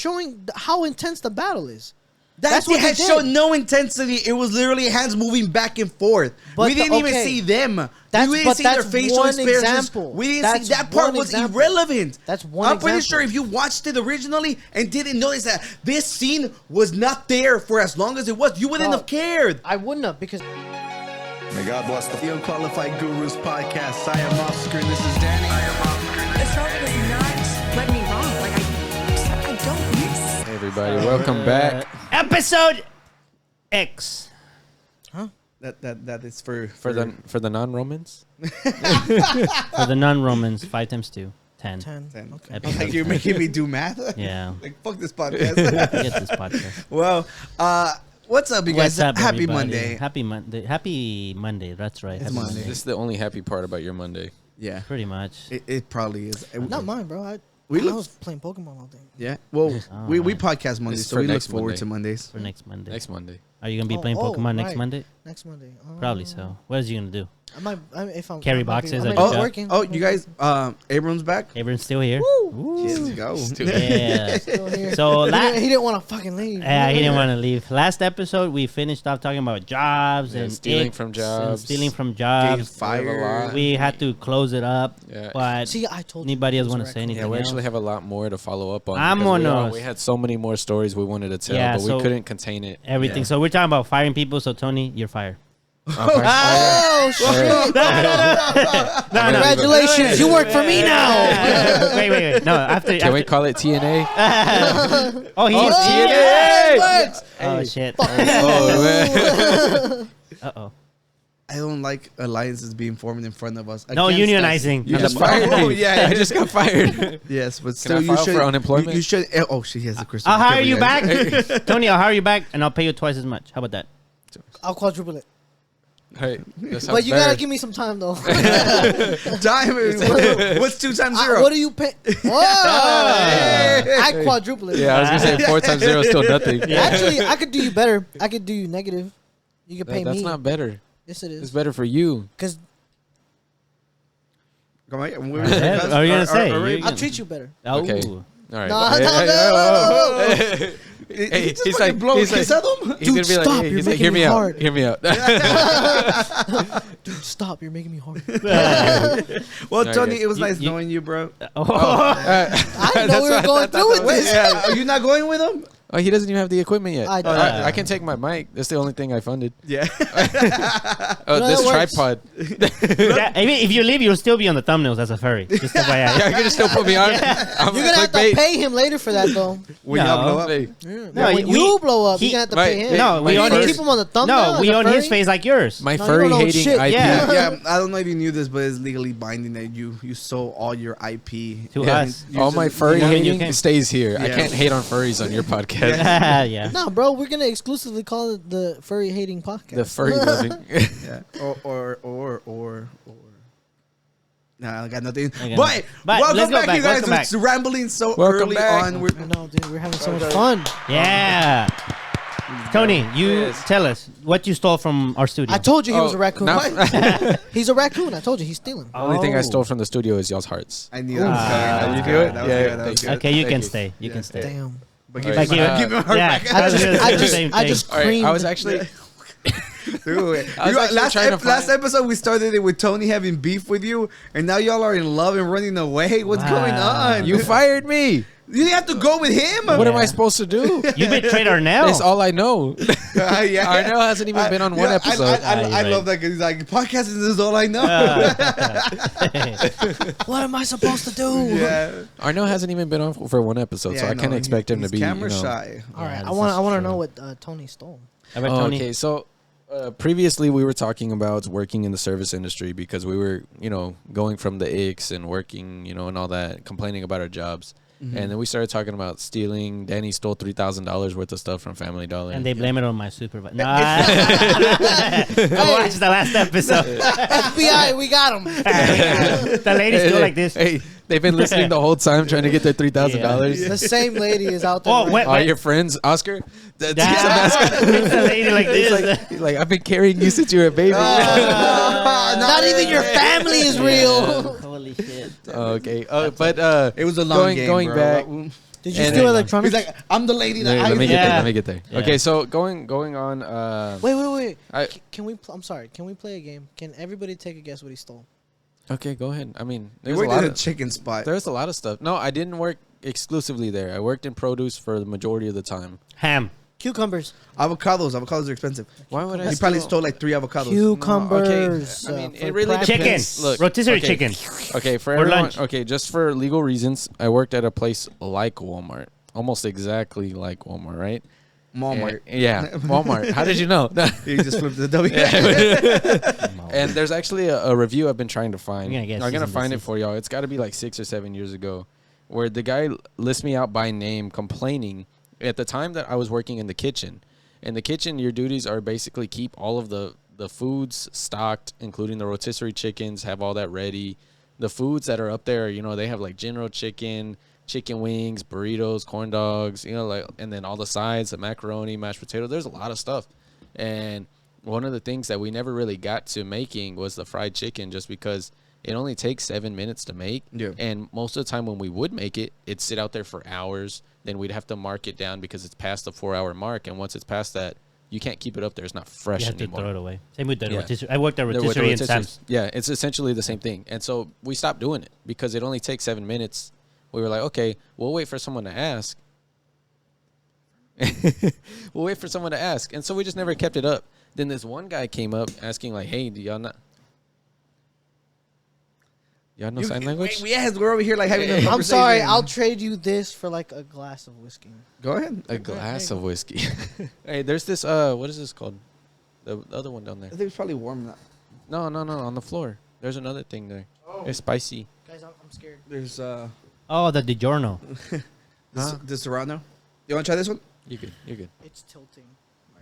showing how intense the battle is. That's what had shown no intensity. It was literally hands moving back and forth. But we didn't even see them. We didn't see their facial expressions. We didn't see that part was irrelevant. That's one I'm pretty sure if you watched it originally and didn't notice that this scene was not there for as long as it was, you wouldn't have cared. I wouldn't have because. May God bless the Unqualified Gurus podcast. I am Oscar and this is Danny. I am Oscar. This song does not let me wrong. Like I don't miss. Hey everybody, welcome back. Episode X. Huh? That is for the non-Romans. For the non-Romans, 5 times 2, 10. 10. Okay. Like you're making me do math. Yeah. Like fuck this podcast. Get this podcast. Well, what's up, you guys? What's up, Happy everybody? Monday. Happy Monday. Happy Monday. That's right. It's Happy Monday. This is the only happy part about your Monday. Yeah, Pretty much. it probably is. Not mine, bro. I was playing Pokemon all day. Yeah. Well, we right. podcast Mondays, This is so for we look next forward Monday. to Mondays. For next Monday. Next Monday. Are you going to be playing Pokemon next right. Monday? Next Monday. Probably so. What is you going to do? If I'm Carry I might be- boxes I at might your be job? working. Oh, you guys, Abrams back. Everyone's still here? Let's go. Yeah. Still here. So he didn't want to fucking leave. Yeah, he didn't want to leave. Last episode, we finished off talking about jobs and stealing icks from and jobs. stealing from Getting jobs. fired. We had to close it up. Yeah. But See, I told you. anybody it else was a want to say raccoon. anything Yeah, we else? actually have a lot more to follow up on. because Vámonos. We had so many more stories we wanted to tell, Yeah, but so we couldn't contain it. Everything. So we're talking about firing people. So Tony, you're fired. Oh shit! Congratulations, you work for me now. wait. No, after. Can we call it TNA? Oh, he's TNA! Oh shit. Oh, man. Uh-oh. I don't like alliances being formed in front of us. No Against us. unionizing. You On just the- fired me. Oh, yeah. I just got fired. Yes, but Can still, I you file should. for unemployment? You should. Oh, she has a crystal. I'll hire you back. Tony, I'll hire you back and I'll pay you twice as much. How about that? I'll quadruple it. Hey, that But you sounds gotta give me some time though. Diamond. What's 2 times 0? What do you pay? Whoa! I quadruple it. Yeah, I was gonna say 4 times 0 is still nothing. Actually, I could do you better. I could do you negative. You could pay That's me. not better. Yes, it It's is. better for you. Because Come on, What are you gonna say? I'll treat you better. Oh. Okay. All right. No, Hey, no, hey, no. oh, oh. Hey, he's like, blow he's a kiss like, at them. he's Dude, gonna be like, stop, hey, you're he's like, making hear me me out, hard. hear me out. Dude, stop. You're making me hard. Well, No, Tony, yeah. it was nice knowing you, bro. I didn't know we were going through with this. Are you not going with him? Oh, he doesn't even have the equipment yet. I do. I can take my mic. That's the only thing I funded. Yeah. Oh, No, this that works. tripod. Yeah, I mean, if you leave, you'll still be on the thumbnails as a furry. Just FYI. Yeah, you can just still put me on. I'm You're gonna have to clickbait. pay him later for that though. When y'all blow up. Hey, No, when you blow up, he- you're gonna have to my- pay him. No, we You own can't his- keep him on the thumbnail. No, as we a own his furry? face like yours. my No, you furry don't know hating shit. IP. Yeah. Yeah, I don't know if you knew this, but it's legally binding that you sold all your IP To Yeah. us. You All just- my furry you hating can- stays here. I Yeah. can't hate on furries on your podcast. Yeah. No, bro, we're gonna exclusively call it the furry hating podcast. The furry loving. Yeah. Or. Nah, I got nothing. Okay. But But welcome let's go back, back, you guys. welcome back. It's rambling so Welcome early back. on. I know, dude. We're having so much fun. Yeah. Tony, you Yes. tell us what you stole from our studio. I told you he was a Oh, raccoon. now- He's a raccoon. I told you he's stealing. The only thing I Oh. stole from the studio is y'all's hearts. I knew that was coming. you That knew was it? good. That was Yeah, good. That was good. Okay, you Thank can you. stay. You can stay. Damn. But All give right. me Like give me a heart yeah, back. I was gonna say the same I thing. just All right, creamed. I was actually. Dude, I was actually trying to last find- episode we started it with Tony having beef with you, and now y'all are in love and running away. What's going Wow. on? You fired me. You didn't have to go with him. What am I supposed to do? You betrayed Arnell. That's all I know. Yeah. Arnell hasn't even been on one episode. I you're love that right. because he's like, podcasting is all I know. What am I supposed to do? Yeah. Arnell hasn't even been on for one episode, so Yeah, I can't know. expect him to He's be camera you know. shy. All right, Yeah, I this want is to true. know what Tony stole. How about Oh, Tony? okay, so previously we were talking about working in the service industry because we were, going from the Icks and working, and all that, complaining about our jobs. Mm-hmm. And then we started talking about stealing. Danny stole $3,000 worth of stuff from Family Dollar. And they blame it on my supervisor. No, I watched the last episode. FBI, we got him. The lady's still like this. Hey, they've been listening the whole time trying to get their $3,000. The same lady is out there. Oh, wait, All your friends, Oscar? It's a lady like this. He's like, I've been carrying you since you were a baby. Not even your family is real. Holy shit. Okay. But It was a long game, going bro. back. Did you steal electronics? He's like, I'm the lady that Let me get there. Yeah. Let me get there. Yeah. Okay, so going on. Wait. I- Can we? I'm sorry. Can we play a game? Can everybody take a guess what he stole? Okay, go ahead. I mean, You there's a worked lot at a of chicken spot. there's a lot of stuff. No, I didn't work exclusively there. I worked in produce for the majority of the time. Ham. Cucumbers. Avocados. Avocados are expensive. Why would I? He probably steal- stole like 3 avocados. Cucumbers. I mean, for it really practice. Chicken. depends. Look, Rotisserie okay. chicken. Okay, for Or everyone. lunch. Okay, just for legal reasons, I worked at a place like Walmart, almost exactly like Walmart, right? Walmart. Yeah, Walmart. How did you know? You just flipped the W. And there's actually a review I've been trying to find. We're gonna get I'm gonna cease and find it desist. for y'all. It's got to be like 6 or 7 years ago, where the guy lists me out by name, complaining at the time that I was working in the kitchen. In the kitchen, your duties are basically keep all of the foods stocked, including the rotisserie chickens, have all that ready. The foods that are up there, you know, they have like General Chicken, chicken wings, burritos, corn dogs, you know, like, and then all the sides, the macaroni, mashed potato. There's a lot of stuff. And one of the things that we never really got to making was the fried chicken, just because it only takes 7 minutes to make. Yeah. And most of the time when we would make it, it'd sit out there for hours. Then we'd have to mark it down because it's past the 4-hour mark. And once it's past that, you can't keep it up there. It's not fresh You have to anymore. throw it away. Same with the Yeah. rotisserie. I worked at With the rotisserie in rotisseries. Sam's. Yeah, it's essentially the same thing. And so we stopped doing it because it only takes 7 minutes. We were like, okay, we'll wait for someone to ask. We'll wait for someone to ask. And so we just never kept it up. Then this one guy came up asking like, hey, do y'all not... Y'all know sign language? Yes, we're over here like having a conversation. I'm sorry. I'll trade you this for like a glass of whiskey. Go ahead. A glass of whiskey. Hey, there's this, what is this called? The other one down there. I think it's probably warm now. No, on the floor. There's another thing there. Oh. It's spicy. Guys, I'm scared. There's Oh, the DiGiorno. this Serrano. You want to try this one? You're good. You're good. It's tilting.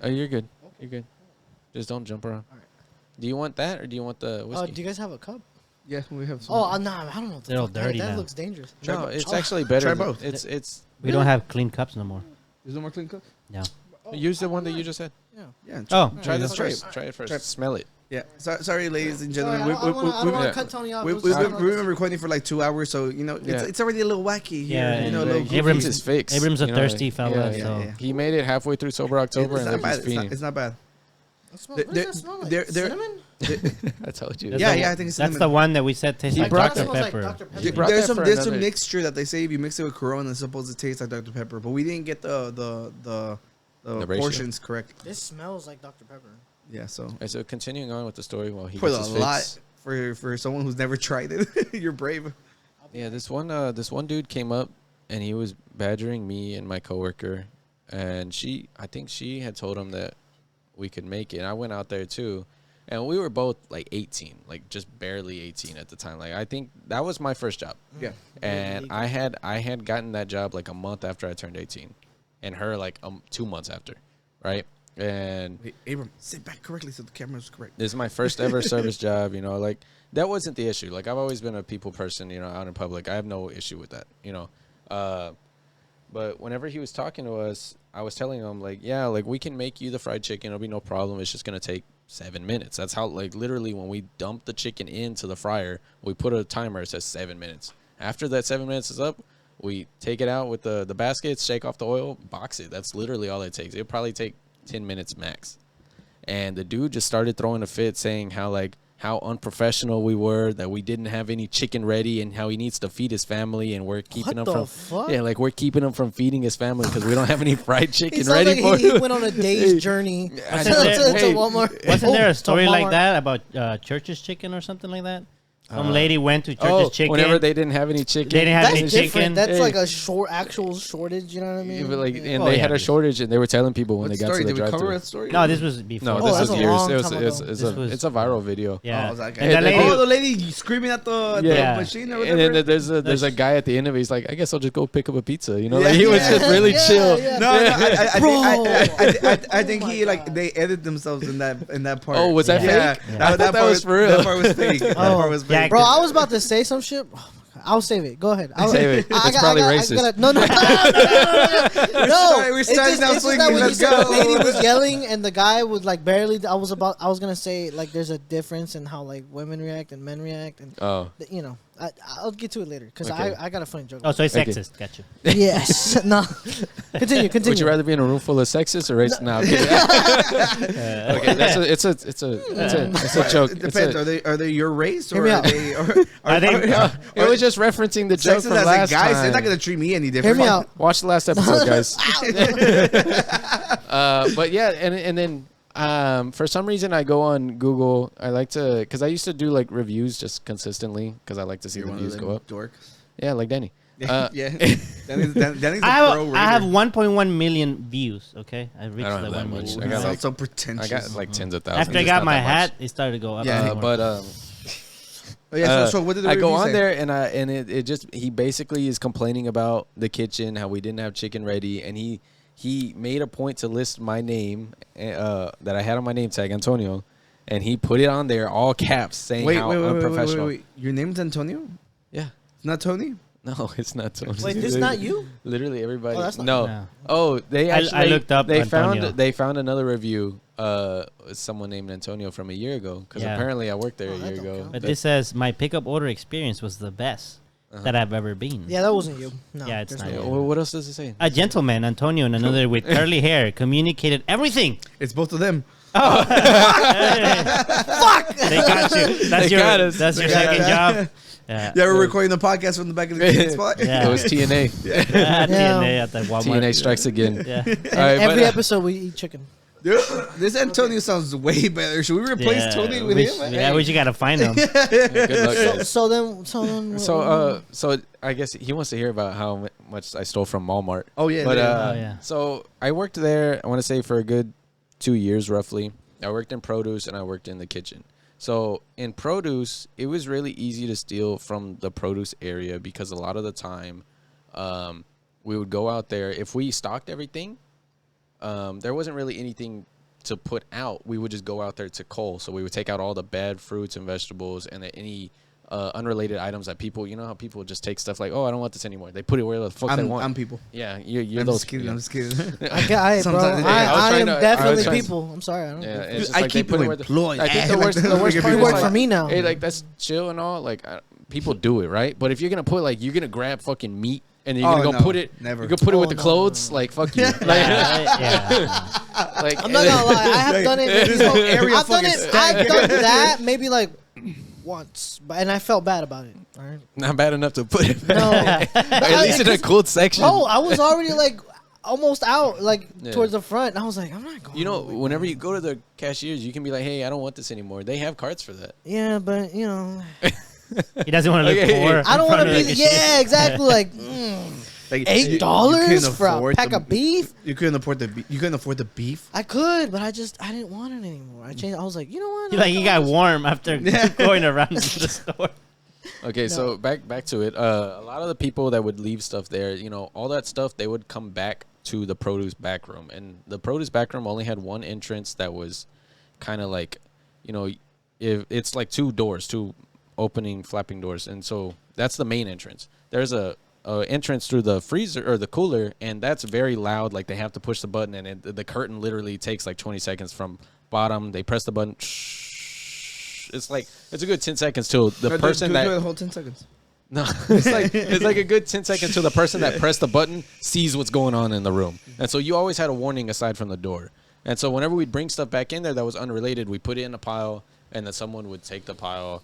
Oh, you're good. You're good. Just don't jump around. All right. Do you want that or do you want the Oh, whiskey? do you guys have a cup? Yeah, we have some. Oh, nah, I don't know. What the They're all fuck that- dirty That now. looks dangerous. No, it's Oh. actually better. Try than- both. It's. We don't have clean cups no more. There's no more clean cup? Yeah. Use the one that you just had. Yeah. Yeah. Oh, Try Yeah, this try first. it. Try it first. Try it. Smell it. Yeah. Sorry, ladies and Sorry, gentlemen. I don't want yeah. to cut Tony off. We've been recording for like 2 hours, so you know Yeah. it's already a little wacky here. Yeah, you know, a and little like goofy. Abrams- It's his fix. Abram's a you know, thirsty fella, Yeah, so- yeah. he made it halfway through sober October, It's and not then bad. he's fiending. It's not bad. What does that smell like? They're- Cinnamon? I told you. That's Yeah, the- yeah, I think it's That's cinnamon. the one that we said tastes He like brought Dr. that- Pepper. Dr. Pepper. He brought that for There's some another- mixture that they say if you mix it with Corona, it's supposed to taste like Dr. Pepper, but we didn't get the ratio? portions correct. This smells like Dr. Pepper. Yeah, so Okay, so continuing on with the story while he for gets a his lot fix. for someone who's never tried it, you're brave. Yeah, this one dude came up and he was badgering me and my coworker, and I think she had told him that we could make it. And I went out there too, and we were both like 18, like just barely 18 at the time. Like I think that was my first job. Yeah. And I had gotten that job like a month after I turned 18, and her like 2 months after, right? And Wait, Abram, sit back correctly so the camera's correct. this is my first ever service job, you know, like that wasn't the issue. Like I've always been a people person, you know, out in public. I have no issue with that, you know. But whenever he was talking to us, I was telling him like, yeah, like we can make you the fried chicken. It'll be no problem. It's just going to take 7 minutes. That's how, like, literally when we dump the chicken into the fryer, we put a timer. It says 7 minutes. After that 7 minutes is up, we take it out with the baskets, shake off the oil, box it. That's literally all it takes. It'll probably take 10 minutes max. And the dude just started throwing a fit saying how unprofessional we were, that we didn't have any chicken ready, and how he needs to feed his family, and we're keeping him from fuck? yeah, like we're keeping him from feeding his family because we don't have any fried chicken He ready sounds for like he him. went on a day's journey I to, know. to Hey, Walmart. Wasn't there Oh, a story to like Walmart. that about Church's Chicken or something like that? Some lady went to Church's Oh, Chicken. whenever they didn't have any chicken, They didn't have That's any different. chicken. That's Hey. like a actual shortage. You know what I Yeah, mean? but like, and Oh, they yeah, had a but- shortage, and they were telling people when What they got story? to the Did we cover drive-thru. that story? No, this was before. No, Oh, this that's was a years. long It was, time it's, ago. it's, This a, was- it's a viral video. Yeah. I was like, And that lady- oh, the lady screaming at the Yeah. machine or And whatever. then there's a guy at the end of it. He's like, I guess I'll just go pick up a pizza. You know, Yeah. like he was Yeah. just really Yeah, chill. yeah. No, I think Oh my he like God. they edited themselves in that part. Oh, was that yeah. fake? Yeah. I thought that was for real. That part was fake. That part was Yeah, fake. Bro, I was about to say some shit. Oh my God. I'll save it. Go ahead. Save it. It's probably racist. No. We're It's starting just, now it's just swinging. that when you Let's said go. the lady was yelling and the guy was like barely. I was gonna say like there's a difference in how like women react and men react and Oh, you know. I'll get to it later because Okay. I got a funny joke. Oh, so it's Okay. sexist. Got you. Yes. No. Continue. Would you rather be in a room full of sexists or racist? No. Okay, it's a joke. It depends. Are they your race Hear or me are out. they? It was just referencing the joke Sexist from as last in guys, time. they're not gonna treat me any Hear different. me out. Watch the last episode, guys. But yeah, and then for some reason I go on Google. I like to, because I used to do like reviews just consistently because I like to see You're the one of views them go up. dorks. Yeah, like Danny. Yeah. Danny's a I pro have rater. 1.1 million views. Okay, I reached don't the have that 1 much. million. I got Sounds like- so I pretentious. got like tens of thousands. After I It's got not my that much. hat, it started to go up. Yeah, more. Oh, yeah, so what did the I go review on say? there and it just, he basically is complaining about the kitchen, how we didn't have chicken ready, and he made a point to list my name that I had on my name tag, Antonio, and he put it on there all caps saying how unprofessional. Wait. Your name's Antonio? Yeah. It's not Tony? No, it's not Tony. Wait, this not you? Literally everybody. Oh, that's not no. No. Oh, they I actually. looked up They Antonio. found another review. Someone named Antonio from a year ago because Yeah. apparently I worked there Oh, a that year don't ago. count. But this says my pickup order experience was the best that I've ever been. Yeah, that wasn't you. No. Yeah, it's there's not no Yeah, you. way. well, what else does it say? A gentleman, Antonio, and another with curly hair communicated everything. It's both of them. Fuck! They got you. That's They your got us. that's your They got second us. job. Yeah. Yeah, we're recording the podcast from the back of the kitchen spot. Yeah. It was TNA. TNA at the Walmart. TNA strikes again. Yeah. All right, Every but, episode we eat chicken. Dude, this Antonio sounds way better. Should we replace Yeah, Tony with we him? Yeah, we just gotta find him. good luck, guys. So then. So I guess he wants to hear about how much I stole from Walmart. Oh, yeah. But yeah. yeah. so I worked there, I want to say for a good 2 years roughly. I worked in produce and I worked in the kitchen. So in produce, it was really easy to steal from the produce area because a lot of the time we would go out there. If we stocked everything, there wasn't really anything to put out. We would just go out there to cull. So we would take out all the bad fruits and vegetables and any unrelated items that people, you know how people just take stuff like, oh, I don't want this anymore. They put it where the fuck they want. I'm people. Yeah, you're I'm those. just kidding. I'm just kidding. Bro, Sometimes- I am definitely trying to- people. I'm sorry. I don't. Yeah, do it's just I like they keep put you it where the- employed. I think the Like, worst part You is work like, for me now. hey, like that's chill and all. Like people do it, right? But if you're gonna put like you're gonna grab fucking meat and then you're gonna go no, put it, never. you can put it Oh, with the no, clothes. Like fuck you. Like, Yeah. like I'm not gonna lie. I have done it. This whole area I've done fucking it. stacked. I've done that maybe like once, and I felt bad about it. All right. not bad enough to put it. No. At least in a cool section. Oh, I was already like almost out, like Yeah. towards the front. And I was like, I'm not going. You know, all the way whenever back. you go to the cashiers, you can be like, "Hey, I don't want this anymore." They have carts for that. Yeah, but you know, He doesn't want to look Okay. poor. I don't want to be. Yeah, exactly. Like Like, $8 for a afford pack the- of beef. You couldn't afford the beef. You couldn't afford the beef. I could, but I didn't want it anymore. I changed. I was like, you know what? He, like he got warm after going around the store. Okay, so back to it. A lot of the people that would leave stuff there, you know, all that stuff, they would come back to the produce back room, and the produce back room only had one entrance that was kind of like, you know, if it's like two opening flapping doors, and so that's the main entrance. There's a entrance through the freezer or the cooler, and that's very loud. Like they have to push the button, and the curtain literally takes like 20 seconds from bottom. They press the button. It's like it's a good 10 seconds till the person do that the whole 10 seconds. no, it's like a good 10 seconds till the person that pressed the button sees what's going on in the room. And so you always had a warning aside from the door. And so whenever we'd bring stuff back in there that was unrelated, we put it in a pile, and then someone would take the pile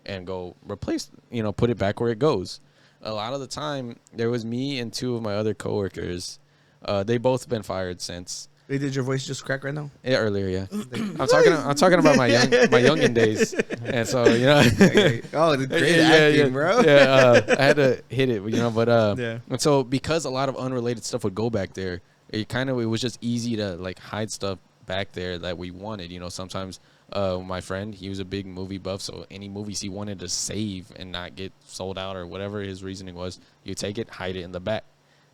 and go replace, you know, put it back where it goes. A lot of the time, there was me and two of my other coworkers. They both been fired since. Hey, did your voice just crack right now? Yeah, earlier, yeah. I'm talking about my youngin days, and so you know. Oh, the great acting, bro. Yeah, I had to hit it, you know. But Yeah. and so because a lot of unrelated stuff would go back there, it was just easy to like hide stuff back there that we wanted. You know, sometimes my friend, he was a big movie buff, so any movies he wanted to save and not get sold out or whatever his reasoning was, you take it, hide it in the back,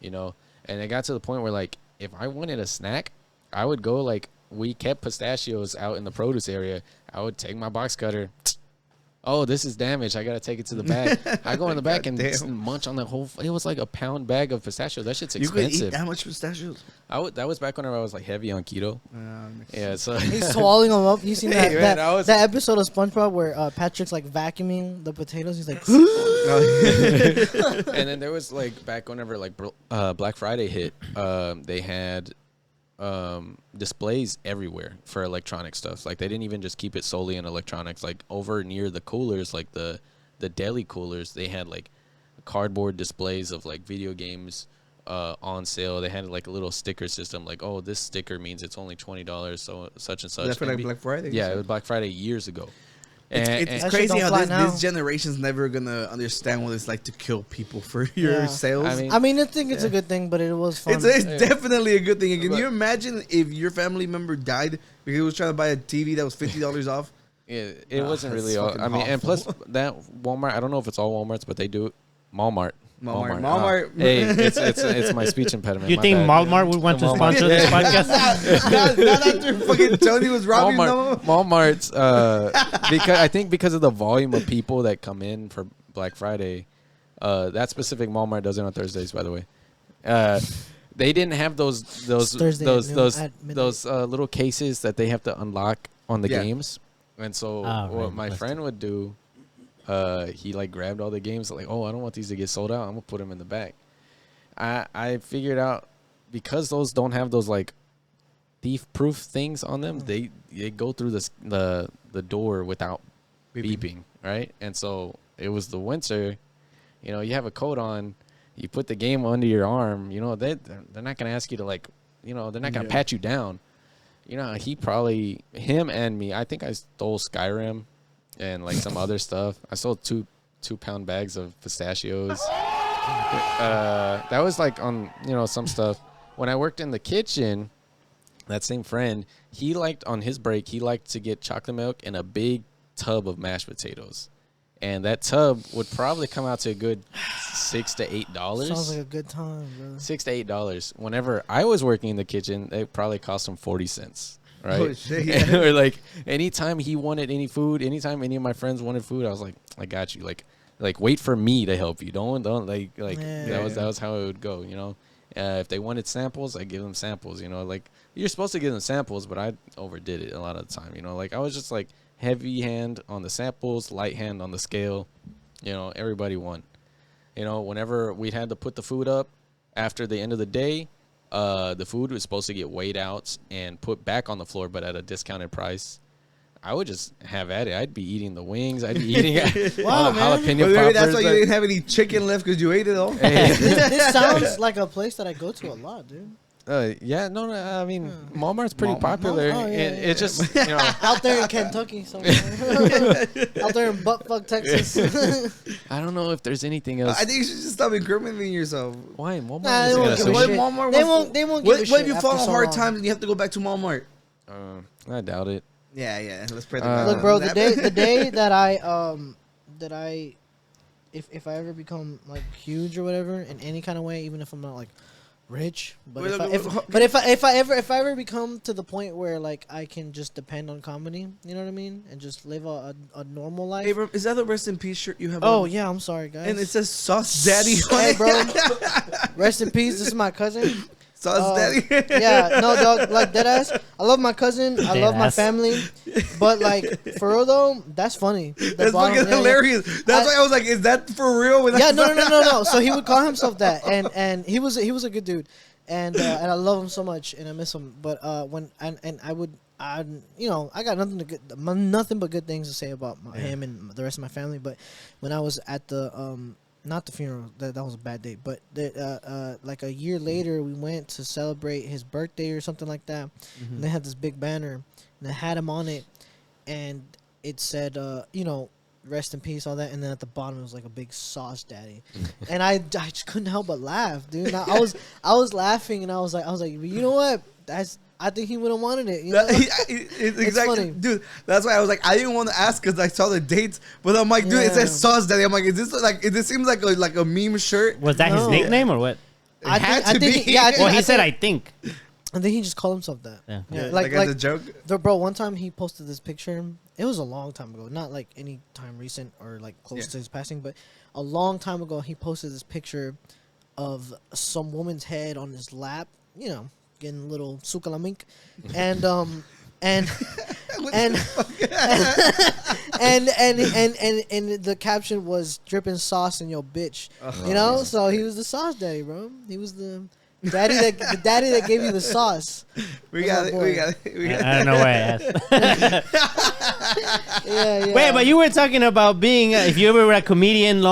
you know. And it got to the point where like if I wanted a snack, I would go, like, we kept pistachios out in the produce area. I would take my box cutter, oh, this is damaged. I gotta take it to the back. I go in the back and munch on the whole. It was like a pound bag of pistachios. That shit's expensive. You could eat that much pistachios? That was back whenever I was like heavy on keto. Yeah, so he's swallowing them up. You seen that episode of SpongeBob where Patrick's like vacuuming the potatoes? He's like, and then there was like back whenever like Black Friday hit, they had displays everywhere for electronic stuff. Like they didn't even just keep it solely in electronics. Like over near the coolers, like the deli coolers, they had like cardboard displays of like video games on sale. They had like a little sticker system, like, oh, this sticker means it's only $20, so such and such. That's for like Black Friday. Yeah, it was Black Friday years ago. It's crazy how this generation's never gonna understand what it's like to kill people for your sales. I mean, I think it's a good thing, but it was fun. It's definitely a good thing. Can you imagine if your family member died because he was trying to buy a TV that was $50 off? Yeah, it wasn't really all. I mean, and plus that Walmart. I don't know if it's all Walmarts, but they do it. Walmart. Hey, it's my speech impediment. You think Walmart would want to sponsor this podcast? not after fucking Tony was robbing them. Walmart's because of the volume of people that come in for Black Friday. That specific Walmart does it on Thursdays, by the way. They didn't have those little cases that they have to unlock on the games, and so what my friend would do. He like grabbed all the games like, oh, I don't want these to get sold out. I'm gonna put them in the back. I figured out because those don't have those like thief-proof things on them. They go through the door without beeping, right? And so it was the winter. You know, you have a coat on. You put the game under your arm. You know, they're not gonna ask you to like, you know, they're not gonna pat you down. You know, him and me. I think I stole Skyrim. And like some other stuff. I sold two pound bags of pistachios. That was like on, you know, some stuff. When I worked in the kitchen, that same friend, he liked on his break, he liked to get chocolate milk and a big tub of mashed potatoes. And that tub would probably come out to a good $6 to $8. Sounds like a good time, bro. $6 to $8. Whenever I was working in the kitchen, it probably cost him 40 cents. Right? Oh, shit, yeah. Or like anytime he wanted any food, anytime any of my friends wanted food, I was like, I got you. Like wait for me to help you. Don't that was how it would go, you know. If they wanted samples, I give them samples, you know. Like you're supposed to give them samples, but I overdid it a lot of the time, you know. Like I was just like heavy hand on the samples, light hand on the scale. You know, everybody won. You know, whenever we had to put the food up after the end of the day, the food was supposed to get weighed out and put back on the floor, but at a discounted price. I would just have at it. I'd be eating the wings. I'd be eating jalapeno poppers. That's why you didn't have any chicken left because you ate it all. Hey. This sounds like a place that I go to a lot, dude. Yeah, no, I mean, Walmart's pretty popular. It's just, you know. Out there in Kentucky somewhere. Out there in buttfuck, Texas. I don't know if there's anything else. I think you should just stop incriminating yourself. Why? Walmart they won't give a shit. They won't give a shit. What if you fall on hard times and you have to go back to Walmart? I doubt it. Yeah. Let's pray. Look, bro, the day that I if I ever become like huge or whatever in any kind of way, even if I'm not like rich, but if I ever become to the point where like I can just depend on comedy, you know what I mean, and just live a normal life. Hey, is that the rest in peace shirt you have? Oh yeah, I'm sorry guys. And it says Sauce Daddy. Hey bro, rest in peace. This is my cousin. Sauce Daddy. Yeah, no dog, like deadass. I love my cousin. I love my family, but like for real though, that's funny. That's fucking hilarious. That's why I was like, is that for real? Yeah, no. So he would call himself that, and he was a good dude, and I love him so much, and I miss him. But I got nothing but good things to say about him and the rest of my family. But when I was at the not the funeral, that was a bad day, but like a year later, we went to celebrate his birthday or something like that. Mm-hmm. And they had this big banner, and it had him on it, and it said, rest in peace, all that. And then at the bottom, it was like a big Sauce Daddy. And I just couldn't help but laugh, dude. I was laughing, and I was like, you know what? I think he would have wanted it. You know? It's exactly, funny. Dude. That's why I was like, I didn't want to ask because I saw the dates, but I'm like, dude, it says Sauce Daddy. I'm like, this seems like a meme shirt. Was that his nickname or what? I think. Yeah, he said, I think. And then he just called himself that. Yeah. Like as a joke. Bro, one time he posted this picture. It was a long time ago, not like any time recent or like close to his passing, but a long time ago he posted this picture of some woman's head on his lap, you know, getting a little sukalamink, and and the caption was dripping sauce in your bitch, you know. So he was the sauce daddy, bro. He was the daddy that gave you the sauce. We got it. I don't know why I asked. Yeah. Wait, but you were talking about being if you ever were a comedian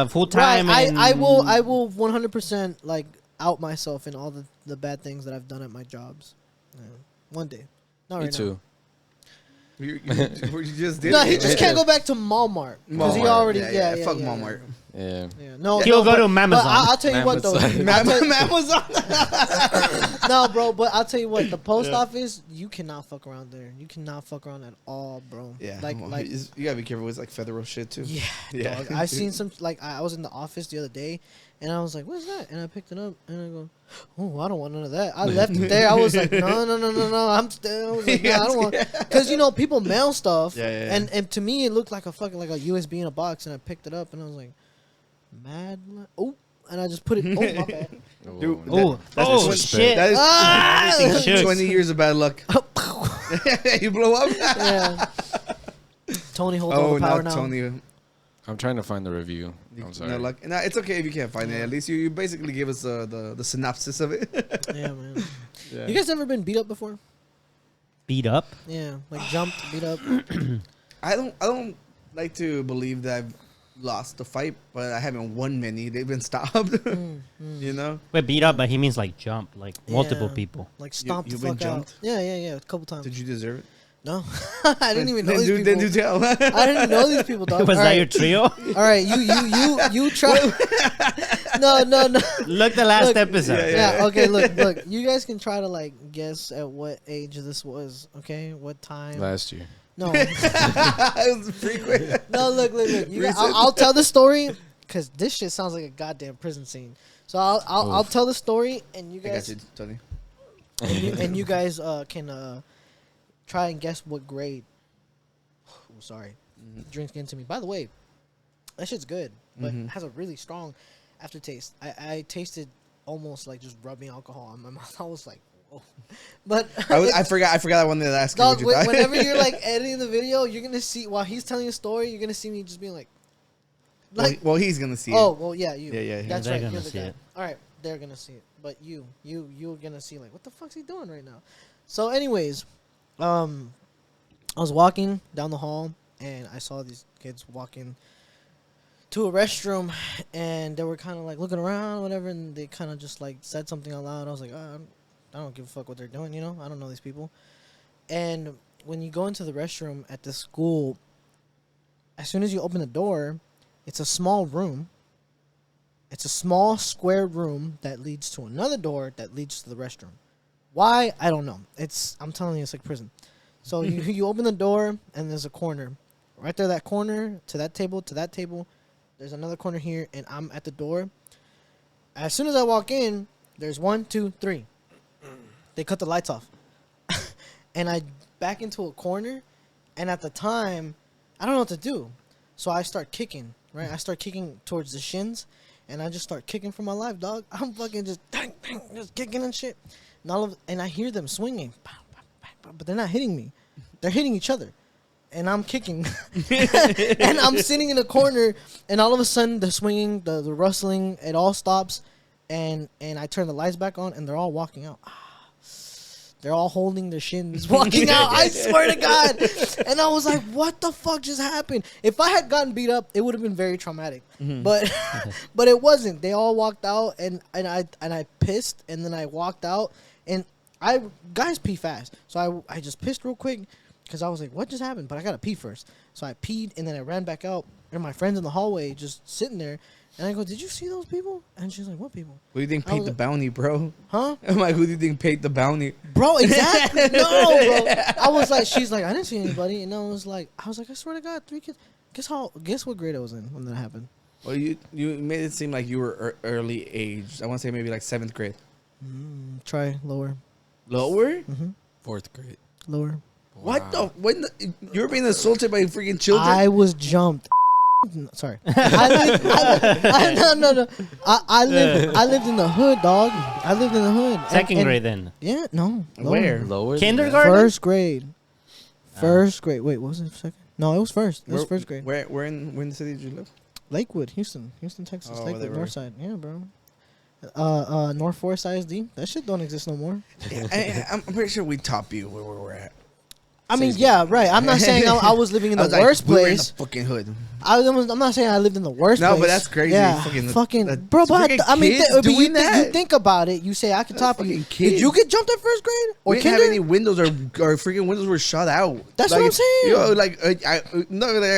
full time. Right, I will 100% like out myself in all the bad things that I've done at my jobs. Yeah. One day. Not right Me too. You just did. No, he just can't go back to Walmart because he already. Fuck Walmart. Yeah. No, he'll go to Amazon. I'll tell you what though. Amazon. No, bro, but I'll tell you what. The post office, you cannot fuck around there. You cannot fuck around at all, bro. Yeah, like you gotta be careful with like federal shit too. Yeah. Dog. I seen some like I was in the office the other day, and I was like, "What's that?" And I picked it up, and I go, "Oh, I don't want none of that." I left it there. I was like, "No, I'm still." I was like, "No, I don't want," because you know people mail stuff, and to me it looked like a fucking like a USB in a box, and I picked it up, and I was like, "Mad." Oh, and I just put it. Oh, my bad. Dude, that's shit. That is 20 years of bad luck. You blow up. Yeah. Tony holds all the power now. Tony. I'm trying to find the review. I'm sorry. No luck. No, it's okay if you can't find it. At least you basically give us the synopsis of it. Yeah, man. Yeah. You guys ever been beat up before? Beat up? Yeah, like jumped, beat up. I don't like to believe that I've lost the fight, but I haven't won many. They've been stopped. You know. Wait, beat up, but he means like jump, like multiple people. Like stomp the fuck jumped? out. Yeah, a couple times. Did you deserve it? No, I didn't even know these people. Then do tell. I didn't even know these people, dog. Was that your trio? All right, you try. No. Look, the last episode. Yeah. Okay. Look. You guys can try to like guess at what age this was. Okay, what time? Last year. No. It was frequent. No. Look. I'll tell the story because this shit sounds like a goddamn prison scene. So I'll tell the story and you guys. I got you, Tony. and you guys can. Try and guess what grade. Oh, sorry. Drink's getting to me. By the way, that shit's good, but it has a really strong aftertaste. I tasted almost like just rubbing alcohol on my mouth. I was like, whoa. But I forgot I wanted to ask you what you thought. Whenever you're like editing the video, you're going to see, while he's telling a story, you're going to see me just being like. Well, he's going to see it. Oh, well, yeah, you. Yeah. That's they're right. Gonna You're the see guy. it. All right, they're going to see it. But you're going to see, like, what the fuck's he doing right now? So, anyways. I was walking down the hall and I saw these kids walking to a restroom and they were kind of like looking around, whatever, and they kind of just like said something out loud. I was like, I don't give a fuck what they're doing, you know? I don't know these people. And when you go into the restroom at the school, as soon as you open the door, it's a small room. It's a small square room that leads to another door that leads to the restroom. Why? I don't know. I'm telling you, it's like prison. So you open the door and there's a corner. Right there, that corner, to that table. There's another corner here, and I'm at the door. As soon as I walk in, there's 1, 2, 3. They cut the lights off. And I back into a corner, and at the time, I don't know what to do. So I start kicking, right? I start kicking towards the shins, and I just start kicking for my life, dog. I'm fucking just kicking and shit. And I hear them swinging, but they're not hitting me. They're hitting each other. And I'm kicking. And I'm sitting in a corner, and all of a sudden, the swinging, the rustling, it all stops. And I turn the lights back on, and they're all walking out. They're all holding their shins, walking out. I swear to God. And I was like, what the fuck just happened? If I had gotten beat up, it would have been very traumatic. But it wasn't. They all walked out, and I pissed, and then I walked out. And guys pee fast. So I just pissed real quick because I was like, what just happened? But I got to pee first. So I peed, and then I ran back out. And my friend's in the hallway just sitting there. And I go, did you see those people? And she's like, what people? Who do you think paid the bounty, bro? Huh? I'm like, who do you think paid the bounty? Bro, exactly. No, bro. I was like, she's like, I didn't see anybody. And I was like, I swear to God, 3 kids. Guess what grade I was in when that happened? Well, you made it seem like you were early age. I want to say maybe like 7th grade. Try lower. Lower? Mm-hmm. 4th grade. Lower. What the? When you were being assaulted by freaking children? I was jumped. Sorry. No. I lived in the hood, dog. I lived in the hood. Second grade then. Yeah, no. Where? Lower. Kindergarten? First grade. First grade. Wait, what was it second? No, it was first. It was first grade. Where in the city did you live? Lakewood, Houston, Texas. Oh, Lakewood, whatever. North Side. Yeah, bro. North Forest ISD. That shit don't exist no more. I'm pretty sure we top you where we're at. I mean, yeah, right. I'm not saying I was living in the worst we were in place. the fucking hood. I'm not saying I lived in the worst place. No, but that's crazy. Yeah, bro. But I mean, you think about it. You say I can top you. Did you get jumped at first grade or we didn't have any windows. Our freaking windows were shut out. That's what I'm saying.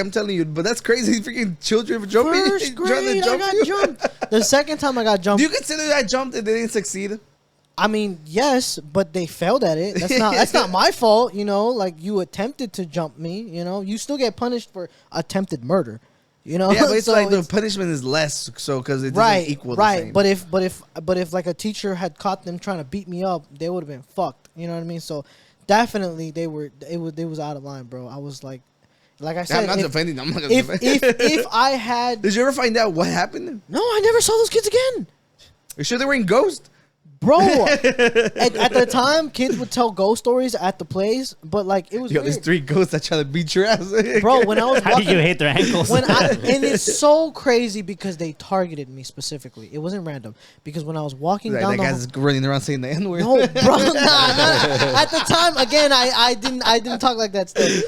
I'm telling you, but that's crazy. Freaking children jumping. First grade, I got jumped. The second time I got jumped. Do you consider that jumped and they didn't succeed? I mean, yes, but they failed at it. That's not my fault, you know. Like, you attempted to jump me, you know. You still get punished for attempted murder, you know. Yeah, but it's like the punishment is less, so because it doesn't equal the same. But if like a teacher had caught them trying to beat me up, they would have been fucked. You know what I mean? So definitely they was out of line, bro. I was like I said, I'm not defending. I'm not gonna defend. If I had, did you ever find out what happened? No, I never saw those kids again. You sure they were in Ghost? Bro, at the time, kids would tell ghost stories at the plays, but like it was. Yo, there's 3 ghosts that try to beat your ass. Bro, when I was How walking, do you hate their ankles? and it's so crazy because they targeted me specifically. It wasn't random because when I was walking down that guy's running around saying the N-word. No, bro, nah. At the time, again, I didn't talk like that still,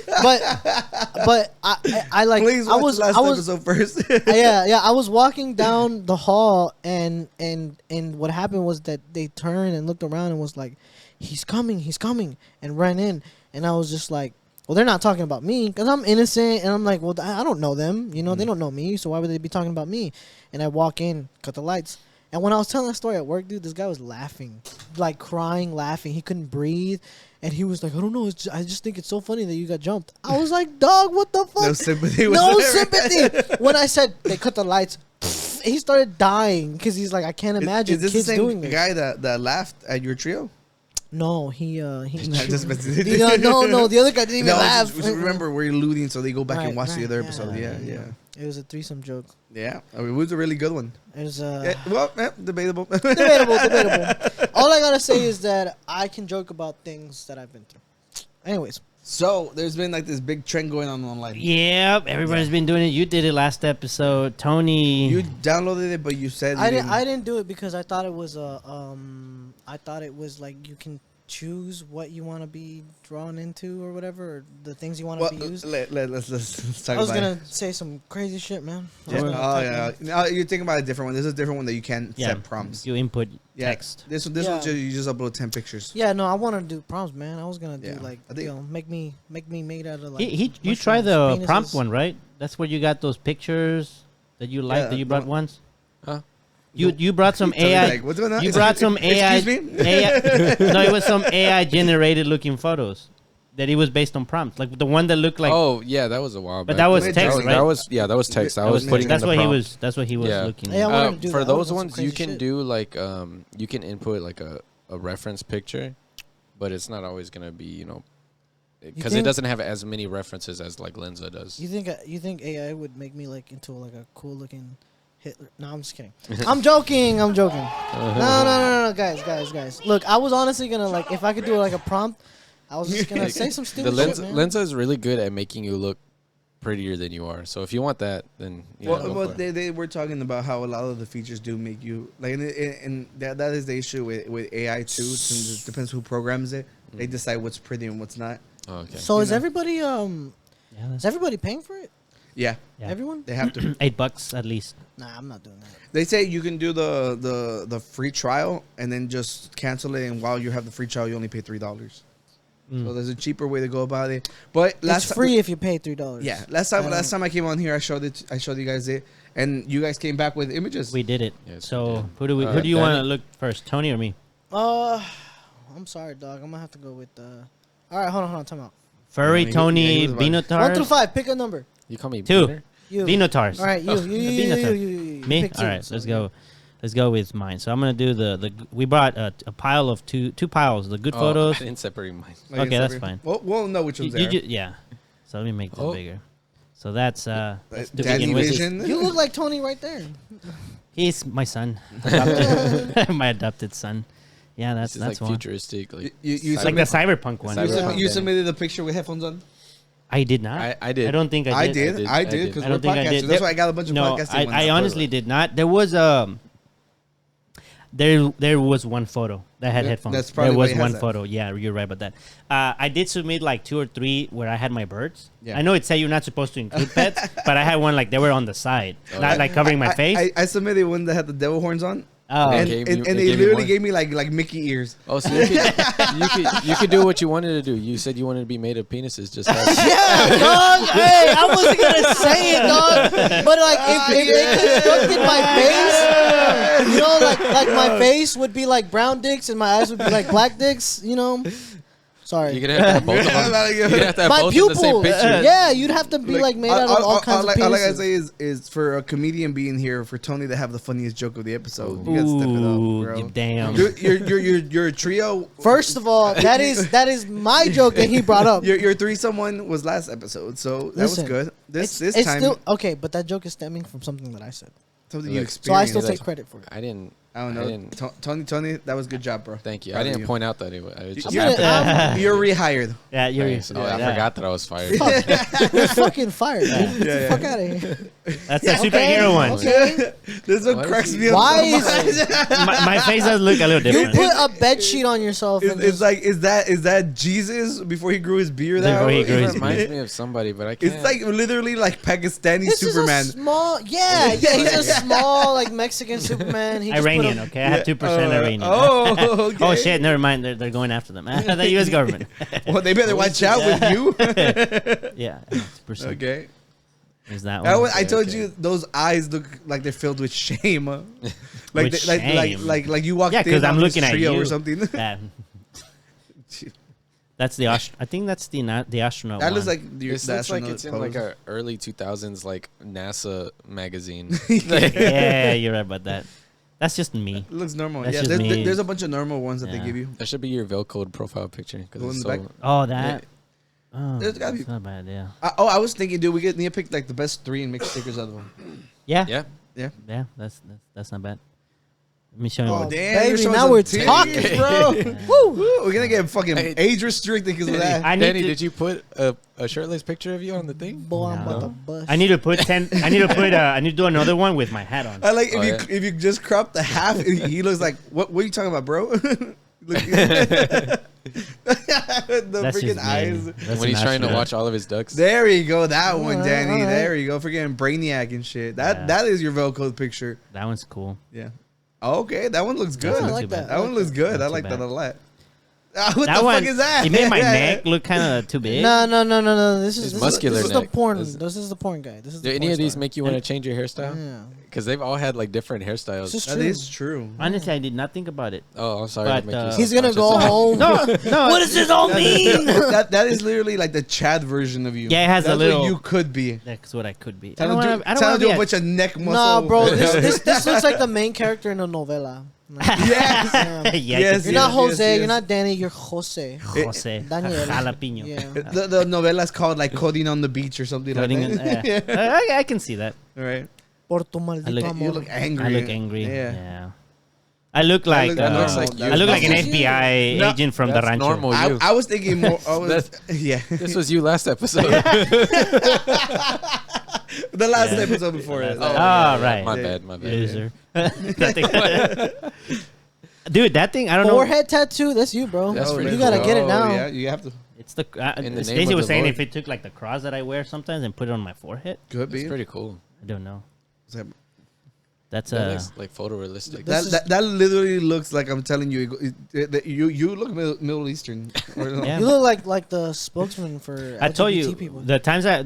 but I like Please watch the last episode first. yeah. I was walking down the hall and what happened was that they turned and looked around and was like, he's coming, and ran in. And I was just like, well, they're not talking about me because I'm innocent. And I'm like, well, I don't know them. You know, they don't know me. So why would they be talking about me? And I walk in, cut the lights. And when I was telling that story at work, dude, this guy was laughing, like crying, laughing. He couldn't breathe. And he was like, I don't know. I just think it's so funny that you got jumped. I was like, dog, what the fuck? No sympathy. No sympathy. When I said they cut the lights, he started dying because he's like, I can't imagine is this kids the same doing this. Guy that laughed at your trio? No, he No, the other guy didn't even laugh. Just remember, we're alluding, so they go back and watch the other episode. Yeah. It was a threesome joke. Yeah, I mean, it was a really good one. It was debatable. debatable. All I gotta say is that I can joke about things that I've been through. Anyways. So there's been like this big trend going on online. Yep, everybody's been doing it. You did it last episode, Tony. You downloaded it, but you said I didn't do it because I thought it was like you can choose what you want to be drawn into or whatever, or the things you want to be used. Let's talk about it. I was gonna say some crazy shit, man. Yeah. No, you're thinking about a different one. This is a different one that you can set prompts. You input text. This one, you just upload 10 pictures. Yeah, no, I want to do prompts, man. I was gonna do make me made out of like. You try the penises. prompt one, right? That's where you got those pictures that you liked that you brought once. Huh? You brought some AI. Like, what's going on? You brought some AI. Excuse me? No, it was some AI generated looking photos that it was based on prompts, like the one that looked like. Oh yeah, that was a while back. But that was text, right? That was text. I was putting. That's in the what prompt. he was. That's what he was looking. Yeah, I wanted to do for that. those ones, you can do like you can input like a reference picture, but it's not always gonna be because it doesn't have as many references as like Lensa does. You think AI would make me like into like a cool looking Hitler? No, I'm just kidding. I'm joking. No, guys. Look, I was honestly gonna like if I could do like a prompt, I was just gonna say some stupid shit, man. Lensa is really good at making you look prettier than you are. So if you want that, then they were talking about how a lot of the features do make you like, and that is the issue with AI too. Since it depends who programs it, they decide what's pretty and what's not. Oh, okay. So is everybody is everybody paying for it? Yeah. Everyone? They have to. $8 at least. Nah, I'm not doing that. They say you can do the free trial and then just cancel it, and while you have the free trial, you only pay $3. So there's a cheaper way to go about it. But it's free if you pay $3. Yeah, last time I came on here, I showed you guys it, and you guys came back with images. We did it. Yes, so who do you want to look first, Tony or me? I'm sorry, dog. I'm gonna have to go with. All right, hold on, time out. Furry, Tony, Binotars. 1 through 5, pick a number. You call me 2. Beaner? Binotars. All right, you. Me? All right, let's go. Let's go with mine. So I'm gonna do the. We brought a pile of two piles. The good photos. I didn't separate mine. Okay, that's fine. We'll know which ones there. Yeah. So let me make this bigger. So that's let's do Danny Vision. You look like Tony right there. He's my son, my adopted son. Yeah, that's like one. Futuristic. Like It's like the cyberpunk one. You submitted a picture with headphones on. I did not. I did. I don't think I did. I did because we're think I podcasters. did. That's why I got a bunch of podcasting ones. I honestly did not. There was there was one photo that had headphones. That's probably there was why he one has photo. Yeah, you're right about that. I did submit like 2 or 3 where I had my birds. Yeah. I know it said you're not supposed to include pets, but I had one like they were on the side, not like covering my face. I submitted one that had the devil horns on. Oh, And they literally gave me like Mickey ears. Oh, so you could do what you wanted to do. You said you wanted to be made of penises, just like Yeah, dog. Hey, I wasn't gonna say it, dog. But like, if they constructed my face, you know, like my face would be like brown dicks and my eyes would be like black dicks. You know. Sorry. you're gonna have to have both of them. You're gonna have to have My both pupil. in the same picture. Yeah, you'd have to be like made out of all kinds of penises. All I gotta say is for a comedian being here, for Tony to have the funniest joke of the episode, you gotta step it ooh, up, bro. damn. You're a trio. First of all, that is my joke that he brought up. Your threesome one was last episode, so that Listen, was good. This it's time, still okay, but that joke is stemming from something that I said, something you Like, so I experienced. still Like- take credit for it. I didn't. I don't I know. didn't- Tony, that was good job, bro. Thank you. Proud I of didn't you. point out that it just You're- happened. You're rehired. Yeah, you're. Thanks. Oh, I yeah. forgot that I was fired. You're fucking fired, dude. Get the fuck out of here. That's a superhero one. Okay. This one What cracks is me up. Why so is much. my face does look a little you different. put a bed sheet on yourself? And It's like is that Jesus before he grew his beard out? Before he grew It his reminds me of somebody, but I can't. It's like literally like Pakistani this Superman. is a small, yeah. He's a small like Mexican Superman. He just put Iranian, a- okay? I had 2% Iranian. Oh, okay. Oh shit! Never mind. They're going after them. The U.S. government. Well, they better watch out with you. Yeah, 2%. Okay. Is that That one? was, I told you those eyes look like they're filled with shame. Like With they, shame. like you walked Yeah, in because I'm on this looking at trio you. or something. That's the. I think that's the astronaut. That looks one. like This the looks like astronaut it's in pose. like a early 2000s like NASA magazine. Yeah, you're right about that. That's just me. It looks normal. That's Yeah, just me. there's a bunch of normal ones that they Yeah. give you. That should be your Velcro profile picture The because one it's in the so. back? Oh, that. Oh, There's gotta be- that's not bad. Yeah. I was thinking, dude, we need to pick like the best 3 and make stickers out of them. Yeah. Yeah. Yeah. That's not bad. Let me show you. Oh, one. Damn, you're baby, showing now some we're titties, talking. bro. Woo, we're gonna get fucking Hey. age restricted because of that. I need Danny, to- did you put a shirtless picture of you on the thing? Boy, I'm about No. to bust. I need to put 10. I need to put. I need to do another one with my hat on. I like Oh, if you just crop the half, he looks like what are you talking about, bro? Look, the That's freaking just me. eyes. That's When he's an trying to astronaut. watch all of his ducks. There you go, that one, Alright, Danny. alright. There you go, freaking Brainiac and shit. That is your Velcro picture. That one's cool. Yeah. Okay, that one looks good. I not like too bad. that. That one looks good. Not I too like that bad. a lot. What That the one, fuck is that? It made my neck look kind of too big. No. This It's is muscular This is the neck. porn. This- This is the porn guy. This is Do the any porn of these star. make you want to change your hairstyle? Yeah. Because they've all had like different hairstyles. This is That true. is true. Honestly, I did not think about it. Oh, I'm sorry But, to make you. He's gonna go self-conscious. home. No. What does this all mean? that is literally like the Chad version of you. Yeah, it has That's a little- what you could be. That's what I could be. I Trying don't to want do, to. trying to do be a bunch of neck muscle. Nah, bro. This looks like the main character in a novela. Yes. yeah, Yes, You're not Jose. yes. You're not Danny. You're Jose. Jose Daniel. Jalapeno. Yeah. The novela's called like Coding on the Beach or something Coding like in- that. yeah. I can see that. All right. Por tu maldito I look- amor. You look angry. I look angry. Yeah. Yeah. I look like. That looks uh, like I look like an That's you. FBI No, agent from the that's rancho. normal. You. I was thinking more. Yeah. This was you last episode. The last Yeah. episode before it. Right. My bad. My bad. Loser. That thing- Dude, that thing, I don't know. Forehead tattoo. That's you, bro. That's pretty you gotta cool. get it now. Yeah, you have to. It's the. In the name Stacey of was the saying Lord. if it took like the cross that I wear sometimes and put it on my forehead. Could It's be. pretty cool. I don't know. That, That's That looks like photorealistic. that literally looks like I'm telling you. You look Middle Eastern. Yeah. You look like the spokesman for I told LGBT you people. the times when I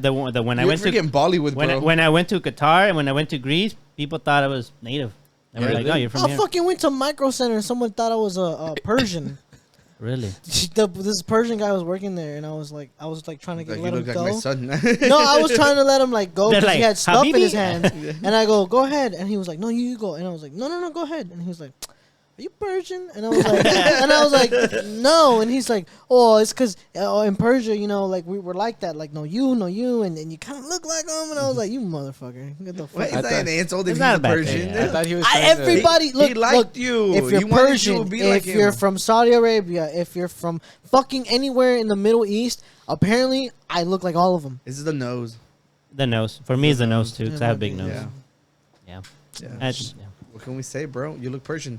You're went to freaking Bollywood, bro. when I went to Qatar and when I went to Greece, people thought I was native. They were Yeah, like, really? "Oh, you're from I here." fucking went to Micro Center and someone thought I was a Persian. Really? This Persian guy was working there, and I was like trying to let him like go. my son. No, I was trying to let him like go because he had stuff in his Habibi? hands, and I go ahead, and he was like, no, you go, and I was like, no, go ahead, and he was like, are you Persian? And I was like, no, and he's like, oh, it's because in Persia, you know, like we were like that, like no you, and you kind of look like him, and I was like, you motherfucker, get the fuck. What, is that an insult if It's he's not a a bad Persian? thing, I thought he was. Everybody, He liked you. If you're You wanted Persian, you to be if like you're him. from Saudi Arabia, if you're from fucking anywhere in the Middle East, apparently I look like all of them. This is the nose. The nose. For me, it's the nose too, because I have a big nose. Yeah. Yeah. Yeah. Yeah. What can we say, bro? You look Persian.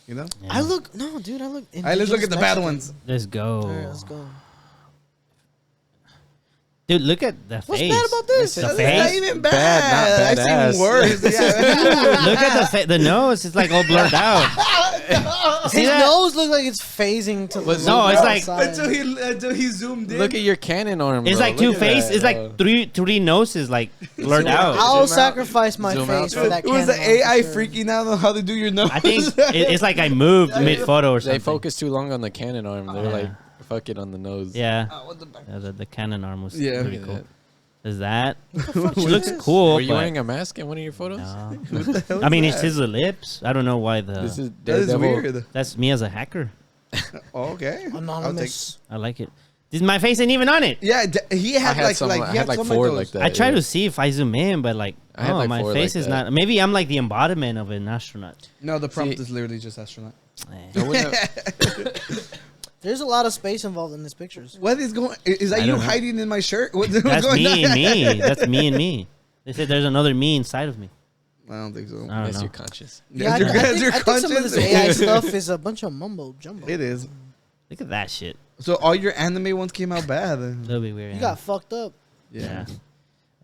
You know? Yeah. I look dude. I look. All right, let's look at the bad ones. Let's go. All right, let's go. Dude, look at the What's face. bad about this? The That's face. not even bad. Bad, not I've badass. seen worse. Yeah. Look at the nose. It's like all blurred out. See His that? nose looks like it's phasing to the No, it's like- outside. until he zoomed in. Look at your Canon arm. It's bro. like two Look at faces. that, It's like three noses like blurred out. I'll Zoom out. sacrifice my Zoom out. face for that. it was the camera, AI for sure. freaking out on how to do your nose. I think it's like I moved mid photo or something. They focused too long on the Canon arm. They're Yeah. like, fuck it on the nose. Yeah. what the Yeah, the Canon arm was Yeah. pretty Look cool. at that. Is that? fuck She is looks this? cool. Were you but wearing a mask in one of your photos? no. I mean, it's his lips. I don't know why This is That is Daredevil. weird. That's me as a hacker. Oh, okay. Anonymous. I like it. My face ain't even on it. Yeah, he I had had like some. like I he had like some four those. like that. I try yeah. to see if I zoom in, but like, I had like my four face like is that. not. Maybe I'm like the embodiment of an astronaut. No, the prompt See- is literally just astronaut. I wouldn't have- There's a lot of space involved in these pictures. What is going? Is that I you don't know. hiding in my shirt? What's That's going me on? and me. That's me and me. They said there's another me inside of me. I don't think so. I don't Unless know. you're conscious. Yeah, I you're, think you're some of conscious. this AI stuff is a bunch of mumbo jumbo. It is. Look at that shit. So all your anime ones came out bad. That'll be weird. You yeah. got fucked up. Yeah.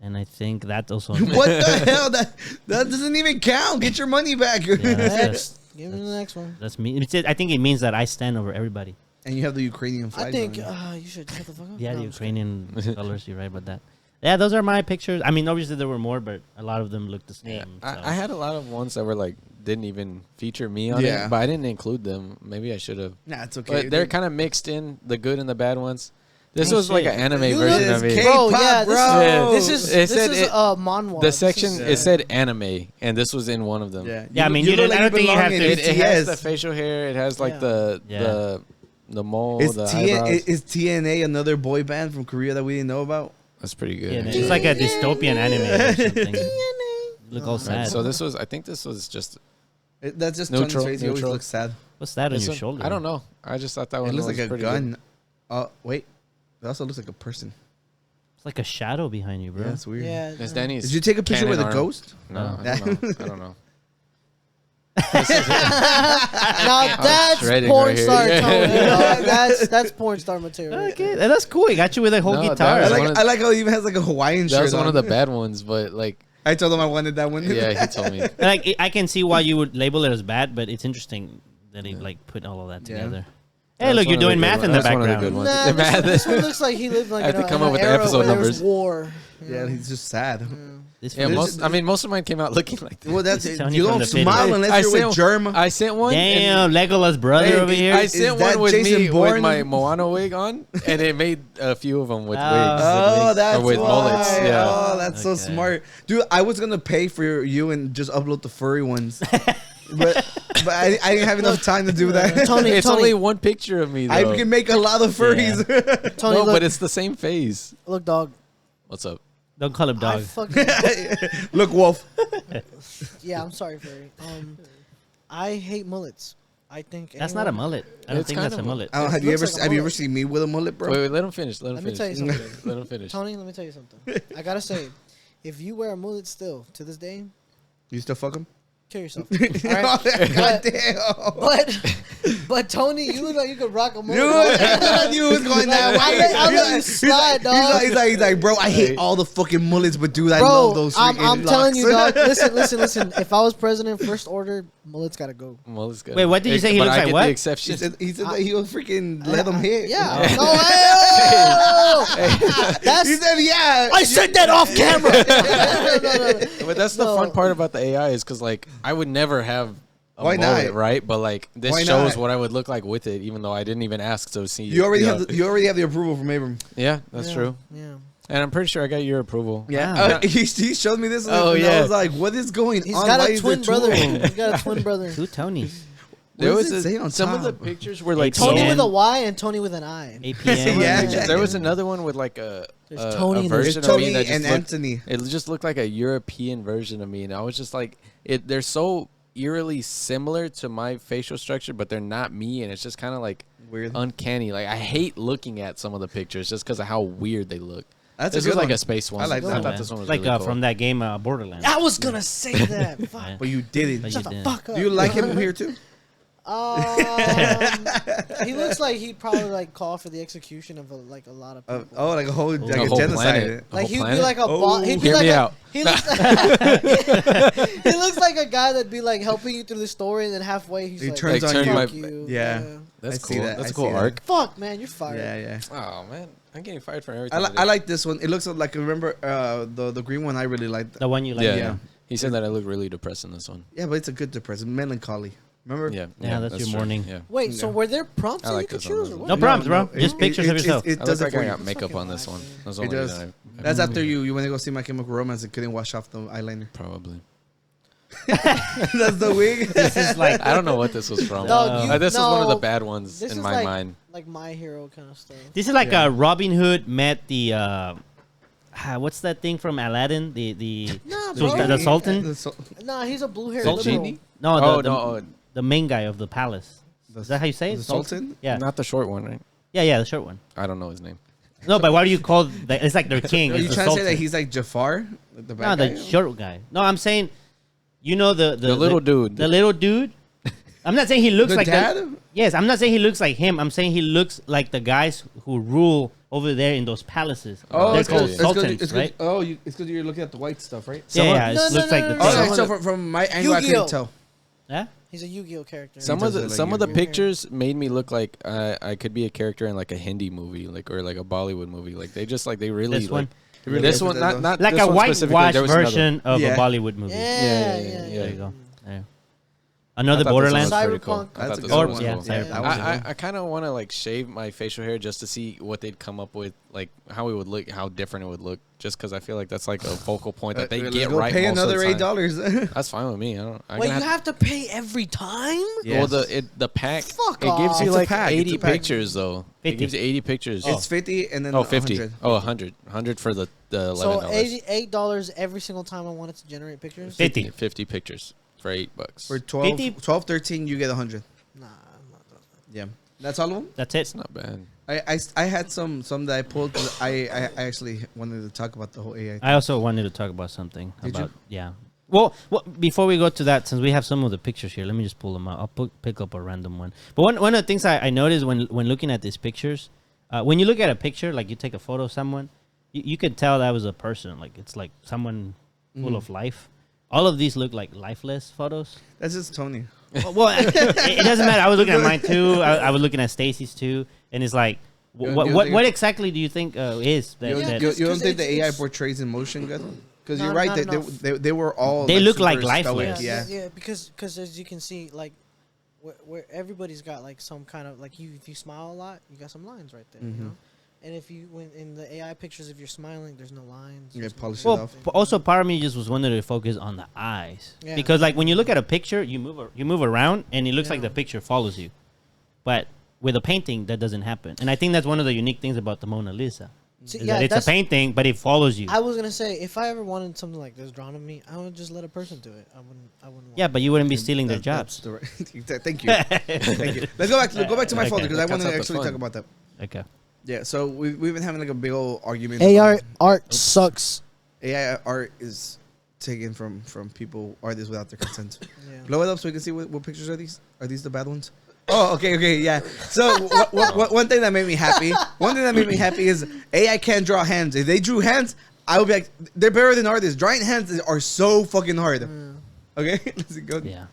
And I think that also. What the hell? That doesn't even count. Get your money back. Yeah, that's, Next. Give me the next one. that's me. I think it means that I stand over everybody. And you have the Ukrainian flag. I think on you should shut the fuck up. Yeah, No, the I'm just kidding. Ukrainian colors. You're right about that. Yeah, those are my pictures. I mean, obviously there were more, but a lot of them look the same. Yeah. so. I had a lot of ones that were like didn't even feature me on Yeah. it, but I didn't include them. Maybe I should have. Nah, it's okay. But they're kind of mixed in, the good and the bad ones. This Oh, was like shit. an anime You version look- of it. K- Bro, K-pop, yeah, bro. this is It this said is it- manhwa. The This section is- it said anime, and this was in one of them. Yeah, I mean, you I don't think you belong have in to- It has BTS. the facial hair. It has like Yeah. the mole, Is, the T- eyebrows. is TNA another boy band from Korea that we didn't know about? That's pretty good. Yeah, it's like a dystopian anime or something. Look all Right, sad. so this was. I think this was just. That's just Neutral, Tony's face. He always neutral. looks sad. What's that on this your one- shoulder? I don't know. I just thought that one It looks was like a pretty gun. Wait. It also looks like a person. It's like a shadow behind you, bro. Yeah, it's weird. Yeah. Good. It's Danny's. Did you take a picture with Canon a arm. ghost? No, No. I don't know. I don't know. Now that's shredding porn right here. star Yeah. Tony. That's porn star material. Okay, that's cool. He got you with a whole No, guitar. that was I one like, of- I like how he even has like a Hawaiian That shirt was one on. of the bad ones, but like, I told him I wanted that one. yeah, he told me. Like I can see why you would label it as bad, but it's interesting that he like put all of that Yeah. together. That Hey, was look, you're one of the doing good math ones. in the That was one of the background. good ones. Nah, The this, math- this one looks like he lived like I have in to a- come in up with an the era episode where there was numbers. War. Yeah, he's just sad. This Yeah, fool- most of mine came out looking like that. Well, that's Just it. telling You you from don't the video. smile unless I you're sent- with Germ. I sent one. Damn, Legolas brother Hey, over here. I Is sent that one with Jason me Bourne? with my Moana wig on, and it made a few of them with wigs. Oh, that's Or with why. mullets, yeah. Oh, that's so Okay. smart, dude. I was gonna pay for you and just upload the furry ones, but I didn't have enough time to do that. Tony, It's Tony, only one picture of me, though. I can make a lot of furries. Tony, no, look, but it's the same face. look, dog. What's up? Don't call him I dog. fucking Look, Wolf. yeah. I'm sorry, Furry. I hate mullets. I think That's not a mullet. I don't It's think kind that's a of a- mullet. Have It you looks ever like a have you ever mullet. seen me with a mullet, bro? Wait, let him finish. Let him Let me finish. tell you something. Let him finish. Tony, let me tell you something. I gotta say, if you wear a mullet still to this day, You still fuck him? kill yourself. All right? God damn. But Tony, you look like you could rock a mullet. I knew it was going that way. I'll let you slide, dog. He's like, bro, I hate all the fucking mullets, but dude, I Bro, love those. I'm freaking telling you, locks. dog. Listen. If I was president, first order, mullets gotta go. Well, it's good. Wait, what did you say he But looks I like get what? the He exception. said that he was freaking let him hit. Yeah. No, hey, that's. He said, yeah. I said that off camera. No. But that's the No. fun part about the AI is because like I would never have a Why mullet, not? right? But like this Why shows not? what I would look like with it, even though I didn't even ask to see. You already know. have the approval from Aybruhmm. Yeah, that's true. Yeah. And I'm pretty sure I got your approval. Yeah, he showed me this. Oh, and yeah. I was like, "What is going He's on? got Why a is twin there two of brother. them?" He's got a twin brother. Two Tonys. What There does was it say on some of the top? pictures were like Tony APN. with a Y and Tony with an I. APN. Yeah. There was another one with like a There's Tony a and version There's of me Tony that just and looked, Anthony. it just looked like a European version of me, and I was just like, they're so eerily similar to my facial structure, but they're not me, and it's just kind of like Weird. uncanny. Like I hate looking at some of the pictures just because of how weird they look. That's This a was good like one. a space one. I like that I thought one. this one was Like really cool. from that game Borderlands. I was gonna say that. Fuck. Yeah. But you didn't. But Shut you the did. fuck up. Do you like him here too? He looks like he'd probably like call for the execution of a lot of people. Like a whole like A a whole genocide. planet. Like whole he'd planet? be like a boss. He'd be Hear like me a, out. He looks, he looks like a guy that'd be like helping you through the story, and then halfway he's He like, turns Like, on turn "Fuck my- you." Yeah. That's I see cool. that. That's I a cool see that. arc. Fuck, man, you're fired. Yeah. Oh man, I'm getting fired for everything. I like this one. It looks like remember the green one. I really liked. The one you like. Yeah, Yeah. He said that I look really depressed in this one. Yeah, but it's a good depression, melancholy. Remember? Yeah, that's your morning. Yeah. Wait, so were there prompts I that like you could this one. choose? Or what? No problems, bro. No, Just pictures of yourself. It I does look it like for I you. got makeup fucking on this one. whack, That's It the only does. reason I That's after you went to go see My Chemical Romance and couldn't wash off the eyeliner. probably. That's the wig. This is like I don't know what this was from. Dog, This is one of the no, bad ones This in is my like, mind. like My Hero kind of stuff. this is like a Robin Hood met the what's that thing from Aladdin? The Nah, so bro. the Sultan? Nah, he's a blue-haired Sultan? liberal. No, Oh the, no, the main guy of the palace. Is that how you say it? The Sultan? Yeah. not the short one, right? Yeah, the short one. I don't know his name. No, but why do you call the, it's like their king? Are It's you the trying to say Sultan. that he's like Jafar? The No, bad the guy? short guy. No, I'm saying, you know the little dude. The little dude. I'm not saying he looks The like dad? Yes, I'm not saying he looks like him. I'm saying he looks like the guys who rule over there in those palaces. Oh, they're it's called good. sultans, right? Oh, it's because you're looking at the white stuff, right? Yeah, it No, looks like the no, Oh, thing. no, so from my angle, I Yu-Gi-Oh. couldn't tell. Yeah? He's a Yu-Gi-Oh character. Some does of the look like some of the Yu-Gi-Oh. pictures made me look like I could be a character in like a Hindi movie, like or like a Bollywood movie. Like they just like they really This one? like, this one not Like this a one specifically, whitewash there was another. version of Yeah. a Bollywood movie. Yeah. There you go. Yeah. I Another thought this one Borderlands. was pretty cool. Cyberpunk. I That's thought a this good one Or, was yeah, cool. Cyberpunk. That was a good I kind of want to like shave my facial hair just to see what they'd come up with, like how it would look, how different it would look. Just because I feel like that's like a focal point that they get go right. pay most of the another time. $8. That's fine with me. I don't. I'm Wait, gonna you have to pay every time? Yes. Well, the pack. Fuck it gives off. you It's a like pack, it's a 80 pack. pictures though. 50. It gives you 80 pictures. It's 50 and then 50. 100. Oh, 100 for the $11. So $88 every single time I wanted to generate pictures? 50. 50 pictures for $8. For 12, 50? 12, 13, you get 100. Nah, I'm not doing that. Yeah. That's all of them? That's it. It's not bad. I had some that I pulled. I actually wanted to talk about the whole AI. I also wanted to talk about something. Did about you? Yeah. Well, before we go to that, since we have some of the pictures here, let me just pull them out. I'll pick up a random one. But one of the things I noticed when looking at these pictures, when you look at a picture, like you take a photo of someone, you could tell that was a person. Like it's like someone full of life. All of these look like lifeless photos. That's just Tony. Well, it doesn't matter. I was looking at mine too. I was looking at Stacy's too, and it's like, what exactly do you think is that? You Yeah, don't, that you don't think it's- the AI it's- portrays emotion good? Because No, you're right. not enough. They were all. They look like super lifeless. stoic, Yeah. Because as you can see, like, where everybody's got like some kind of like if you smile a lot, you got some lines right there, you know. And if you when in the AI pictures, if you're smiling, there's no lines. Yeah, there's no polish it Well, off. also part of me just was wanting to focus on the eyes Yeah. because, like, when you look at a picture, you move around, and it looks like Yeah. the picture follows you. But with a painting, that doesn't happen, and I think that's one of the unique things about the Mona Lisa. See, Is yeah, that it's a that's- painting, but it follows you. I was gonna say if I ever wanted something like this drawn of me, I would just let a person do it. I wouldn't. Yeah, want but you wouldn't be stealing their That's jobs. the right- Thank you. Thank you. Let's go back to my Okay. folder because I want Cuts to out the actually fun. talk about that. Okay. Yeah. So we've been having like a big old argument. AI art sucks. AI art is taken from people, artists without their consent. Yeah. Blow it up so we can see what pictures are these. Are these the bad ones? Oh, okay, yeah. So one thing that made me happy. One thing that made me happy is AI can't draw hands. If they drew hands, I would be like, they're better than artists. Drawing hands are so fucking hard. Okay, let's go. Yeah.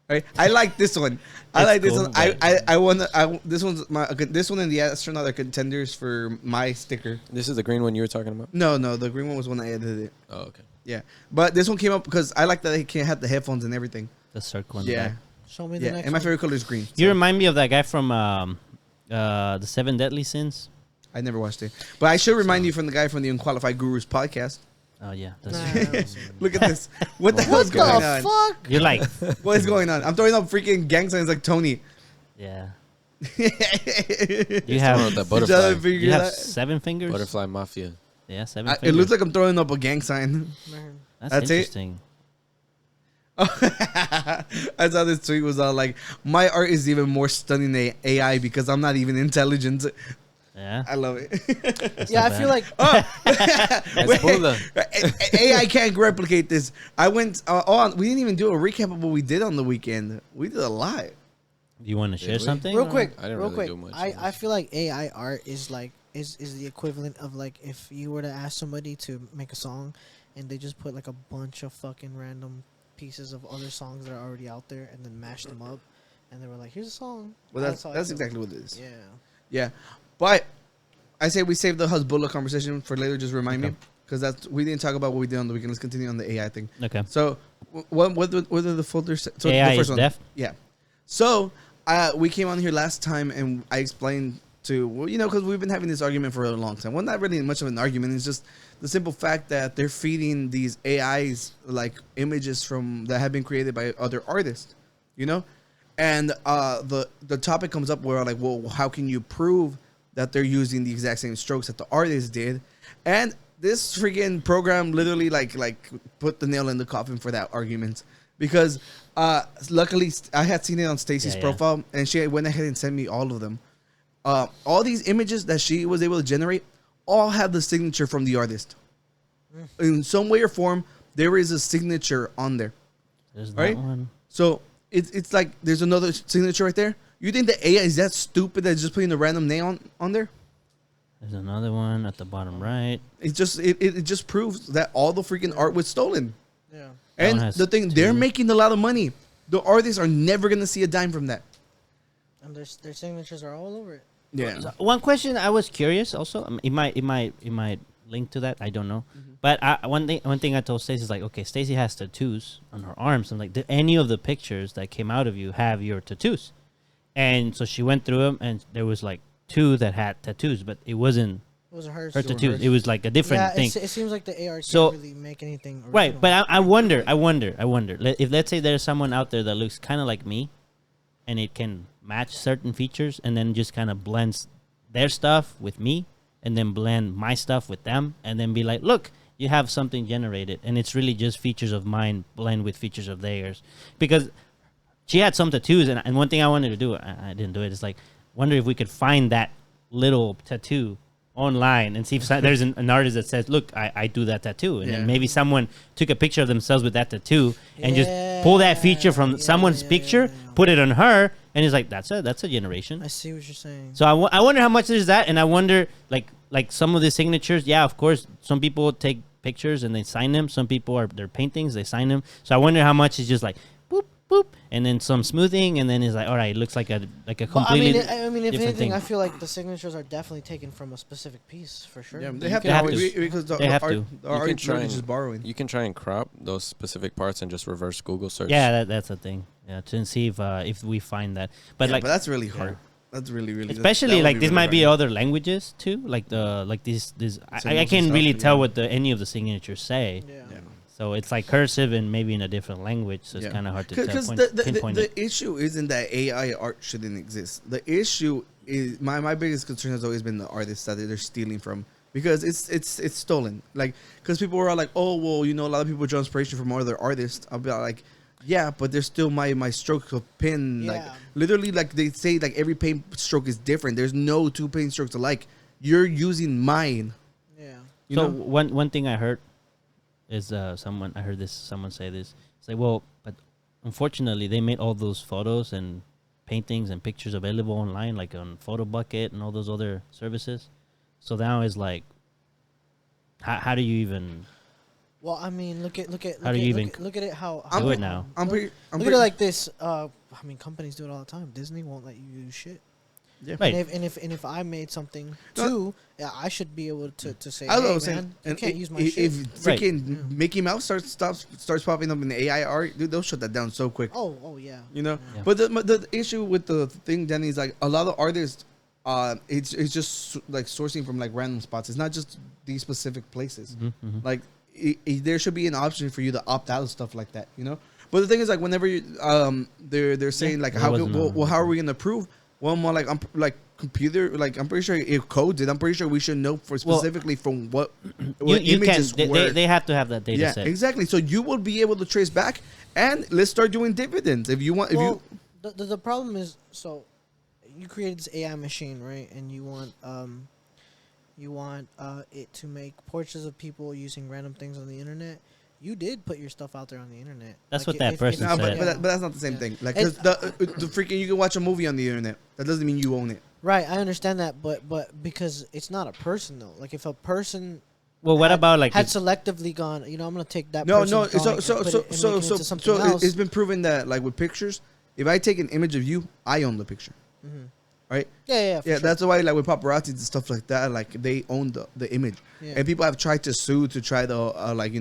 Right. I like this one. I It's like this cool, one. but- I want this one's this one and the astronaut are contenders for my sticker. This is the green one you were talking about. No, the green one was when I edited it. Oh, okay. Yeah, but this one came up because I like that he can't have the headphones and everything. The circle in the Yeah. back. Show me the Yeah, next and my one. favorite color is green. You so remind me of that guy from the Seven Deadly Sins. I never watched it, but I should remind you from the guy from the Unqualified Gurus podcast. Oh yeah, that's Nah, Look at this. What the hell is what going the on? fuck? you're like, What is going on? I'm throwing up freaking gang signs like Tony. yeah. You You have One with the butterfly. you have 7 fingers. Butterfly Mafia. Yeah, 7 It fingers. looks like I'm throwing up a gang sign. Man. That's that's it? interesting. I saw this tweet was all like, "My art is even more stunning than AI because I'm not even intelligent." Yeah. I love it. Yeah, I not feel bad. like It's Bula. AI can't replicate this. I went on. We didn't even do a recap of what we did on the weekend. We did a lot. Do you want to share we? something? real or- quick, I didn't real really quick. do much. I feel like AI art is like is the equivalent of like if you were to ask somebody to make a song, and they just put like a bunch of fucking random pieces of other songs that are already out there, and then mashed them up, and they were like, "Here's a song." Well, how I that's feel. exactly what it is. Yeah. Yeah, but I say we save the Hezbollah conversation for later. Just remind me Okay. because that's we didn't talk about what we did on the weekend. Let's continue on the AI thing. Okay. So, what are the folders? So AI the first is one. deaf. Yeah. So we came on here last time and I explained to because we've been having this argument for a long time. Well, not really much of an argument. It's just the simple fact that they're feeding these AIs like images from that have been created by other artists, and the topic comes up where like, well, how can you prove that they're using the exact same strokes that the artist did? And this freaking program literally like put the nail in the coffin for that argument because luckily I had seen it on Stacy's Yeah. profile and she went ahead and sent me all of them. All these images that she was able to generate all have the signature from the artist. In some way or form, there is a signature on there. There's Right? that one. So it's like there's another signature right there. You think the AI is that stupid that it's just putting a random name on there? There's another one at the bottom right. It just proves that all the freaking art was stolen. Yeah. That one And has the thing, they're 2. making a lot of money. The artists are never gonna see a dime from that. And their signatures are all over it. Yeah. So one question I was curious also. It might link to that. I don't know. But one thing I told Stacey is like, okay, Stacey has tattoos on her arms. I'm like, did any of the pictures that came out of you have your tattoos? And so she went through them, and there was like 2 that had tattoos, but it wasn't It was hers. her tattoos. It was like a different Yeah, thing. it seems like the AR can't So- really make anything original. Right, but I wonder. If let's say there's someone out there that looks kind of like me, and it can match certain features, and then just kind of blends their stuff with me, and then blend my stuff with them, and then be like, look, you have something generated, and it's really just features of mine blend with features of theirs. Because she had some tattoos, and one thing I wanted to do, I didn't do it. Is like, wonder if we could find that little tattoo online and see if there's an artist that says, look, I do that tattoo, and Yeah. then maybe someone took a picture of themselves with that tattoo and just pull that feature from someone's picture, put it on her, and it's like that's a generation. I see what you're saying. So I wonder how much there's that, and I wonder like some of the signatures. Yeah, of course, some people take pictures and they sign them. Some people are their paintings, they sign them. So I wonder how much is just like boop boop, and then some smoothing, and then it's like, all right, it looks like a But completely. if different anything, thing. I feel like the signatures are definitely taken from a specific piece for sure. Yeah, You they have can to always- because the They have art, to. the You art can is try literally and- just borrowing. You can try and crop those specific parts and just reverse Google search. Yeah, that's a thing. Yeah, to see if we find that, but Yeah, like but that's really hard. That's really especially that would like this really might be hard. other languages too, like this I Symbols and can't really stuff, tell yeah. what any of the signatures say. Yeah. Yeah. So it's like cursive and maybe in a different language, so it's Yeah. kind of hard to Because pinpoint it. the issue isn't that AI art shouldn't exist. The issue is my biggest concern has always been the artists that they're stealing from, because it's stolen. Like, because people were all like, oh well, a lot of people draw inspiration from other artists. I'll be like, yeah, but there's still my stroke of pen. Like Yeah. literally, like they say, like every paint stroke is different. There's no 2 paint strokes alike. You're using mine. Yeah. You So know? one thing I heard is someone say this. It's like, well, but unfortunately they made all those photos and paintings and pictures available online, like on Photo Bucket and all those other services. So now it's like, how do you even Well, I mean, look at How do you look even at- look at it how do it now? I'm look, pretty. I'm look pretty at it like this. I mean, companies do it all the time. Disney won't let you use shit. Yeah. Right. And if I made something too, I should be able to say, I hey, was saying, man, you and can't use my if shit. freaking Mickey Mouse starts popping up in the AI art, dude, they'll shut that down so quick. Oh yeah. You know, Yeah. but the issue with the thing, Danny, is like a lot of artists, it's just like sourcing from like random spots. It's not just these specific places. Like there should be an option for you to opt out of stuff like that. You know, but the thing is like whenever you they're saying like how are we gonna prove? Well, more like I'm like computer, like I'm pretty sure it codes it. I'm pretty sure we should know for specifically from what You images can. They have to have that data yeah, set. exactly. So you will be able to trace back, and let's start doing dividends if you want. If Well, you the problem is, so you created this AI machine, right? And you want it to make portraits of people using random things on the internet. You did put your stuff out there on the internet. That's Like, what that person no, said. but that's not the same Yeah. thing. Like, It's- because the freaking you can watch a movie on the internet. That doesn't mean you own it. Right, I understand that, but because it's not a person though. Like if a person Well, what about like had if- selectively gone, I'm gonna take that. No, person's no. drawing and put it and make it into something else. It's been proven that like with pictures, if I take an image of you, I own the picture. Right? Yeah, for Yeah, sure. that's why like with paparazzi and stuff like that, like they own the image, Yeah. and people have tried to sue to try to like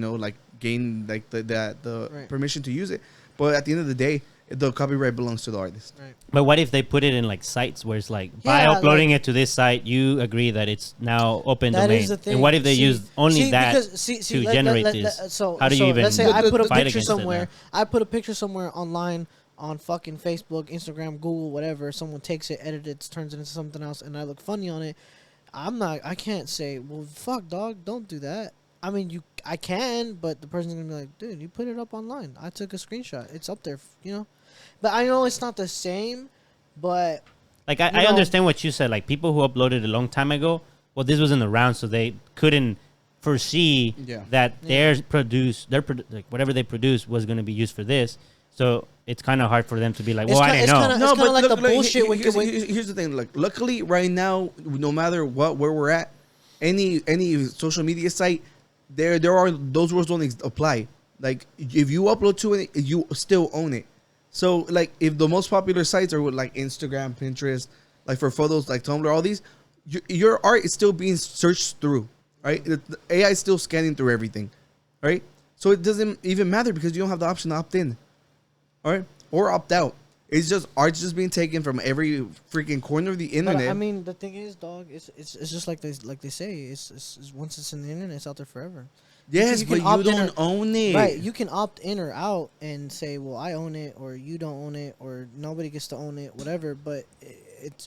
gain like the Right. permission to use it, but at the end of the day, the copyright belongs to the artist. Right. But what if they put it in like sites where it's like by Yeah, uploading like- it to this site, you agree that it's now open That domain? is the thing. And what if they use only that because, to generate this? So, How do you even let's say I put a fight picture against it somewhere. now? I put a picture somewhere online on fucking Facebook, Instagram, Google, whatever. Someone takes it, edits it, turns it into something else, and I look funny on it. I can't say, well, fuck, dog, don't do that. I mean, I can, but the person's gonna be like, dude, you put it up online. I took a screenshot. It's up there, But I know it's not the same, but Like you I know- understand what you said. Like people who uploaded a long time ago, well, this wasn't around, so they couldn't foresee Yeah. that like whatever they produced was going to be used for this. So it's kind of hard for them to be like, well, I didn't know. It's kinda like the bullshit when here's the thing. Like, luckily, right now, no matter where we're at, any social media site, there are those rules don't apply. Like, if you upload to it, you still own it. So, like, if the most popular sites are with like Instagram, Pinterest, like for photos, like Tumblr, all these, your art is still being searched through, right? The AI is still scanning through everything, right? So it doesn't even matter because you don't have the option to opt in, all right, or opt out. It's just art's just being taken from every freaking corner of the But, internet. I mean, the thing is, dog, it's just like they say, it's once it's in the internet, it's out there forever. yes, you but can you opt in don't or- own it. Right, you can opt in or out and say, well, I own it, or you don't own it, or nobody gets to own it, whatever. But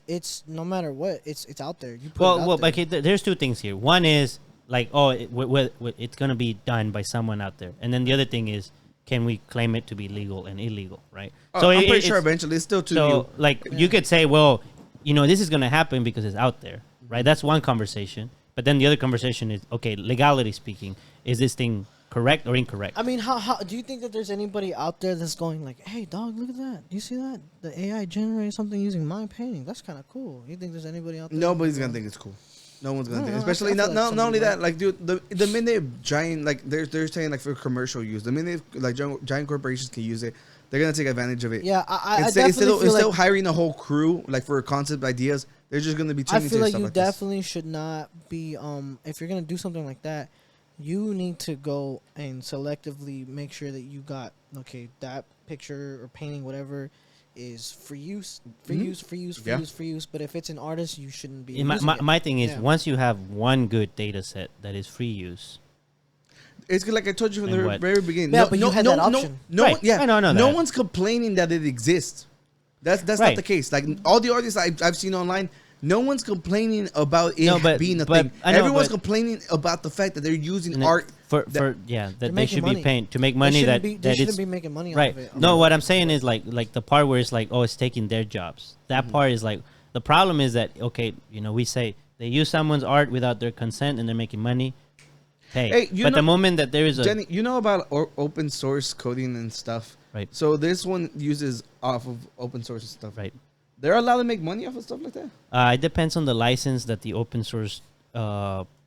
it's no matter what, it's out there. You put it out there. okay, there's two things here. One is like, oh, it's going to be done by someone out there. And then the other thing is, can we claim it to be legal and illegal, right? So I'm pretty sure eventually it's still to So, you. like, you could say, well, this is going to happen because it's out there, right? That's one conversation. But then the other conversation is, okay, legality speaking, is this thing correct or incorrect? I mean, how do you think that there's anybody out there that's going like, hey, dog, look at that. You see that? The AI generated something using my painting. That's kind of cool. You think there's anybody out there? Nobody's gonna think it's cool. No one's gonna I think, don't know, especially I feel not like not only somebody that. Like, dude, the minute giant like they're saying like for commercial use, the minute like giant corporations can use it, they're gonna take advantage of it. Yeah, I Instead definitely feel of like hiring a whole crew like for concept ideas, they're just gonna be I changing feel like stuff you like this. definitely should not be if you're gonna do something like that, you need to go and selectively make sure that you got that picture or painting, whatever, is for use, for Yeah. use. But if it's an artist, you shouldn't be. And using it. my thing is, Yeah. once you have one good data set that is free use, It's like I told you from And the what? very beginning. Yeah, but you had that option. No, Right. yeah, I know no that. one's complaining that it exists. That's not Right. the case. Like all the artists I've seen online, no one's complaining about it No, but- being a but thing. I know, Everyone's but- complaining about the fact that they're using and art. that They're they making should money. be paying to make They money shouldn't that be, that they shouldn't it's be making money right. off of it. No, what I'm saying is like the part where it's like, oh, it's taking their jobs. That part is like the problem is that okay, we say they use someone's art without their consent and they're making money. Hey, you but know- the moment that there is a Jenny, you know about open source coding and stuff, right, so this one uses off of open source and stuff. right. They're allowed to make money off of stuff like that. It depends on the license that the open source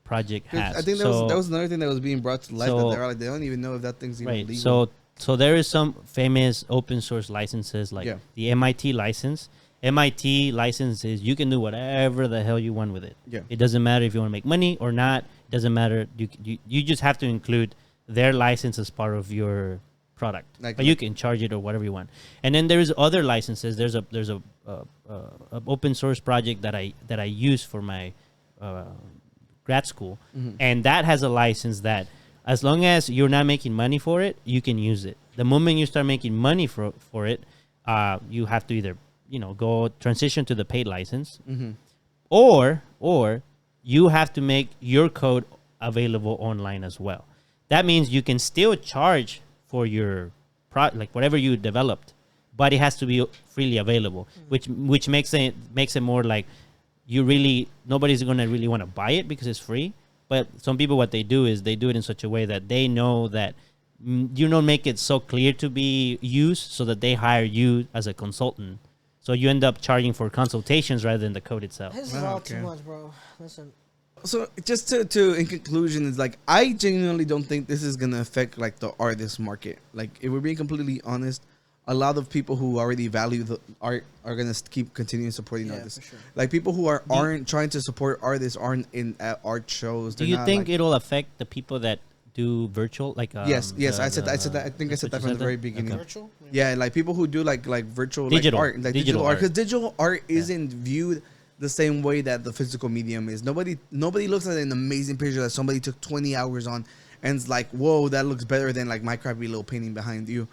project 'Cause has. I think that was another thing that was being brought to light. so- that they're like they don't even know if that thing's even right. legal. So there is some famous open source licenses like Yeah. the MIT license, MIT licenses, you can do whatever the hell you want with it. Yeah. It doesn't matter if you want to make money or not. It doesn't matter. You just have to include their license as part of your product. But you can charge it or whatever you want. And then there's other licenses. There's a open source project that I use for my grad school, and that has a license that as long as you're not making money for it, you can use it. The moment you start making money for it, you have to either go transition to the paid license, or you have to make your code available online as well. That means you can still charge for your like whatever you developed, but it has to be freely available, which makes it more like nobody's gonna really want to buy it because it's free. But some people, what they do is they do it in such a way that they know that you don't make it so clear to be used, so that they hire you as a consultant. So you end up charging for consultations rather than the code itself. This is all too much, bro. Listen. So just to in conclusion, is like I genuinely don't think this is gonna affect like the artist market. Like if we're being completely honest, a lot of people who already value the art are gonna keep continuing supporting artists. For sure. Like people who aren't trying to support artists aren't in at art shows. Do you think it'll affect the people that do virtual? Like yes, I said that. I think I said that from the very beginning. Okay. Virtual? Yeah, like people who do like virtual digital art, like digital art, because digital art isn't viewed the same way that the physical medium is. Nobody looks at an amazing picture that somebody took 20 hours on and it's like, whoa, that looks better than like my crappy little painting behind you.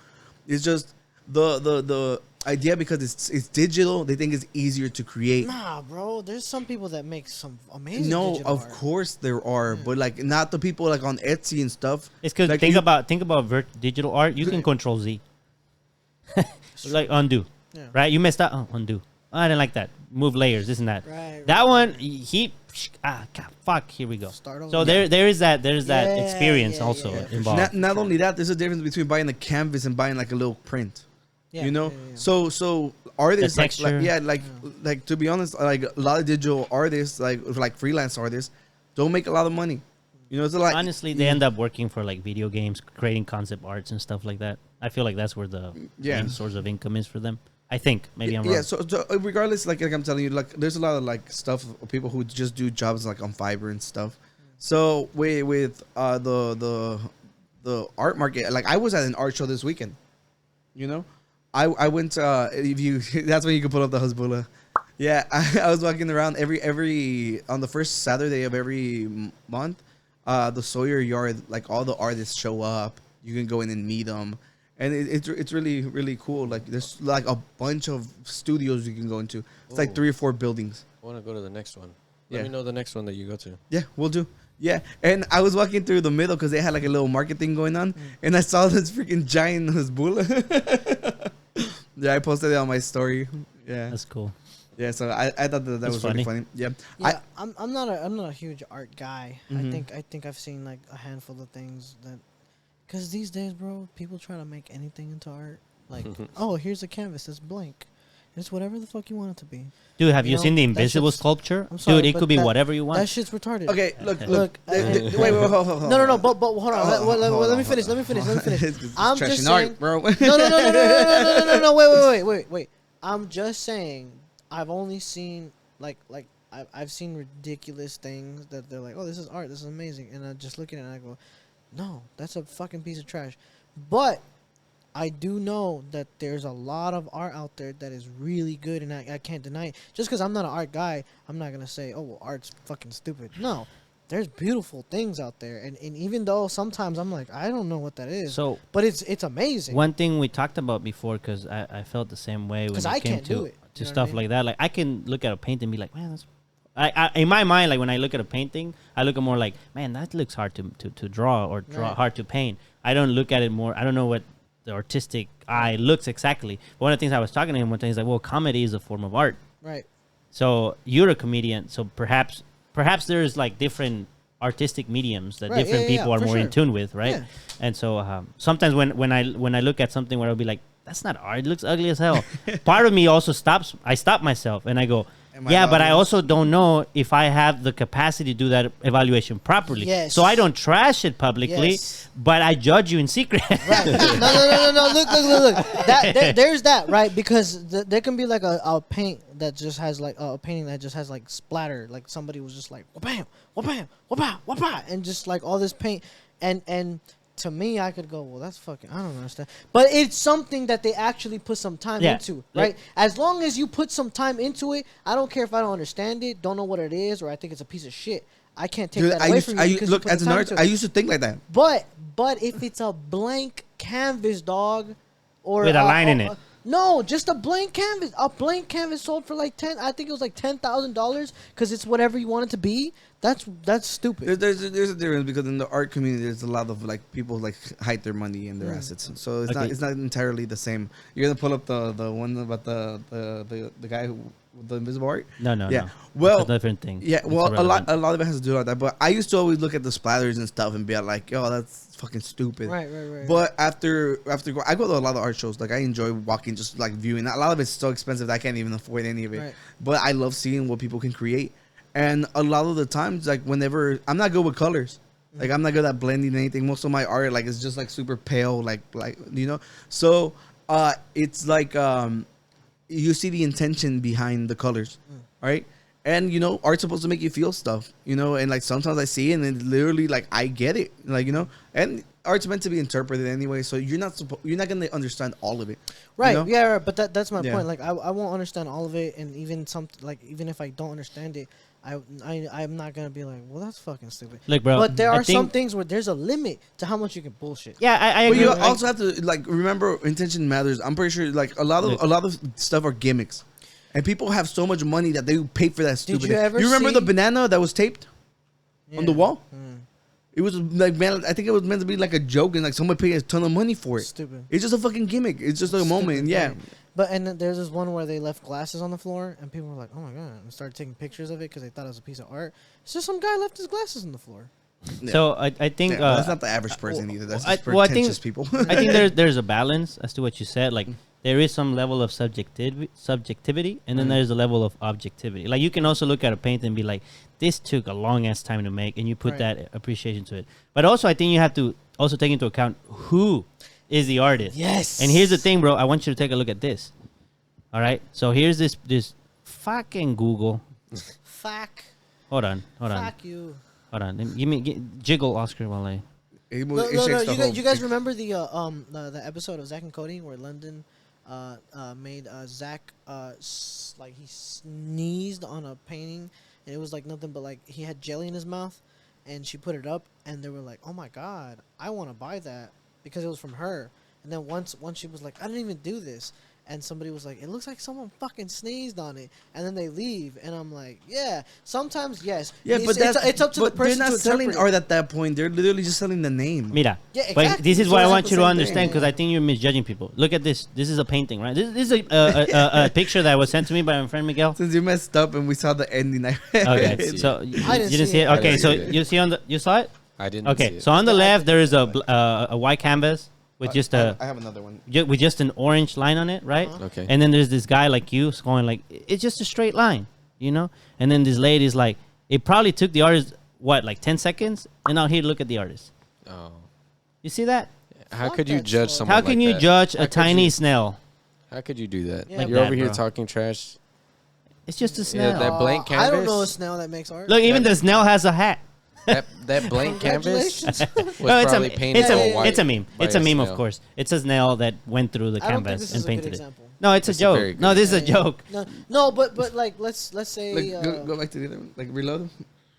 It's just the idea, because it's digital, they think it's easier to create. Nah, bro, there's some people that make some amazing digital art. Course there are, but like not the people like on Etsy and stuff. It's because like think about digital art. You can Control Z, like undo, right? You messed up, undo. Oh, I didn't like that. Move layers, this and that. That one, God, fuck. Here we go. So there is that experience also involved. Not only that, there's a difference between buying a canvas and buying like a little print. So artists like to be honest, like a lot of digital artists, like freelance artists, don't make a lot of money. It's like honestly, they end up working for like video games, creating concept arts and stuff like that. I feel like that's where the main source of income is for them. I think maybe I'm wrong. Yeah, so regardless, like I'm telling you, like there's a lot of like stuff of people who just do jobs like on Fiverr and stuff. So with the art market, like I was at an art show this weekend. I went that's when you can pull up the Hezbollah. Yeah, I was walking around every on the first Saturday of every month. The Sawyer Yard, like all the artists show up. You can go in and meet them. And it's really, really cool. Like there's like a bunch of studios you can go into. It's like 3 or 4 buildings. I want to go to the next one. Let me know the next one that you go to. Yeah, we'll do. Yeah, and I was walking through the middle because they had like a little market thing going on, and I saw this freaking giant Hezbollah. Yeah, I posted it on my story. Yeah, that's cool. Yeah, so I thought that was really funny. Yeah, I'm not a huge art guy. I think I've seen like a handful of things that. Because these days, bro, people try to make anything into art. Like, here's a canvas that's blank. It's whatever the fuck you want it to be. Dude, have you seen the invisible sculpture? I'm sorry, dude, it could be whatever you want. That shit's retarded. Okay, look. Wait, hold on. No, but hold on. Let me finish. I'm just saying, art, bro. No, wait. I'm just saying, I've only seen, I've seen ridiculous things that they're like, oh, this is art, this is amazing. And I just look at it and I go, no, that's a fucking piece of trash. But I do know that there's a lot of art out there that is really good, and I can't deny it. Just because I'm not an art guy, I'm not going to say, oh, well, art's fucking stupid. No, there's beautiful things out there. And even though sometimes I'm like, I don't know what that is, but it's amazing. One thing we talked about before, because I felt the same way when it came to stuff like that. Like, I can look at a painting and be like, man, that's... in my mind, like when I look at a painting, I look at more like, man, that looks hard to draw or hard to paint. I don't look at it more. I don't know what the artistic eye looks exactly. But one of the things I was talking to him one time, he's like, well, comedy is a form of art. Right. So you're a comedian. So perhaps there's like different artistic mediums that different people are more in tune with, right? Yeah. And so sometimes when I look at something where I'll be like, that's not art. It looks ugly as hell. Part of me also stops. I stop myself and I go, Am I Yeah, allowed but to I do that? also don't know if I have the capacity to do that evaluation properly. Yes. So I don't trash it publicly, Yes. but I judge you in secret. Right. No. Look. There's that, right? Because there can be like a paint that just has like a painting that just has like splatter. Like somebody was just like, wha-bam, wha-bam, wha-bam, wha-bam, and just like all this paint. And to me, I could go, well, that's fucking, I don't understand. But it's something that they actually put some time Yeah. into, right? As long as you put some time into it, I don't care if I don't understand it, don't know what it is, or I think it's a piece of shit. I can't take Dude, that away from you because you look, put as the an time artist, into I it. used to think like that. But if it's a blank canvas, dog, or With a line in it. No, just a blank canvas. A blank canvas sold for like I think it was like $10,000 because it's whatever you want it to be. That's stupid. There's a difference because in the art community, there's a lot of like people like hide their money and their assets, so it's not entirely the same. You're gonna pull up the one about the guy who with the invisible art. No. Yeah. Well, it's a different thing. Yeah, It's well, irrelevant. a lot of it has to do with that. But I used to always look at the splatters and stuff and be like, "Yo, that's fucking stupid." Right. But after I go to a lot of art shows. Like I enjoy walking, just like viewing. A lot of it's so expensive that I can't even afford any of it. Right. But I love seeing what people can create. And a lot of the times, like whenever I'm not good with colors, like I'm not good at blending anything. Most of my art, like, is just like super pale, like you know. So it's like you see the intention behind the colors, right? And you know, art's supposed to make you feel stuff, you know. And like sometimes I see it, and it literally like I get it, like, you know. And art's meant to be interpreted anyway, so you're not gonna understand all of it, Right. you know? Yeah. Right. But that's my Yeah. point. Like I won't understand all of it, and even even if I don't understand it, I'm not gonna be like, well, that's fucking stupid. Look, bro. But there I are some think- things where there's a limit to how much you can bullshit. Yeah, I But agree. you also have to like remember intention matters. I'm pretty sure like a lot of stuff are gimmicks, and people have so much money that they pay for that stupid. you ever remember see- the banana that was taped on the Yeah. wall? It was like, man, I think it was meant to be like a joke, and like someone paid a ton of money for it. Stupid. It's just a fucking gimmick. It's just like a moment. Stupid, Yeah. right. But and then there's this one where they left glasses on the floor, and people were like, "Oh my god!" and started taking pictures of it because they thought it was a piece of art. It's just some guy left his glasses on the floor. So I think Yeah, well, that's not the average person either. That's just well, I think- pretentious people. I think there's a balance as to what you said. Like there is some level of subjectivity, and then there's a level of objectivity. Like you can also look at a paint and be like, "This took a long ass time to make," and you put Right. that appreciation to it. But also, I think you have to also take into account who is the artist. Yes. And here's the thing, bro. I want you to take a look at this. All right. So here's this fucking Google. Fuck. Hold on. Fuck you. Hold on. Jiggle Oscar while I. No. You guys remember the episode of Zach and Cody where London made Zach like he sneezed on a painting, and it was like nothing but like he had jelly in his mouth, and she put it up, and they were like, "Oh my god, I want to buy that," because it was from her. And then once she was like, "I didn't even do this," and somebody was like, "It looks like someone fucking sneezed on it," and then they leave, and I'm like, "Yeah, sometimes yes." Yeah, but it's up to the but person they're not to selling interpret art at that point. They're literally just selling the name. Mira. Yeah, But exactly. this is So what I it's want the you to same understand thing. because I think you're misjudging people. Look at this. This is a painting, right? This is a picture that was sent to me by my friend Miguel. Since you messed up and we saw the ending, Okay, see so it. you didn't didn't see see it. it. I Okay, didn't so see it. you saw it. I didn't. see Okay, it. so on the left there is a white canvas with just I have another one. with just an orange line on it, right? Okay. And then there's this guy like you going like it's just a straight line, you know. And then this lady's like, it probably took the artist like 10 seconds, and now here look at the artist. Oh. You see that? How Fuck could you that judge slow. someone? How can like you that? judge How a could tiny you- snail? How could you do that? Yeah. You're Like over that, here bro. talking trash. It's just a Yeah, snail. that blank I don't canvas? know a snail that makes art. Look, even the snail has a hat. That blank canvas was Congratulations. No, probably painted it's all a white it's a meme. by It's a meme, of snail. course. It's a snail that went through the I don't think canvas this and is a good painted it. example. No, it's a It's a very joke. good No, this is a Yeah. joke. No, but like let's say Like, go back to the other one. Like, reload them.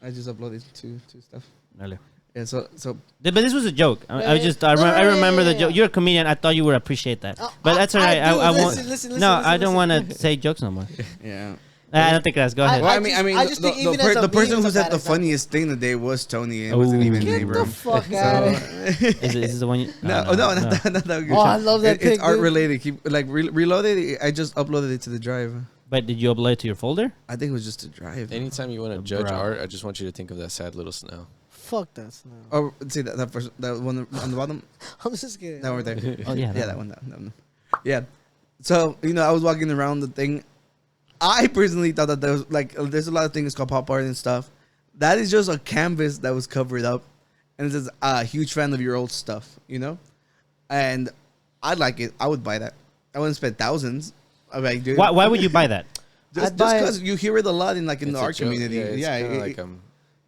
I just uploaded two stuff. Really. Yeah, so But this was a joke. Yeah, I yeah. just No, no, I yeah, remember yeah, the joke. yeah. You're a comedian. I thought you would appreciate that. Oh, But that's all right. I do. I won't. Listen, No, I listen. don't want to say jokes no more. yeah. I don't think that's. Go ahead. Well, I I mean, just think even as a the person meme, who it's a said bad the example. funniest thing today was Tony. It wasn't Ooh. even Get the Abram. fuck out of here. Is this the one? You, No, not that. Not that. Oh, I love that It's pic, art dude. related. Keep like reloaded. it. I just uploaded it to the drive. But did you upload it to your folder? I think it was just a drive. Anytime you want to judge Bro. art, I just want you to think of that sad little snail. Fuck that snail. Oh, see that first, that one on the bottom. I'm just kidding. That one right there. Oh yeah. Yeah, that one. That one. Yeah. So I was walking around the thing, I personally thought that there was like there's a lot of things called pop art and stuff. That is just a canvas that was covered up, and it says a huge fan of your old stuff, you know. And I like it. I would buy that. I wouldn't spend thousands. I'm like, dude, Why would you buy that? just because you hear it a lot in like in It's the a art joke. community. It's Yeah, kinda it- like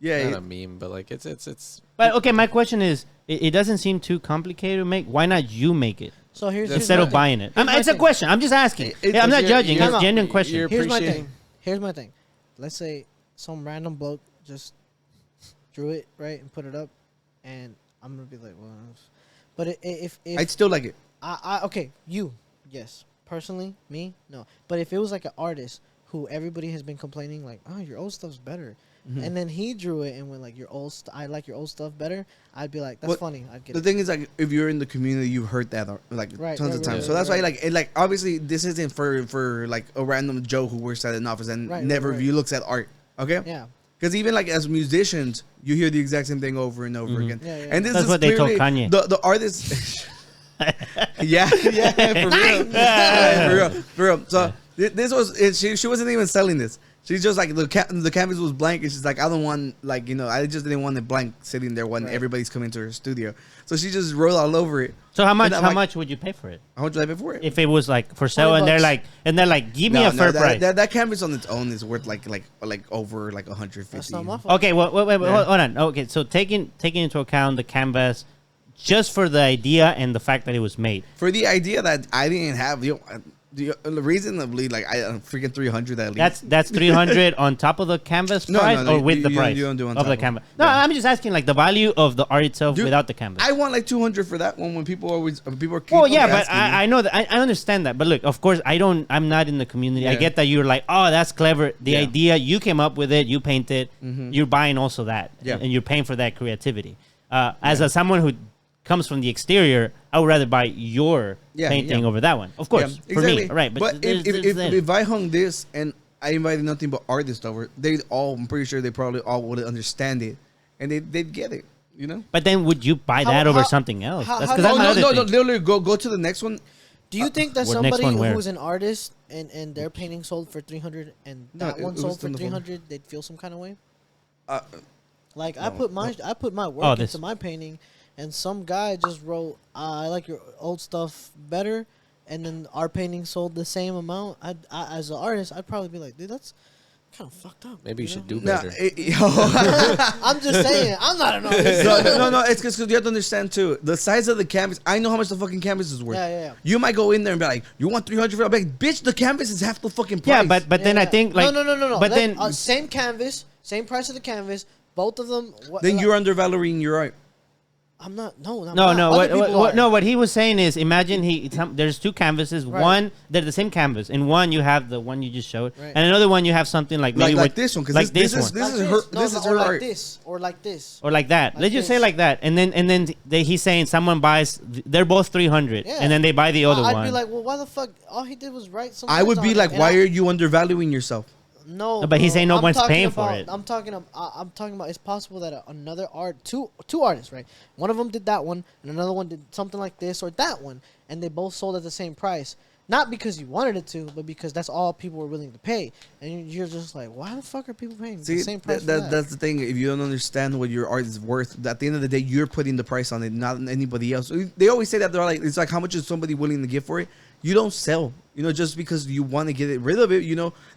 yeah. not a meme, but like it's. But okay, my question is, it doesn't seem too complicated to make. Why not you make it So here's instead my of thing. buying it? Here's my It's a thing. question. I'm just asking. It- I'm not you're- judging. you're- It's a genuine question. you're- Here's my appreciating- thing. Here's my thing. Let's say some random bloke just drew it right and put it up, and I'm gonna be like, well, but if I'd still like it. I okay, you yes, personally, me no, but if it was like an artist who everybody has been complaining like, oh, your old stuff's better, and then he drew it and went like, your old I like your old stuff better, I'd be like, that's Well, funny. I'd get The it. thing is, like, if you're in the community, you've heard that like Right, tons right, of times. right, So that's right. why, like, like obviously, this isn't for like a random Joe who works at an office and Right, never right. view looks at art. Okay. Yeah. Because even like as musicians, you hear the exact same thing over and over again. Yeah, yeah. And this That's is what they told clearly Kanye. The artist. yeah, for real. Yeah, for real. So this was she wasn't even selling this. She's just like the canvas was blank, and she's like, I don't want like I just didn't want it blank sitting there when everybody's coming to her studio. So she just wrote all over it. So how much? And I'm How like, much would you pay for it How much did I pay for it? if it was like for sale? And $20. they're like, give me a fair price. That canvas on its own is worth like over like 150. That's not my fault. Okay, well, wait, Yeah. hold on. Okay, so taking into account the canvas, just for the idea and the fact that it was made. For the idea that I didn't have, reasonably, like I freaking 300 at least. That's 300 on top of the canvas No, price, no, or with the you price don't do on of top the of it. canvas. No, Yeah. I'm just asking like the value of the art itself Dude, without the canvas. I want like 200 for that one when people are. Well, yeah, but I know that I understand that. But look, of course, I'm not in the community. I Yeah. get that you're like, oh, that's clever. The Yeah. idea, you came up with it, you painted. You're buying also that, Yeah. and you're paying for that creativity. As someone who comes from the exterior, I would rather buy your Yeah, painting yeah. over that one. Of course, for me, right? But if I hung this and I invited nothing but artists over, I'm pretty sure they probably all would understand it, and they'd get it. You know. But then, would you buy How- that over how- something else? how- That's how because do that's you- my other no, thing. literally go to the next one. Do you think that what next somebody one where? who's an artist and their painting sold for 300 and No, that it one was sold for on the phone. 300, they'd feel some kind of way? Uh, Like I put my work Oh, into this. my painting, and some guy just wrote, "I like your old stuff better," and then our painting sold the same amount. I as an artist, I'd probably be like, "Dude, that's kind of fucked up." Maybe you know? should do no, better. I'm just saying, I'm not an artist. no. It's because you have to understand too the size of the canvas. I know how much the fucking canvas is worth. Yeah. You might go in there and be like, "You want 300 for it?" I'm like, "Bitch, the canvas is half the fucking price." Yeah, but then I think like no. But Let- then same canvas, same price of the canvas, both of them. then you're undervaluing your art. I'm not. No, I'm No, not. no. Other people are. What he was saying is, imagine there's two canvases. Right. One, they're the same canvas. In one, you have the one you just showed, Right. and another one you have something like maybe Like with- this one, because like this one, is Like her. No, This no, is or her like art. this, or like this. or like that. Like Let's just say this. like that, and then he's saying someone buys. They're both 300, Yeah. and then they buy the other I'd one. be like, well, why the fuck? All he did was write some. I would words be on like, it, why and are you undervaluing yourself? No, No, but he's bro, saying no I'm one's talking paying for about- it. I'm talking about. It's possible that another two artists, right? One of them did that one, and another one did something like this or that one, and they both sold at the same price. Not because you wanted it to, but because that's all people were willing to pay. And you're just like, why the fuck are people paying See, the same price? for that? that's the thing. If you don't understand what your art is worth, at the end of the day, you're putting the price on it, not anybody else. They always say that they're like, it's like, how much is somebody willing to give for it? You don't sell, just because you want to get rid of it.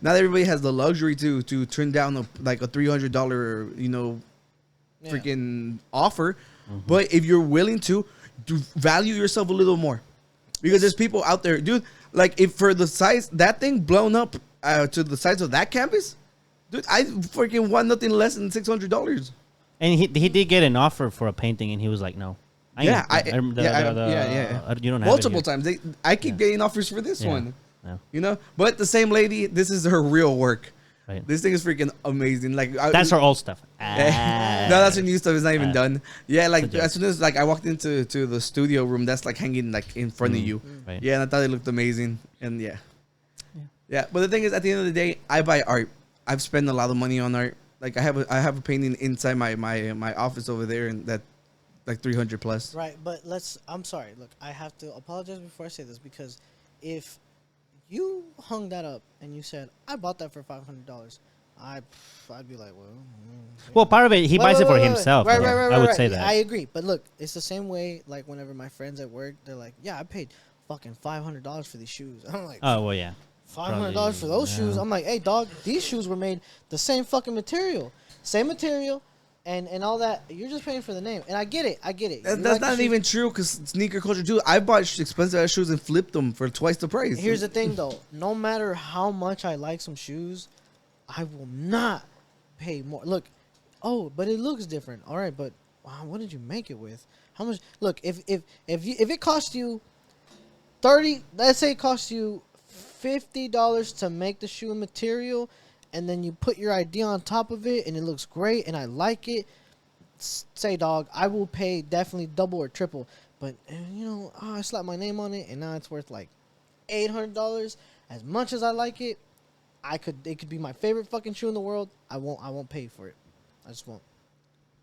Not everybody has the luxury to turn down a $300, Yeah. freaking offer. But if you're willing to value yourself a little more, because there's people out there, dude. Like if for the size that thing blown up to the size of that canvas, dude, I freaking want nothing less than $600. and he did get an offer for a painting, and he was like, no. Yeah, You don't have Multiple it here. times. I keep getting offers for this Yeah. one. Yeah. But the same lady, this is her real work. Right. This thing is freaking amazing. Like That's her old stuff. no, that's her new stuff. It's not even Ah. done. Yeah, like It's a joke. as soon as I walked into the studio room, that's like hanging like in front of you. Right. Yeah, and I thought it looked amazing. And yeah. But the thing is, at the end of the day, I buy art. I've spent a lot of money on art. Like I have a painting inside my office over there, and that like 300 plus. Right, but I'm sorry. Look, I have to apologize before I say this because if you hung that up and you said, I bought that for $500, I'd be like, well. Well, part of it, he buys it for himself. Right, though. right, right. I would right. say that. I agree. But look, it's the same way, like, whenever my friends at work, they're like, yeah, I paid fucking $500 for these shoes. I'm like, Oh, well, yeah. $500 for those shoes? I'm like, hey, dog, these shoes were made the same fucking material. Same material. And all that, you're just paying for the name. And I get it. That's like not even true because sneaker culture too. I bought expensive ass shoes and flipped them for twice the price. Here's the thing, though. No matter how much I like some shoes, I will not pay more. Look, but it looks different. All right, but wow, what did you make it with? How much? Look, if it cost you let's say it cost you $50 to make the shoe material, and then you put your ID on top of it, and it looks great, and I like it. Say, dog, I will pay definitely double or triple. But I slapped my name on it, and now it's worth like $800. As much as I like it, it could be my favorite fucking shoe in the world. I won't pay for it. I just won't.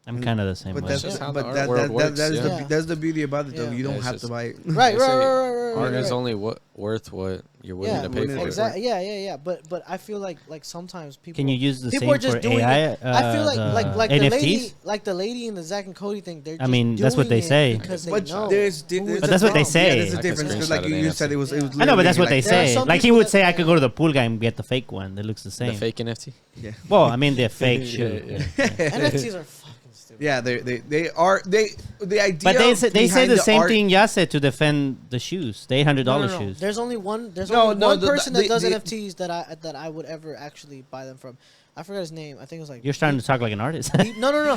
I'm kind of the same But way. that's just how but the that, art that, world that, works, that is yeah. that's the beauty about it though. Yeah. You don't Yeah, it's have just- to buy it. Right, They say right. Art is right. only worth what you're willing Yeah, to pay for. Exactly. Yeah. But I feel like sometimes people. Can you use the people same are just for doing AI? it. I feel like the NFTs? lady, like the lady in the Zack and Cody thing. They're. I Just mean, that's what doing they it say. Because they But know. there's But that's what they say. Yeah, there's a I can difference because screenshot like an you said, NFT. it was. Yeah. I know, but that's what they like, There are say. some Like he people would that- say, I could go to the pool guy and get the fake one that looks the same. The fake NFT. Yeah. Well, I mean, the fake shoe. yeah. NFTs are fucking stupid. Yeah, they are the idea. But they say behind the same art- thing Yas said to defend the shoes, the $800 No. shoes. There's only one. There's No, only no, one the- person the- that does the- NFTs that I would ever actually buy them from. I forgot his name. I think it was like. You're starting to talk like an artist. No.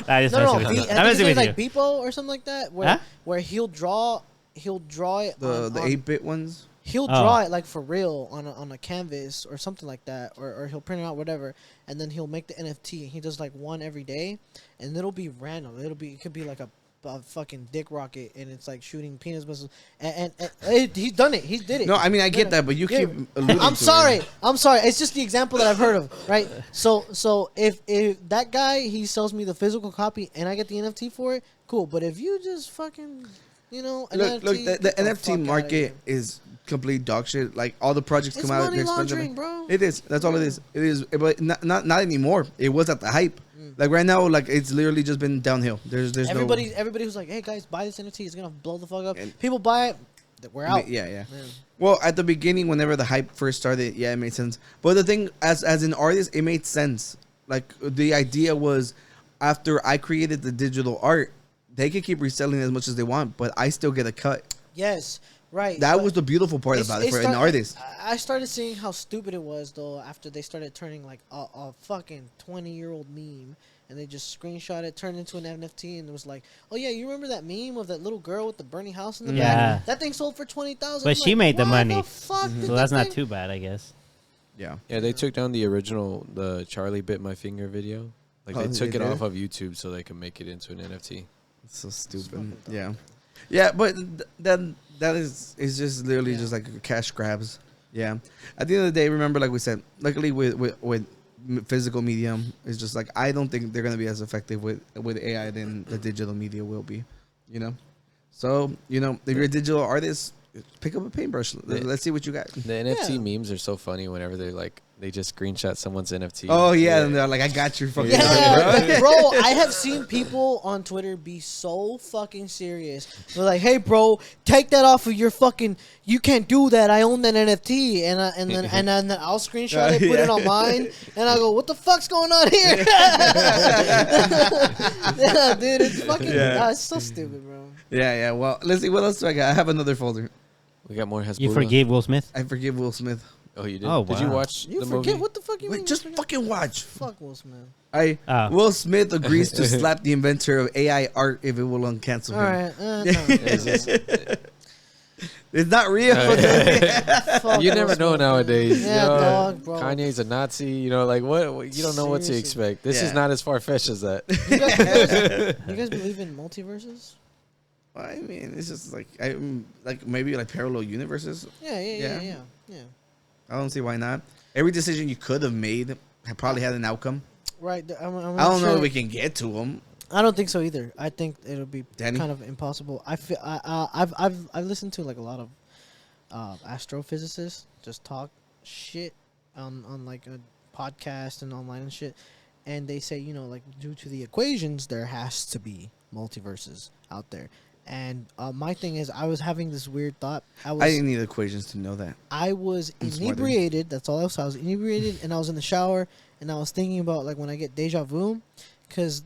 I just messing with you. I'm I messing think with it's like you. Beepo or something like that, where Huh? where he'll draw it the on, 8-bit ones. he'll Oh. draw it like for real on a canvas or something like that, or he'll print it out, whatever, and then he'll make the NFT. He does like one every day, and it'll be random. It could be like a fucking dick rocket, and it's like shooting penis missiles. And he's done it. He did it. No, I mean I He's get done that, it. but you Yeah. keep alluding I'm to sorry. it. I'm sorry. It's just the example that I've heard of, right? So if that guy, he sells me the physical copy and I get the NFT for it, cool. But if you just fucking, an Look, NFT, the get fuck NFT outta market here. is complete dog shit. Like all the projects It's come out, money they're expensive. laundering, bro. It is. That's all it is. It is, but not anymore. It was at the hype. Like right now, like it's literally just been downhill. There's Everybody who's like, hey guys, buy this NFT. It's gonna blow the fuck up. And- People buy it. We're out. Yeah. Well, at the beginning, whenever the hype first started, yeah, it made sense. But the thing, as an artist, it made sense. Like the idea was, after I created the digital art, they could keep reselling it as much as they want, but I still get a cut. Yes. Right. That but was the beautiful part about it for an artist. I started seeing how stupid it was though after they started turning like a fucking 20-year-old meme, and they just screenshot it, turned into an NFT, and it was like, oh yeah, you remember that meme of that little girl with the burning house in the Yeah. back? That thing sold for $20,000. But she made the money. The fuck did So that that's not thing- too bad, I guess. Yeah. Yeah, they took down the original, the Charlie Bit My Finger video. Like Oh, they took they it did? off of YouTube so they could make it into an NFT. It's so stupid. Yeah, but that is just literally just like a cash grabs. Yeah. At the end of the day, remember, like we said, luckily with physical medium, it's just like I don't think they're gonna be as effective with AI than the digital media will be. So if you're a digital artist, pick up a paintbrush. Let's see what you got. The NFT Yeah. memes are so funny whenever they're like, they just screenshot someone's NFT. Oh yeah, and they're like, I got your fucking. Yeah, bro, I have seen people on Twitter be so fucking serious. They're like, "Hey, bro, take that off of your fucking. You can't do that. I own that NFT." And then I'll screenshot it, put it on mine, and I go, "What the fuck's going on here?" Yeah, dude, it's fucking. It's so stupid, bro. Yeah. Well, let's see what else do I got. I have another folder. We got more Hezbollah. You forgave Will Smith? I forgive Will Smith. Oh, you did? Oh, Did you wow. watch You the forget movie? what the fuck you mean? Wait, just you forget? fucking watch. Fuck Will Smith. Will Smith agrees to slap the inventor of AI art if it will uncancel All him. right, no. It's just- It's not real. Fuck you Will never know Smith, nowadays. Yeah, you know, dog, bro. Kanye's a Nazi. Like what? You don't know what to Seriously. expect. This is Yeah. not as far fetched as that. You guys believe in multiverses? I mean, it's just like maybe like parallel universes. Yeah. I don't see why not. Every decision you could have made probably had an outcome. Right. I'm I don't know sure- if we can get to them. I don't think so either. I think it'll be Danny? kind of impossible. I've listened to like a lot of astrophysicists just talk, shit on like a podcast and online and shit, and they say, you know, like due to the equations, there has to be multiverses out there. And my thing is, I was having this weird thought. I didn't need equations to know that. I was inebriated. That's all else. I was inebriated, and I was in the shower, and I was thinking about like when I get deja vu, because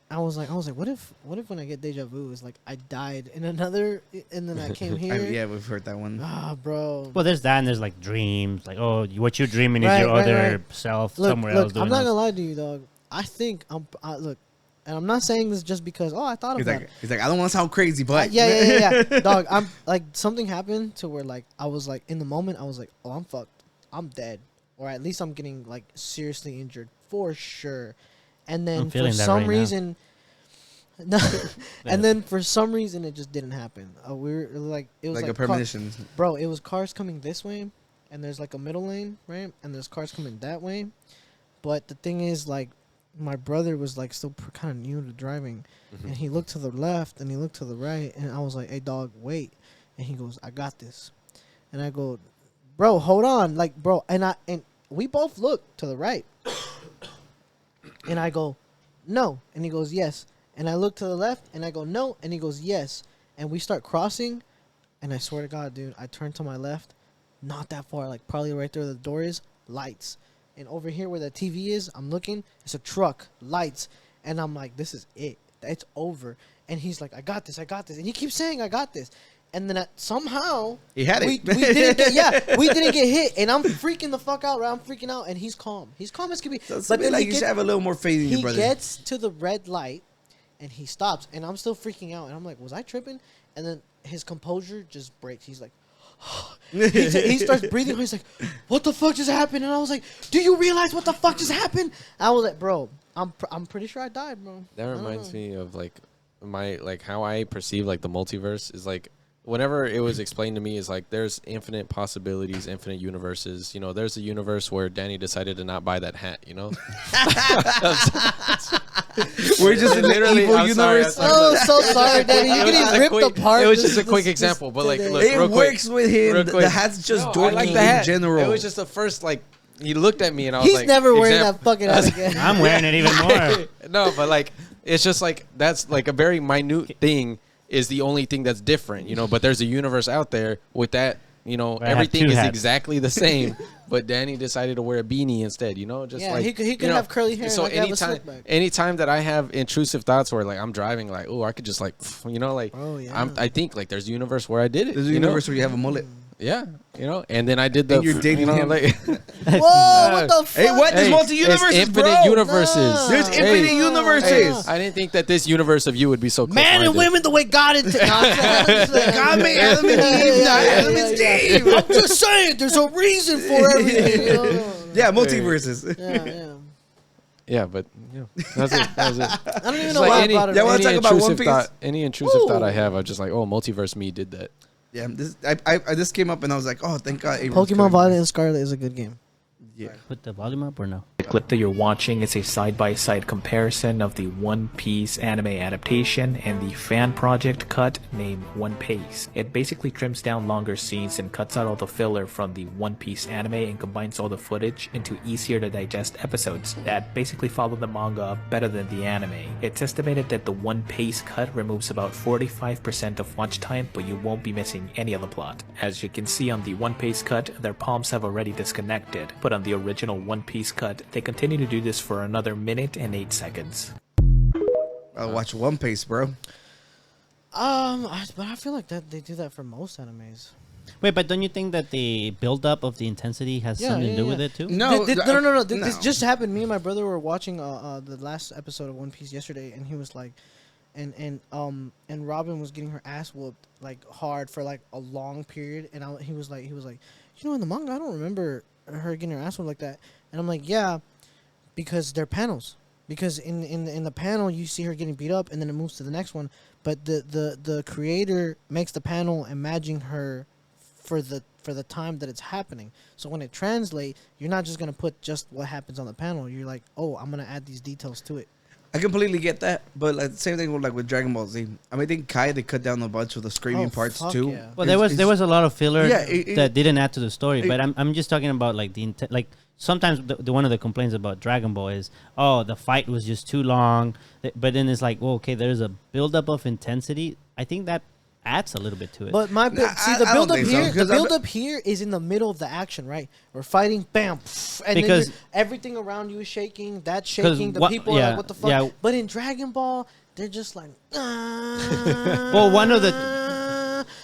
I was like, what if when I get deja vu is like I died in another, and then I came here. Yeah, we've heard that one. Ah, bro. Well, there's that, and there's like dreams, like what you're dreaming Right, is your right, other right. self Look, somewhere else. Doing I'm not this. gonna lie to you, dog. I think look, and I'm not saying this just because I thought He's about like, it. I don't want to sound crazy, but Yeah. Dog, I'm like, something happened to where like I was like in the moment I was like, oh, I'm fucked, I'm dead, or at least I'm getting like seriously injured for sure. And then for some reason, no, and then for some reason it just didn't happen. We were like, it was like a car- premonition. bro. It was cars coming this way, and there's like a middle lane, right? And there's cars coming that way. But the thing is, like, my brother was like still kind of new to driving, and he looked to the left and he looked to the right, and I was like, "Hey, dog, wait!" And he goes, "I got this," and I go, "Bro, hold on, like, bro," and we both look to the right, and I go, "No," and he goes, "Yes," and I look to the left and I go, "No," and he goes, "Yes," and we start crossing, and I swear to God, dude, I turn to my left, not that far, like probably right there where the door is, lights. And over here where the TV is, I'm looking, it's a truck, lights. And I'm like, this is it. It's over. And he's like, I got this. And he keeps saying, I got this. And then somehow, He had we it. we didn't get hit. And I'm freaking the fuck out, right? I'm freaking out. And he's calm. He's calm as can be. But then like you should have a little more faith in your he brother. gets to the red light and he stops. And I'm still freaking out. And I'm like, was I tripping? And then his composure just breaks. He's like, he starts breathing. He's like, what the fuck just happened? And I was like, do you realize what the fuck just happened? I was like, bro, I'm pretty sure I died, bro. That reminds me of like how I perceive like the multiverse is like whenever it was explained to me is like there's infinite possibilities, infinite universes. You know, there's a universe where Danny decided to not buy that hat. You know, we're just in the Literally, evil I'm sorry, universe. Oh, so sorry, Daddy. You're getting ripped apart. It was just a quick example, but like, look, It real quick, works with him. real quick. The hat's just No, I dorky like the hat. in general. It was just the first like he looked at me and I was He's like, never wearing example. that fucking hat again. I'm wearing it even more. No, but like it's just like that's like a very minute thing is the only thing that's different, you know. But there's a universe out there with that, you know, Where I have everything two is hats. exactly the same. But Danny decided to wear a beanie instead, you know, just Yeah, like he could you know, have curly hair. So and I could have a anytime, slick back. anytime that I have intrusive thoughts where like I'm driving, like oh I could just like you know like Oh, yeah. I think like there's a universe where I did it. There's a you know? universe where you have a mullet. Yeah, you know, and then I did the. And you're dating you know, him. like, Whoa, what the fuck? Hey, what? There's Hey, multi-universes, it's infinite bro. universes. No. There's Hey, infinite universes. I didn't think that this universe of you would be so Man and close-minded. women the way God intended. God made Adam and Eve, not Adam and Steve. I'm just saying, there's a reason for everything. You know? Yeah, multiverses. Yeah. Yeah, but you know, that's it. That was it. I don't even It's know like why I any, brought it Yeah, up. wanna any talk about One intrusive Piece? thought, any intrusive thought I Ooh. have, I'm just like, oh, Multiverse me did that. Yeah, this came up and I was like, oh, thank God. Abrams Pokemon covered Violet and Scarlet is a good game. Yeah. Put the volume up or no? The clip that you're watching is a side-by-side comparison of the One Piece anime adaptation and the fan project cut named One Piece. It basically trims down longer scenes and cuts out all the filler from the One Piece anime and combines all the footage into easier to digest episodes that basically follow the manga better than the anime. It's estimated that the One Piece cut removes about 45% of watch time, but you won't be missing any of the plot. As you can see on the One Piece cut, their palms have already disconnected, but on the original One Piece cut, they continue to do this for another minute and 8 seconds. I'll watch One Piece, bro. But I feel like that they do that for most animes. Wait, but don't you think that the build-up of the intensity has something to do with it too? No, No. This just happened. Me and my brother were watching the last episode of One Piece yesterday, and he was like, and Robin was getting her ass whooped like hard for like a long period, and he was like, you know, in the manga, I don't remember her getting her ass whooped like that, and I'm like, yeah, because they're panels. Because in the panel you see her getting beat up, and then it moves to the next one, but the creator makes the panel imagine her for the time that it's happening. So when it translates, you're not just gonna put just what happens on the panel. You're like, oh, I'm gonna add these details to it. I completely get that, but like, same thing with Dragon Ball Z. I mean, I think Kai they cut down a bunch of the screaming parts fuck too. yeah. Well, there was a lot of filler Yeah, that didn't add to the story. But I'm just talking about like the intent. Like sometimes the one of the complaints about Dragon Ball is, oh, the fight was just too long. But then it's like, well, okay, there's a buildup of intensity. I think that adds a little bit to it. But I don't think so, the 'cause build up here is in the middle of the action, right? We're fighting, bam, and Because- then everything around you is shaking. That's shaking. The people are yeah, like, "What the fuck?" yeah. But in Dragon Ball, they're just like, Well, one of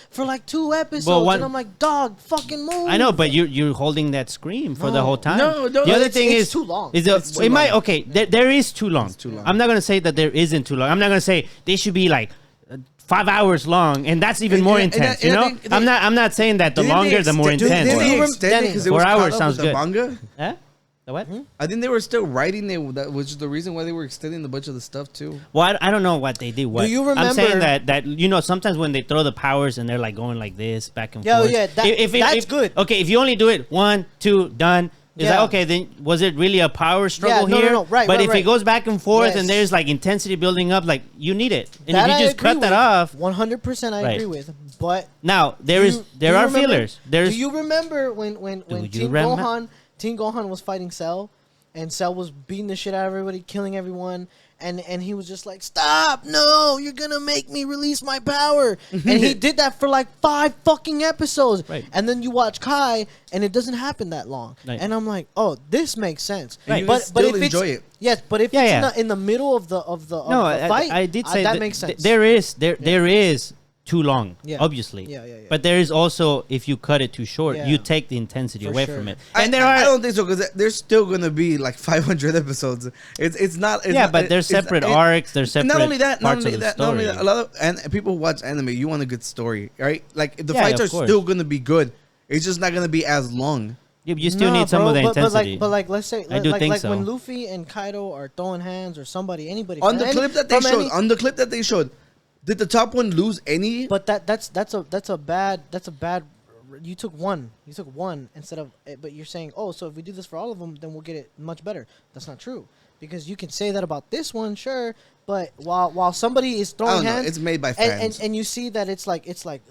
for like 2 episodes, one- and I'm like, "Dog, fucking move!" I know, but you're holding that scream for the No. whole time. No, the other thing it's is too long. Is It's too it might long. okay? There is too long. too long. I'm not gonna say that there isn't too long. I'm not gonna say they should be like 5 hours long, and that's even more intense. You know, I'm not saying that the longer, the more intense. Did they Well, extend it because it 4 was hours caught up sounds with the good. manga? Huh? The what? I think they were still writing it. That was the reason why they were extending a bunch of the stuff too. Well, I don't know what they did. What you I'm saying remember- that you know sometimes when they throw the powers and they're like going like this back and Yeah, forth. yeah, that's good. Okay, if you only do it 1, 2, done. It's Yeah. like, okay, then was it really a power struggle no, here? no, right, but right, if right. it goes back and forth and Yes. there's like intensity building up, like you need it. And That if I you just agree cut that with. off, 100%, I Right. agree with. But now there do is you- there do you are remember- fillers. There's Do you remember when you Team remem- Gohan was fighting Cell, and Cell was beating the shit out of everybody, killing everyone, and he was just like, "Stop! No, you're gonna make me release my power." And he did that for like 5 fucking episodes. Right. And then you watch Kai, and it doesn't happen that long. Right. And I'm like, "Oh, this makes sense." And you But still if it's enjoy it. yes, but if Yeah, it's yeah. in the middle of the no, fight, I did say that makes sense. There is too long, Yeah. obviously. Yeah. But there is also, if you cut it too short, Yeah. you take the intensity For away sure. from it. And And there I are don't think so because there's still gonna be like 500 episodes. It's not. It's yeah, not, but there's separate arcs. There's separate not only that, parts of the not story. only that, a lot of and people who watch anime. You want a good story, right? Like the Yeah, fights of are course. still gonna be good. It's just not gonna be as long. You still Nah, need some bro, of the but intensity. But like, let's say, I do like, think like so. when Luffy and Kaido are throwing hands, or anybody On the from clip that they from showed, any- on the clip that they showed, did the top one lose any? but that's a bad. You took one instead of. But you're saying, oh, so if we do this for all of them, then we'll get it much better. That's not true, because you can say that about this one, sure. But while somebody is I throwing don't know. hands, It's made by and, fans. and you see that it's like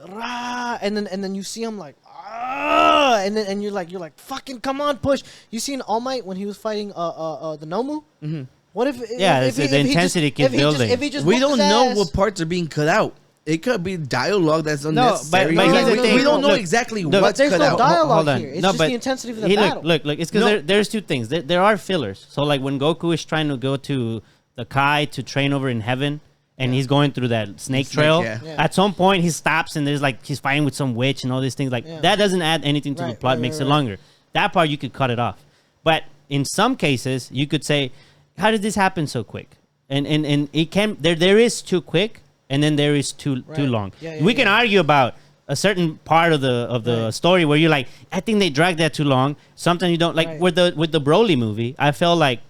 rah, and then you see him like ah, and you're like fucking come on, push. You seen All Might when he was fighting the Nomu? Mm-hmm. What if Yeah, if the intensity keeps building. If he just We whooped don't his know ass- what parts are being cut out. It could be dialogue that's unnecessary. but here's the thing. we don't know Look, exactly look, what's there's cut no out. dialogue Hold on. here. It's No, just but the intensity of the Hey, battle. look, it's because there's two things. There are fillers. So like when Goku is trying to go to the Kai to train over in heaven, and he's going through that snake trail. yeah. Yeah. At some point, he stops and there's like he's fighting with some witch and all these things. Like Yeah. that doesn't add anything to the Right, plot, right, makes right, it right. longer. That part you could cut it off. But in some cases, you could say, "How did this happen so quick?" And it can there is too quick, and then there is too Right. long. Yeah, We can argue about a certain part of the Right. story where you're like, I think they dragged that too long. Sometimes you don't like Right. with the Broly movie. I felt like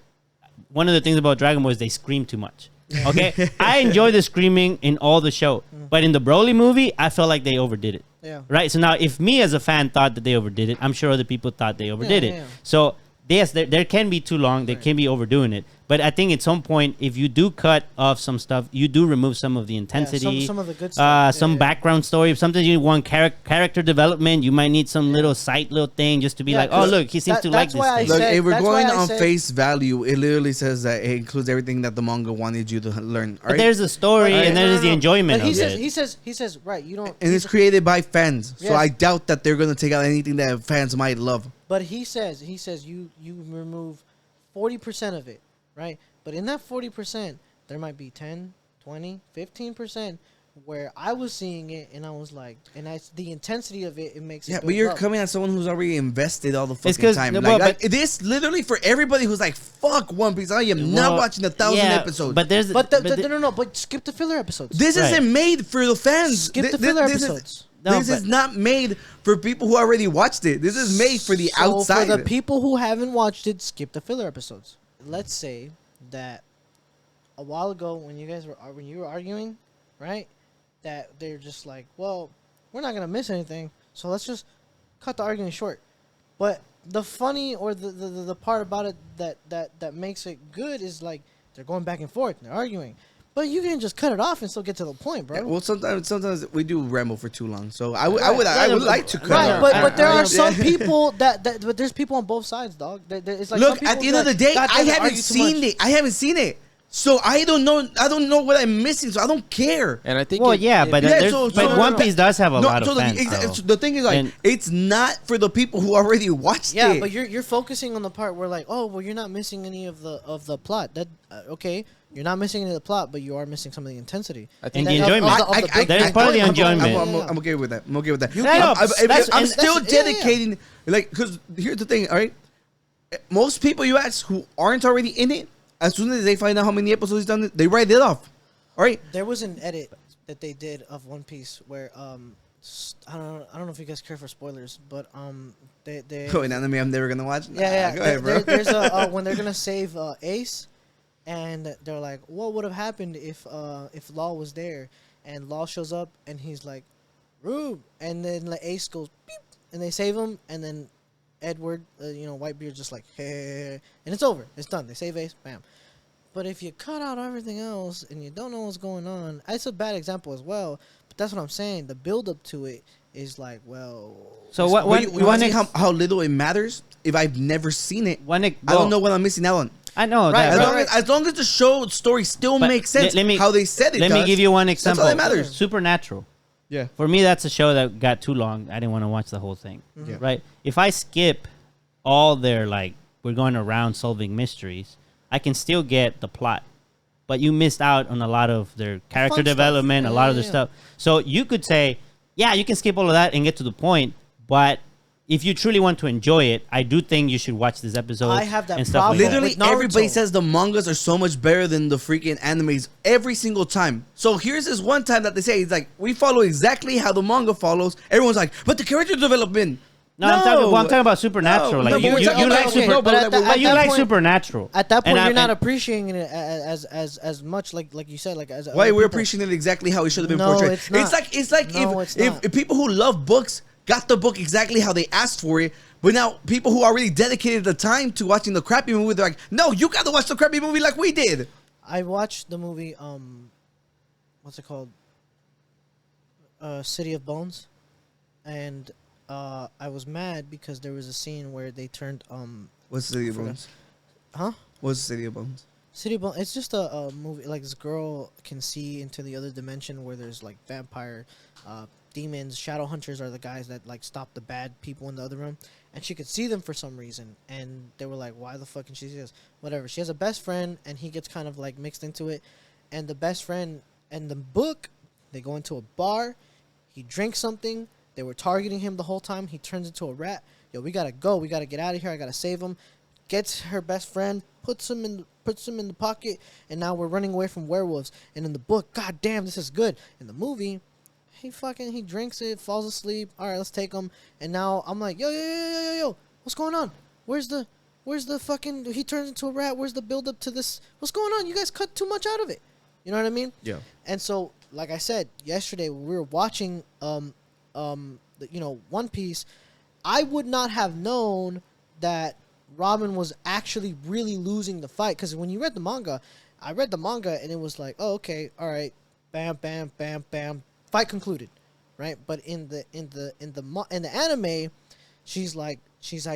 one of the things about Dragon Ball is they scream too much. Okay, I enjoy the screaming in all the show, but in the Broly movie, I felt like they overdid it. Yeah. Right. So now, if me as a fan thought that they overdid it, I'm sure other people thought they overdid Yeah, it. yeah. So yes, there can be too long. They can be overdoing it. But I think at some point, if you do cut off some stuff, you do remove some of the intensity, some of the good stuff. some Yeah. background story. Sometimes you want character development. You might need some little thing just to be Yeah, like, oh 'cause look, he seems to like that's this why I thing. Look, said- if we're that's going why I on said- face value, it literally says that it includes everything that the manga wanted you to learn. But Right? there's a story Right. and there's the enjoyment But he of says, it. he says, right, you don't. and it's created by fans, so Yes. I doubt that they're gonna take out anything that fans might love. But he says you remove 40% of it, right? But in that 40%, there might be 10, 20, 15% where I was seeing it and I was like, and that's the intensity of it. It makes it. Yeah, but build you're up. coming at someone who's already invested all the It's fucking 'cause- time. no, Like, well, like, this literally for everybody who's like, "Fuck One Piece." I am not Well, watching 1,000 yeah, episodes. But there's No. But skip the filler episodes. this Right. isn't made for the fans. Skip the filler this episodes. No, this is but- not made for people who already watched it. This is made for the So outside. for the people who haven't watched it, skip the filler episodes. Let's say that a while ago when you were arguing, right? That they're just like, well, we're not gonna miss anything, so let's just cut the argument short. But the funny or the part about it that makes it good is like They're going back and forth. They're arguing. But you can just cut it off and still get to the point, bro. Yeah, well, sometimes we do ramble for too long, so I would like to cut. Right, it off. but there are some people but there's people on both sides, dog. It's like Look, at the end of the day, I haven't seen it. I haven't seen it, so I don't know. I don't know what I'm missing, so I don't care. And I think, Well, yeah, but One Piece does have a lot of fans. The thing is, like, it's not for the people who already watched it. Yeah, but you're focusing on the part where, like, oh, well, you're not missing any of the plot. That okay. You're not missing any of the plot, but you are missing some of the intensity. I think the enjoyment. That is part of the enjoyment. I'm okay with that. I'm okay with that. Yeah, I'm still dedicating, like, because here's the thing, all right? Most people you ask who aren't already in it, as soon as they find out how many episodes he's done, they write it off. All right? There was an edit that they did of One Piece where I don't know if you guys care for spoilers, but they Oh, an anime I'm never gonna watch. Yeah. Go ahead, bro. There's a when they're gonna save Ace. And they're like, what would have happened if Law was there? And Law shows up, and he's like, Rube. And then like, Ace goes, beep, and they save him. And then Edward, Whitebeard's just like, hey. And it's over. It's done. They save Ace. Bam. But if you cut out everything else, and you don't know what's going on, it's a bad example as well. But that's what I'm saying. The build-up to it is like, well... So you want to see how little it matters? If I've never seen it, I don't know what I'm missing out on. I know. Right, as long as the story still makes sense, how they said it. Let me give you one example. That's all that matters. Supernatural. Yeah. For me, that's a show that got too long. I didn't want to watch the whole thing. Yeah. Right. If I skip all their we're going around solving mysteries, I can still get the plot. But you missed out on a lot of their character development, a lot of their stuff. So you could say, yeah, you can skip all of that and get to the point, but if you truly want to enjoy it, I do think you should watch this episode. I have that and stuff problem. like that. Literally, everybody says the mangas are so much better than the freaking animes every single time. So here's this one time that they say, it's like, we follow exactly how the manga follows. Everyone's like, but the character development. No, I'm talking about Supernatural. No, like you like Supernatural. At that point, you're not appreciating it as much, like you said, like as why we're appreciating it exactly how it should have been portrayed. It's not. It's like if people who love books got the book exactly how they asked for it, but now people who already dedicated the time to watching the crappy movie, they're like, no, you got to watch the crappy movie like we did. I watched the movie, what's it called? City of Bones, and I was mad because there was a scene where they turned What's City of Bones? Huh? What's City of Bones? City of Bones. It's just a movie. Like, this girl can see into the other dimension where there's like vampire, demons. Shadow hunters are the guys that like stop the bad people in the other room, and she could see them for some reason. And they were like, "Why the fuck can she see this?" Whatever. She has a best friend, and he gets kind of like mixed into it. And the best friend and the book, they go into a bar. He drinks something. They were targeting him the whole time. He turns into a rat. Yo, we gotta go. We gotta get out of here. I gotta save him. Gets her best friend, puts him in the pocket, and now we're running away from werewolves. And in the book, god damn, this is good. In the movie, he drinks it, falls asleep. All right, let's take him. And now I'm like, yo, what's going on? Where's the fucking? He turns into a rat. Where's the build up to this? What's going on? You guys cut too much out of it. You know what I mean? Yeah. And so, like I said yesterday, we were watching One Piece. I would not have known that Robin was actually really losing the fight, because when you read the manga, I read the manga and it was like, oh, okay, all right, bam, bam, bam, bam, fight concluded, right? But in the anime, she's like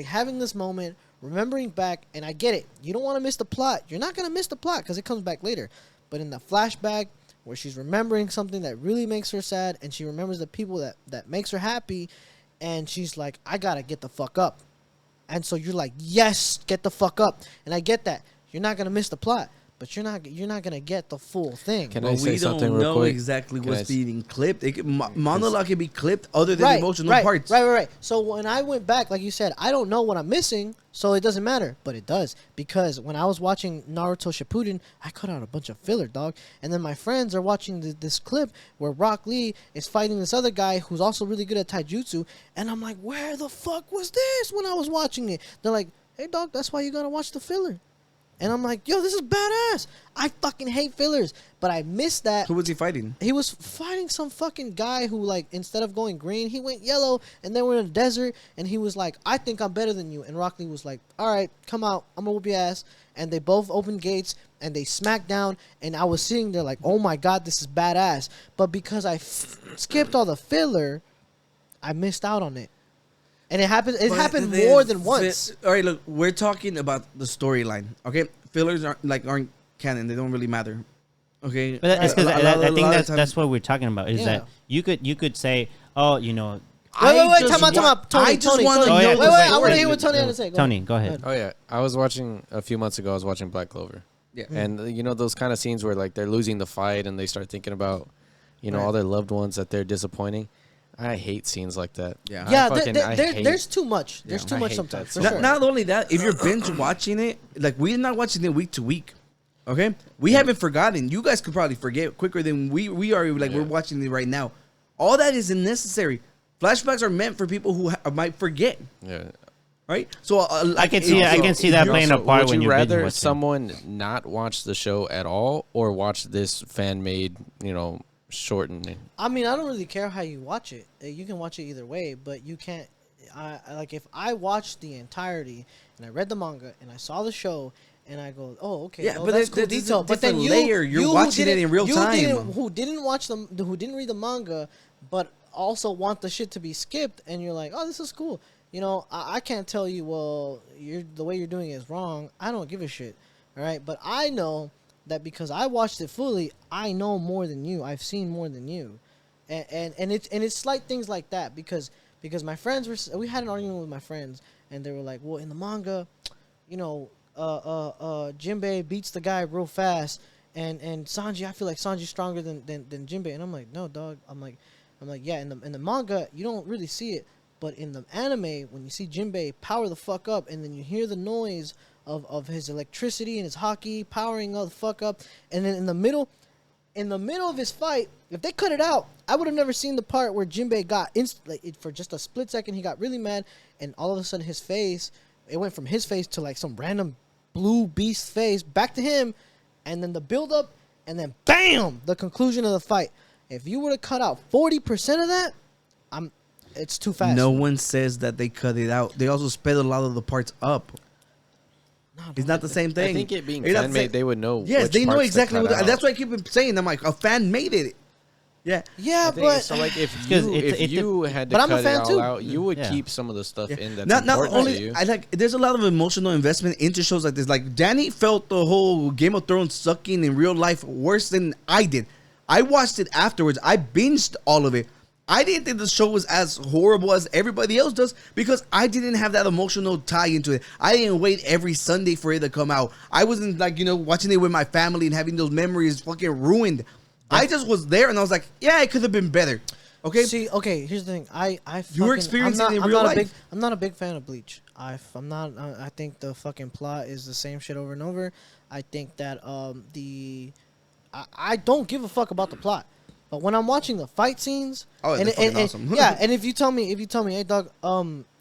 having this moment, remembering back, and I get it. You don't want to miss the plot. You're not gonna miss the plot because it comes back later. But in the flashback, where she's remembering something that really makes her sad, and she remembers the people that makes her happy, and she's like, I gotta get the fuck up. And so you're like, yes, get the fuck up. And I get that. You're not gonna miss the plot, but you're not gonna get the full thing. Can I say something real quick? We don't know exactly what's being clipped. Monologue can be clipped other than emotional parts. Right. So when I went back, like you said, I don't know what I'm missing, so it doesn't matter. But it does, because when I was watching Naruto Shippuden, I cut out a bunch of filler, dog. And then my friends are watching this clip where Rock Lee is fighting this other guy who's also really good at taijutsu, and I'm like, where the fuck was this when I was watching it? They're like, hey, dog, that's why you gotta watch the filler. And I'm like, yo, this is badass. I fucking hate fillers. But I missed that. Who was he fighting? He was fighting some fucking guy who, like, instead of going green, he went yellow, and then we're in a desert, and he was like, I think I'm better than you. And Rock Lee was like, all right, come out. I'm gonna whoop your ass. And they both opened gates, and they smacked down, and I was sitting there like, oh my God, this is badass. But because I skipped all the filler, I missed out on it. And it happened more than once. All right, look, we're talking about the storyline, okay? Fillers aren't canon. They don't really matter. Okay, But that's because I think that's what we're talking about. Is Yeah. that you could say, oh, you know, Wait, time out. Tony, I just Tony, want to Tony. know. yeah, Wait, I want to hear what Tony Yeah. had to say. Go Tony, ahead. go ahead. Oh yeah, I was watching a few months ago. I was watching Black Clover. Yeah. And you know those kind of scenes where like they're losing the fight and they start thinking about, you know, all their loved ones that they're disappointing. I hate scenes like that. Yeah. Yeah, I hate- there's too much. There's too I much hate sometimes. that For sure. Not only that, if you're binge watching it, like we're not watching it week to week. Okay, we haven't forgotten. You guys could probably forget quicker than we are. Like we're watching it right now. All that is unnecessary. Flashbacks are meant for people who might forget. Yeah. Right. So I can see that playing a part would when you you're rather binge-watching. someone not watch the show at all or watch this fan made, you know, shortened? I mean, I don't really care how you watch it. You can watch it either way, but you can't. Like if I watched the entirety and I read the manga and I saw the show and I go, oh, okay, Yeah, oh, but that's there's cool a detail. But then different layer. You're who watching it didn't- in real time. who didn't watch who didn't read the manga, but also want the shit to be skipped, and you're like, oh, this is cool. You know, I can't tell you, well, the way you're doing it is wrong. I don't give a shit. All right, but I know that because I watched it fully, I know more than you. I've seen more than you, and it's slight things like that because my friends we had an argument with my friends, and they were like, well, in the manga, you know, Jinbei beats the guy real fast, and Sanji, I feel like Sanji's stronger than Jinbei, and I'm like, no, dog. I'm like, yeah, in the manga, you don't really see it. But in the anime, when you see Jinbei power the fuck up, and then you hear the noise of his electricity and his hockey powering all the fuck up, and then in the middle of his fight, if they cut it out, I would have never seen the part where Jinbei got for just a split second, he got really mad, and all of a sudden his face, it went from his face to like some random blue beast face back to him, and then the build up, and then bam, the conclusion of the fight. If you would have cut out 40% of that, it's too fast. No one says that they cut it out. They also sped a lot of the parts up. It's not the same thing. I think it being It's not fan the same- made, they would know. Yes, which they know parts to exactly cut what. out. That's why I keep saying. I'm like, a fan made it. Yeah. Yeah, I think but so. Like if Because you had to But I'm a cut it fan all too. out, you would Yeah. keep some of the stuff in that's Not important only to you. I like. There's a lot of emotional investment into shows like this. Like Danny felt the whole Game of Thrones sucking in real life worse than I did. I watched it afterwards. I binged all of it. I didn't think the show was as horrible as everybody else does because I didn't have that emotional tie into it. I didn't wait every Sunday for it to come out. I wasn't like, you know, watching it with my family and having those memories fucking ruined. I just was there and I was like, yeah, it could have been better. Okay. See, okay, here's the thing. You were experiencing it in real life. I'm not a big fan of Bleach. I think the fucking plot is the same shit over and over. I think that I don't give a fuck about the plot. But when I'm watching the fight scenes, they're fucking awesome. yeah, and if you tell me, hey dog,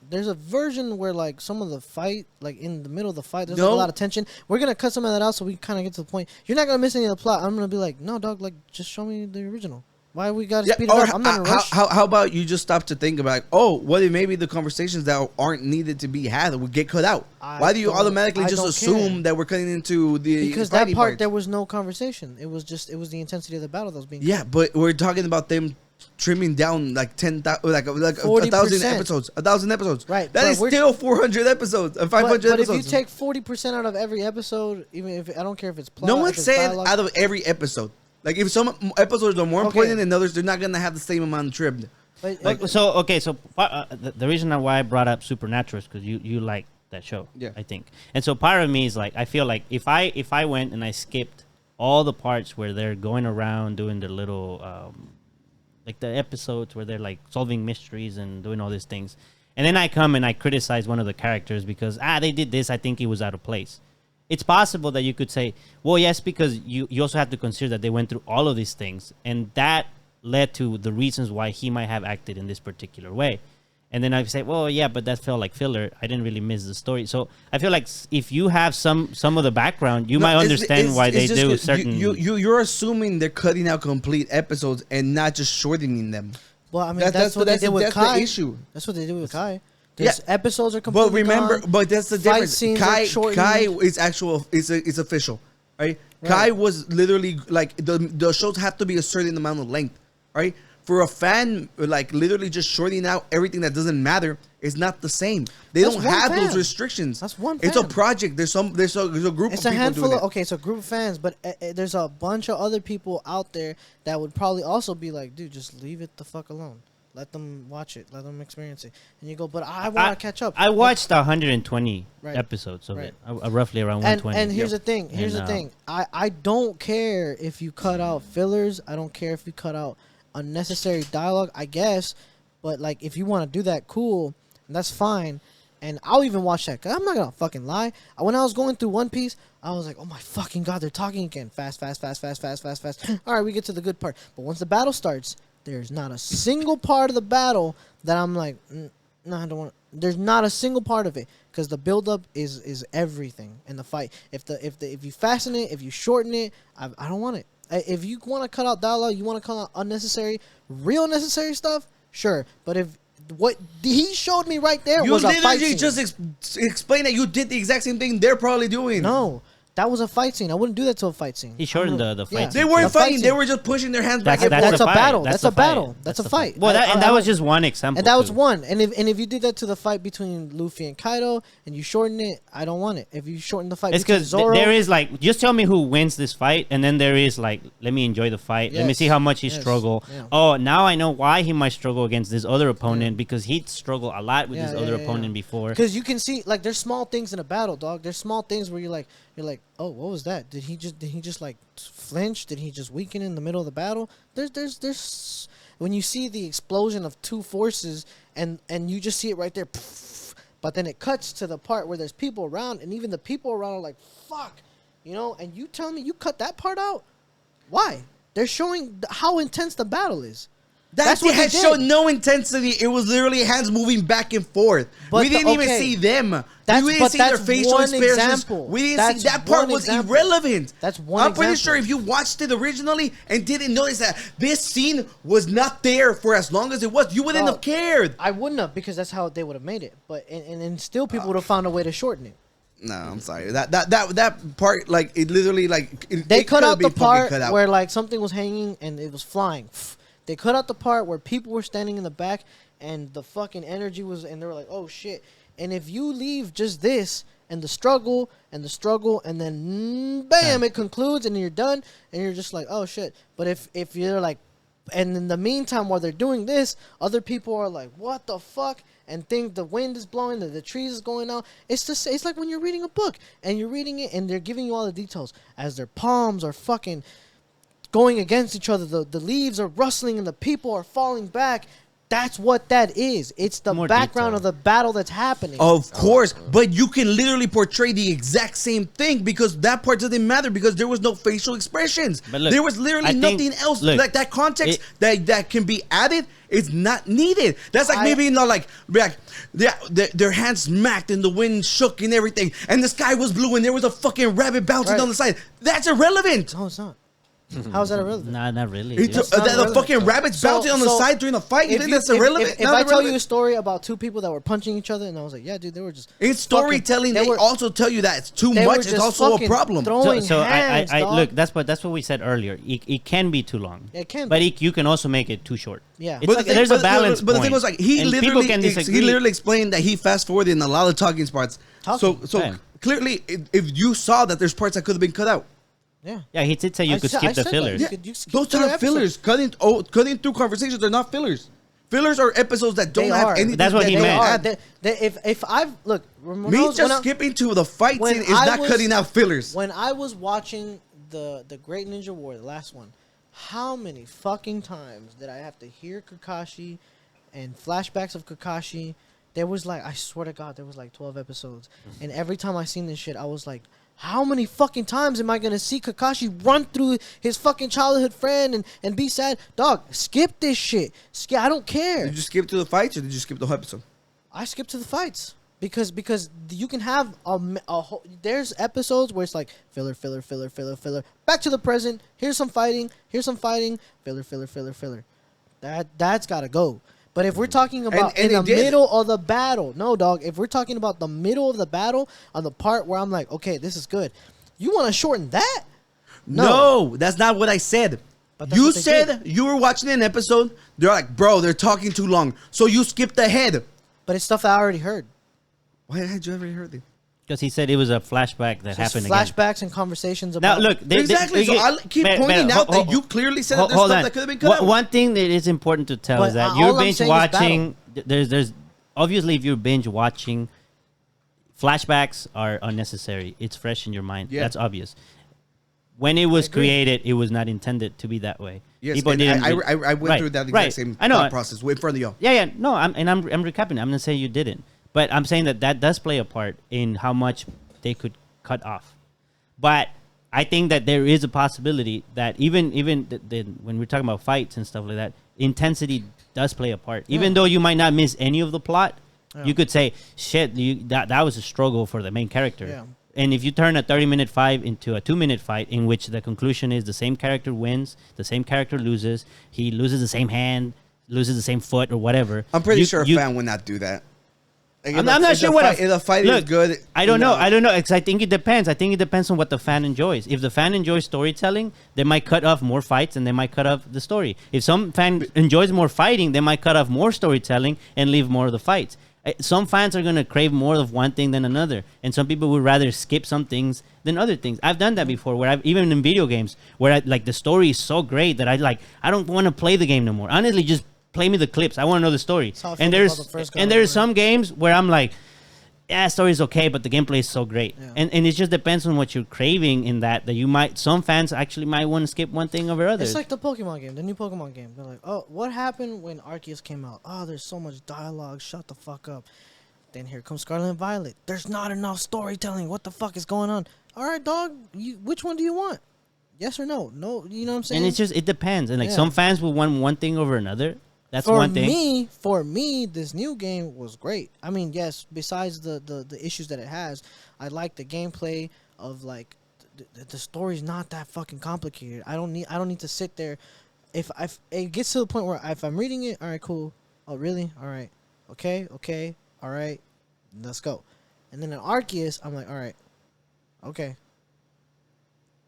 there's a version where like some of the fight, like in the middle of the fight, there's like, a lot of tension. We're gonna cut some of that out so we kind of get to the point. You're not gonna miss any of the plot. I'm gonna be like, no dog, like just show me the original. Why we gotta speed it up? I'm not in a rush. How about you just stop to think about, what if maybe the conversations that aren't needed to be had would get cut out? Why do you automatically just assume that we're cutting into the because that fighting part parts? there was no conversation. It was the intensity of the battle that was being. Yeah, but we're talking about them trimming down like 10,000, like 1,000 episodes, 1,000 episodes. Right, that but is still 400 episodes, 500 but episodes. if you take 40% out of every episode, even if I don't care if it's plot, No one if it's said dialogue, out of every episode. Like if some episodes are more important than others, they're not gonna have the same amount trimmed. but, The reason why I brought up Supernatural is because you like that show. Yeah. I think. And so part of me is like, I feel like if I went and I skipped all the parts where they're going around doing the little like the episodes where they're like solving mysteries and doing all these things, and then I come and I criticize one of the characters because they did this, I think it was out of place. It's possible that you could say, well, yes, because you also have to consider that they went through all of these things, and that led to the reasons why he might have acted in this particular way. And then I say, well, yeah, but that felt like filler. I didn't really miss the story. So I feel like if you have some of the background, you might understand why they do certain. You're assuming they're cutting out complete episodes and not just shortening them. Well, I mean, that's what they did with Kai. The issue. That's what they did with Kai. There's episodes are completely But remember, gone. but that's the Fight difference. scenes are shortened. Kai is actual. It's official, right? Kai was literally like the shows have to be a certain amount of length, right? For a fan, like literally just shorting out everything that doesn't matter is not the same. They That's don't one have fan. those restrictions. That's one It's a fan. project. There's a group It's of a people handful doing of it. okay, it's a group of fans, but there's a bunch of other people out there that would probably also be like, dude, just leave it the fuck alone. Let them watch it. Let them experience it. And you go, but I want to catch up. I watched 120 Right. episodes of Right. it, roughly around 120. And here's the thing. Here's the thing. I don't care if you cut out fillers. I don't care if you cut out unnecessary dialogue, I guess. But, like, if you want to do that, cool. And that's fine. And I'll even watch that. Cause I'm not going to fucking lie. When I was going through One Piece, I was like, oh, my fucking God, they're talking again. Fast, fast, fast, fast, fast, fast, fast. All right, we get to the good part. But once the battle starts, there's not a single part of the battle that I'm like, no, I don't want. There's not a single part of it because the buildup is everything in the fight. If you fasten it, if you shorten it, I don't want it. If you want to cut out dialogue, you want to cut out unnecessary, real necessary stuff, sure. But if what he showed me right there You was a fight literally scene. just explain that you did the exact same thing they're probably doing. No, that was a fight scene. I wouldn't do that to a fight scene. He shortened the fight scene. They weren't The fight fighting. They scene. were just pushing their hands back. That's and That's a a fight. battle. That's That's a a battle. fight. That's a That's fight. Well, I- and that was just one example. And that was too. one. And if you did that to the fight between Luffy and Kaido and you shorten it, I don't want it. If you shorten the fight It's between because Zoro, there is like, just tell me who wins this fight, and then there is like, let me enjoy the fight. Let me Yes. see how much he Yes. struggle. Yeah. Oh, now I know why he might struggle against this other opponent because he'd struggle a lot with Yeah, this yeah, other yeah, opponent yeah. before. because you can see like there's small things in a battle, dog. There's small things where you're like, oh, what was that? Did he just like flinch? Did he just weaken in the middle of the battle? There's when you see the explosion of two forces and you just see it right there, but then it cuts to the part where there's people around and even the people around are like, fuck, and you tell me you cut that part out? Why? They're showing how intense the battle is. That's what what they had did. showed no intensity. It was literally hands moving back and forth. But we didn't even okay. see them. That's- We didn't but see their that's facial one expressions. example. We didn't That's see that part one was example. irrelevant. That's one I'm pretty example. sure if you watched it originally and didn't notice that this scene was not there for as long as it was, you wouldn't Dog, have cared. I wouldn't have because that's how they would have made it. But and still people would have found a way to shorten it. No, I'm sorry. That part, like, it literally, like, They it cut could out be the fucking part cut out. where like something was hanging and it was flying. They cut out the part where people were standing in the back and the fucking energy was, and they were like, oh shit. And if you leave just this and the struggle and then bam, it concludes and you're done and you're just like, oh shit. But if you're like, and in the meantime while they're doing this, other people are like, what the fuck? And think the wind is blowing, the trees is going out. It's like when you're reading a book and you're reading it and they're giving you all the details as their palms are fucking going against each other. The leaves are rustling and the people are falling back. That's what that is. It's the More background detail. of the battle that's happening. Of course, but you can literally portray the exact same thing because that part doesn't matter because there was no facial expressions. But look, there was literally I think- nothing else. look, Like that context that can be added is not needed. That's like maybe like their hands smacked and the wind shook and everything, and the sky was blue and there was a fucking rabbit bouncing Right. on the side. That's irrelevant. No, it's not. How is that irrelevant? Nah, not really. It's dude. not the irrelevant. fucking rabbits So- bouncing on the so side during the fight. You think that's if- irrelevant? If Not I tell you a irrelevant. story about two people that were punching each other, and I was like, yeah, dude, they were just. In storytelling, fucking- they also tell you that it's too they were much. It's just also a fucking problem. throwing So hands, I dog. look. That's what we said earlier. It can be too long. It can but be. you can also make it too short. Yeah. It's But like, the thing- there's a balance. But the thing point. was like he And literally people can disagree. he literally explained that he fast forwarded in a lot of talking spots. So Yeah. clearly, if you saw that there's parts that could have been cut out. Yeah. Yeah, he did say you could I skip the said that. fillers. You could- you skip Those through are the episode. fillers. Cutting through conversations are not fillers. Fillers are episodes that don't They have are. anything. That's what that he they meant. add. If I've look, when I Me was- when just I- skipping to the fight when scene is I not was- cutting out fillers. When I was watching the Great Ninja War, the last one, how many fucking times did I have to hear Kakashi and flashbacks of Kakashi? There was like, I swear to God, there was like 12 episodes. And every time I seen this shit, I was like, How many fucking times am I gonna see Kakashi run through his fucking childhood friend and be sad? Dog, skip this shit. I don't care. Did you skip to the fights or did you skip the whole episode? I skip to the fights because you can have a whole, there's episodes where it's like filler, back to the present. Here's some fighting, filler. That's gotta go. But if we're talking about in the middle of the battle, no, dog. If we're talking about the middle of the battle, on the part where I'm like, okay, this is good, you want to shorten that? No, that's not what I said. You said you were watching an episode. They're like, bro, they're talking too long, so you skipped ahead. But it's stuff I already heard. Why had you already heard it? Because he said it was a flashback that happened flashbacks and conversations about. Now look, exactly. So I keep pointing out that you clearly said that there's stuff that could have been cut out. One thing that is important to tell is that you're binge watching. There's obviously if you're binge watching, flashbacks are unnecessary. It's fresh in your mind. Yeah. That's obvious. When it was created, it was not intended to be that way. Yes, people didn't. I went through that exact same thought process in front of y'all. Yeah. No, I'm recapping. I'm not saying you didn't. But I'm saying that does play a part in how much they could cut off. But I think that there is a possibility that even when we're talking about fights and stuff like that, intensity does play a part. Even though you might not miss any of the plot, you could say, shit, that was a struggle for the main character. Yeah. And if you turn a 30-minute fight into a 2-minute fight in which the conclusion is the same character wins, the same character loses, he loses the same hand, loses the same foot or whatever. I'm pretty sure a fan would not do that. Like I'm not sure what if the fight is good. I don't know. Because I think it depends. I think it depends on what the fan enjoys. If the fan enjoys storytelling, they might cut off more fights and they might cut off the story. If some fan enjoys more fighting, they might cut off more storytelling and leave more of the fights. Some fans are gonna crave more of one thing than another, and some people would rather skip some things than other things. I've done that before, where I've even in video games where the story is so great that I don't want to play the game no more. Honestly, just play me the clips. I want to know the story. And there's some games where I'm like, yeah, story's okay, but the gameplay is so great. Yeah. And it just depends on what you're craving in that you might, some fans actually might want to skip one thing over others. It's like the Pokemon game, the new Pokemon game. They're like, oh, what happened when Arceus came out? Oh, there's so much dialogue. Shut the fuck up. Then here comes Scarlet and Violet. There's not enough storytelling. What the fuck is going on? All right, dog, which one do you want? Yes or no? No, you know what I'm saying? And it's just, it depends. And some fans will want one thing over another. That's one thing. For me, this new game was great. I mean, yes, besides the issues that it has, I like the gameplay of the story's not that fucking complicated. I don't need to sit there. If it gets to the point where if I'm reading it, all right, cool. Oh, really? All right. Okay. All right. Let's go. And then in Arceus, I'm like, all right. Okay.